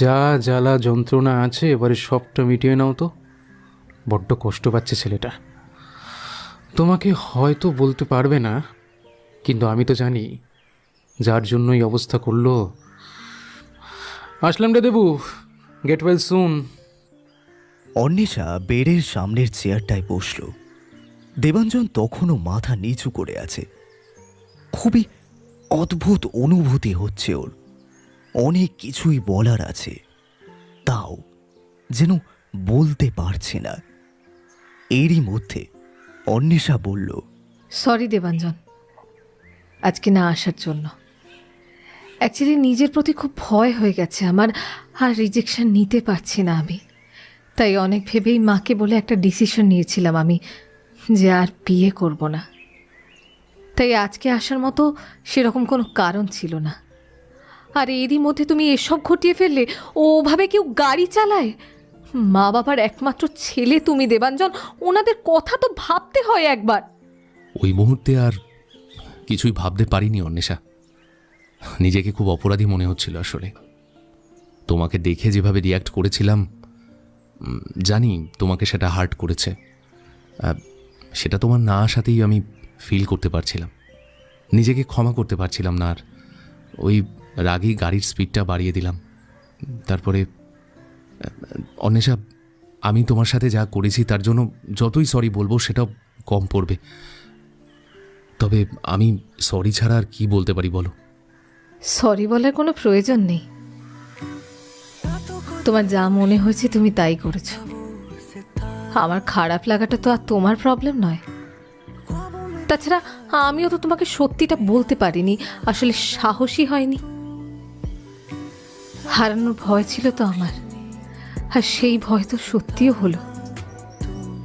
যা জ্বালা যন্ত্রণা আছে এবারে সবটা মিটিয়ে নাও তো। বড্ড কষ্ট পাচ্ছে ছেলেটা। তোমাকে হয়তো বলতে পারবে না, কিন্তু আমি তো জানি যার জন্য এই অবস্থা করলো। আসলাম রে Debu, get well soon. Anwesha বেডের সামনের চেয়ারটায় বসল। দেবাঞ্জন তখনও মাথা নিচু করে আছে। খুবই অদ্ভুত অনুভূতি হচ্ছে ওর। অনেক কিছুই বলার আছে, তাও যেন বলতে পারছে না। এরই মধ্যে অন্বেষা বলল, সরি দেবাঞ্জন, আজকে না আসার জন্য। অ্যাকচুয়ালি নিজের প্রতি খুব ভয় হয়ে গেছে আমার, আর রিজেকশন নিতে পারছি না আমি। তাই অনেক ভেবেই মাকে বলে একটা ডিসিশন নিয়েছিলাম আমি, যে আর বিয়ে করব না। তাই আজকে আসার মতো সেরকম কোনো কারণ ছিল না। আর এরই মধ্যে তুমি এসব ঘটিয়ে ফেললে। ওভাবে কেউ গাড়ি চালায়? মা বাবার একমাত্র ছেলে তুমি দেবাঞ্জন, ওনাদের কথা তো ভাবতে হয় একবার। ওই মুহূর্তে আর কিছুই ভাবতে পারিনি অন্বেষা। নিজেকে খুব অপরাধী মনে হচ্ছিল আসলে। তোমাকে দেখে যেভাবে রিয়্যাক্ট করেছিলাম, জানি তোমাকে সেটা হার্ট করেছে। সেটা তোমার না আসাতেই আমি ফিল করতে পারছিলাম। নিজেকে ক্ষমা করতে পারছিলাম না, আর ওই রাগী গাড়ির স্পিডটা বাড়িয়ে দিলাম। তারপরে অন্বেষা, আমি তোমার সাথে যা করেছি তার জন্য যতই সরি বলবো সেটা কম পড়বে। তবে আমি সরি ছাড়া আর কি বলতে পারি বলো? সরি বলার কোনো প্রয়োজন নেই। তোমার যা মনে হয়েছে তুমি তাই করেছো। আমার খারাপ লাগাটা তো আর তোমার প্রবলেম নয়। তাছাড়া আমিও তো তোমাকে সত্যিটা বলতে পারিনি, আসলে সাহসী হয়নি। হারানোর ভয় ছিল তো আমার, আর সেই ভয় তো সত্যিও হলো।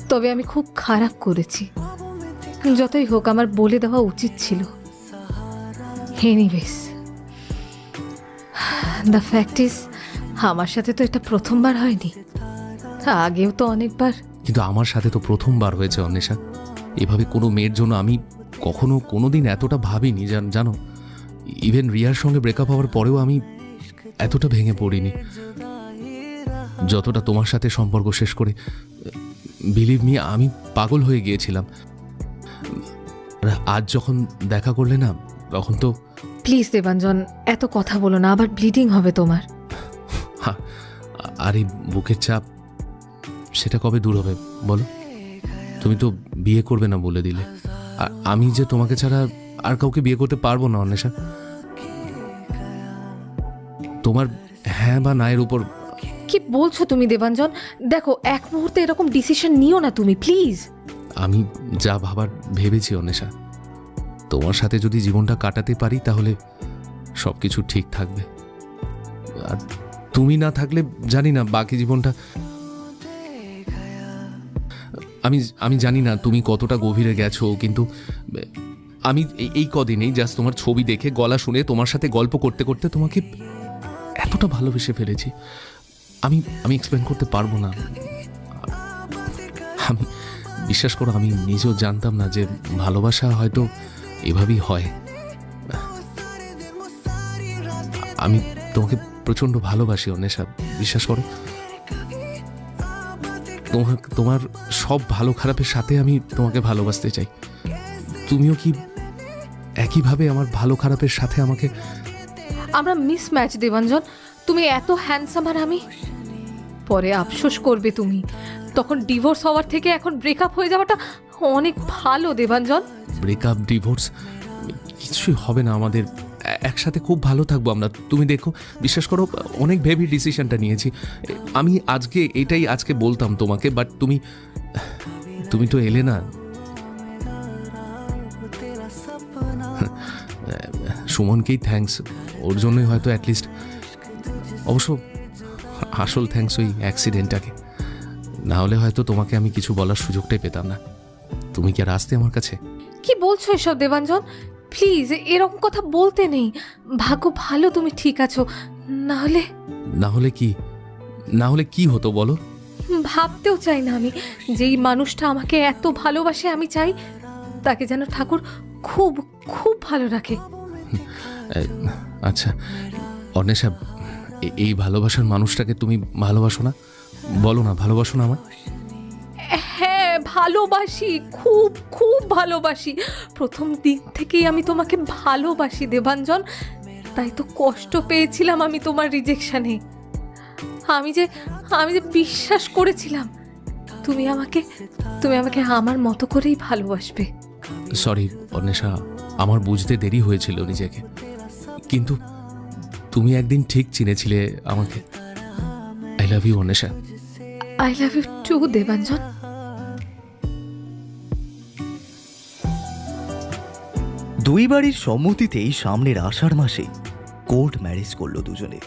তবে আমি খুব খারাপ করেছি। যতই হোক আমার বলে দেওয়া উচিত ছিল। এনিওয়েজ, দ্য ফ্যাক্ট ইজ আমার সাথে তো এটা প্রথমবার হয়নি, আগেও তো অনেকবার। কিন্তু আমার সাথে তো প্রথমবার হয়েছে অন্বেষা। এভাবে কোনো মেয়ের জন্য আমি কখনো কোনোদিন এতটা ভাবিনি, জানো। ইভেন রিয়ার সঙ্গে ব্রেকআপ হওয়ার পরেও আমি এতটা ভেঙে পড়িনি যতটা তোমার সাথে সম্পর্ক শেষ করে। বিলিভ মি, আমি পাগল হয়ে গিয়েছিলাম। আজ যখন দেখা করলে না, তখন তো। প্লিজ দেবাঞ্জন, এত কথা বলো না, আবার ব্লিডিং হবে তোমার। আর এই বুকের চাপ, সেটা কবে দূর হবে বলো? তুমি তো বিয়ে করবে না বলে দিলে। আমি যে তোমাকে ছাড়া আর কাউকে বিয়ে করতে পারবো না অন্বেষা। তোমার হ্যাঁ বা না এর উপর। কি বলছো তুমি দেবাঞ্জন? দেখো, এক মুহূর্তে এরকম ডিসিশন নিও না তুমি, প্লিজ। আমি যা ভাবার ভেবেছি অন্বেষা, তোমার সাথে যদি জীবনটা কাটাতে পারি তাহলে সব কিছু ঠিক থাকবে। আর তুমি না থাকলে জানি না বাকি জীবনটা। আমি জানি না তুমি কতটা গভীরে গেছো, কিন্তু আমি এই কদিনেই জাস্ট তোমার ছবি দেখে, গলা শুনে, তোমার সাথে গল্প করতে করতে তোমাকে এতটা ভালোবেসে ফেলেছি, আমি এক্সপ্লেন করতে পারবো না। আমি বিশ্বাস করো, আমি নিজেও জানতাম না যে ভালোবাসা হয়তো এভাবেই হয়। আমি তোমাকে প্রচণ্ড ভালোবাসি অন্বেষা, বিশ্বাস করো। তোমার সব ভালো খারাপের সাথে আমি তোমাকে ভালোবাসতে চাই। তুমিও কি একইভাবে আমার ভালো খারাপের সাথে আমাকে? আমরা মিসম্যাচ দেবাঞ্জন, তুমি এত হ্যান্ডসাম আর আমি। পরে আফসোস করবে তুমি, তখন ডিভোর্স হওয়ার থেকে এখন ব্রেকআপ হয়ে যাওয়াটা অনেক ভালো দেবাঞ্জন। ব্রেকআপ, ডিভোর্স কিছুই হবে না আমাদের, একসাথে খুব ভালো থাকবো আমরা। তুমি দেখো, বিশ্বাস করো, অনেক ভেবে ডিসিশনটা নিয়েছি। আমি আজকে বলতাম তোমাকে, বাট তুমি তো এলে না। সুমনকেই থ্যাঙ্কস, ওর জন্যই হয়তো অ্যাটলিস্ট। অবশ্য আসল থ্যাঙ্কস ওই অ্যাক্সিডেন্টটাকে, না হলে হয়তো তোমাকে আমি কিছু বলার সুযোগটাই পেতাম না। তুমি কি আর আসতে আমার কাছে? কি বলছো এসব দেবাঞ্জন? প্লিজ এরকম কথা বলতে নেই। ভাগ্য ভালো তুমি ঠিক আছো, না হলে কি হতো বলো? ভাবতেও চাই না আমি, যেই মানুষটা আমাকে এত ভালোবাসে আমি চাই তাকে যেন ঠাকুর খুব খুব ভালো রাখে। আচ্ছা অন্বেষা, এই ভালোবাসার মানুষটাকে তুমি ভালোবাসো না? বলো না, ভালোবাসো না আমার? হ্যাঁ ভালোবাসি, খুব খুব ভালোবাসি। প্রথম দিন থেকেই আমি তোমাকে ভালোবাসি দেবাঞ্জন, তাই তো কষ্ট পেয়েছিলাম আমি তোমার রিজেকশনে। আমি যে বিশ্বাস করেছিলাম তুমি আমাকে আমার মতো করেই ভালোবাসবে। সরি অন্বেষা, আমার বুঝতে দেরি হয়েছিল নিজেকে, কিন্তু তুমি একদিন ঠিক চিনেছিলে আমাকে। I love you Anwesha. I love you too Debanjan. দুই বাড়ির সম্মতিতেই সামনের আষাঢ় মাসে কোর্ট ম্যারেজ করলো দুজনে।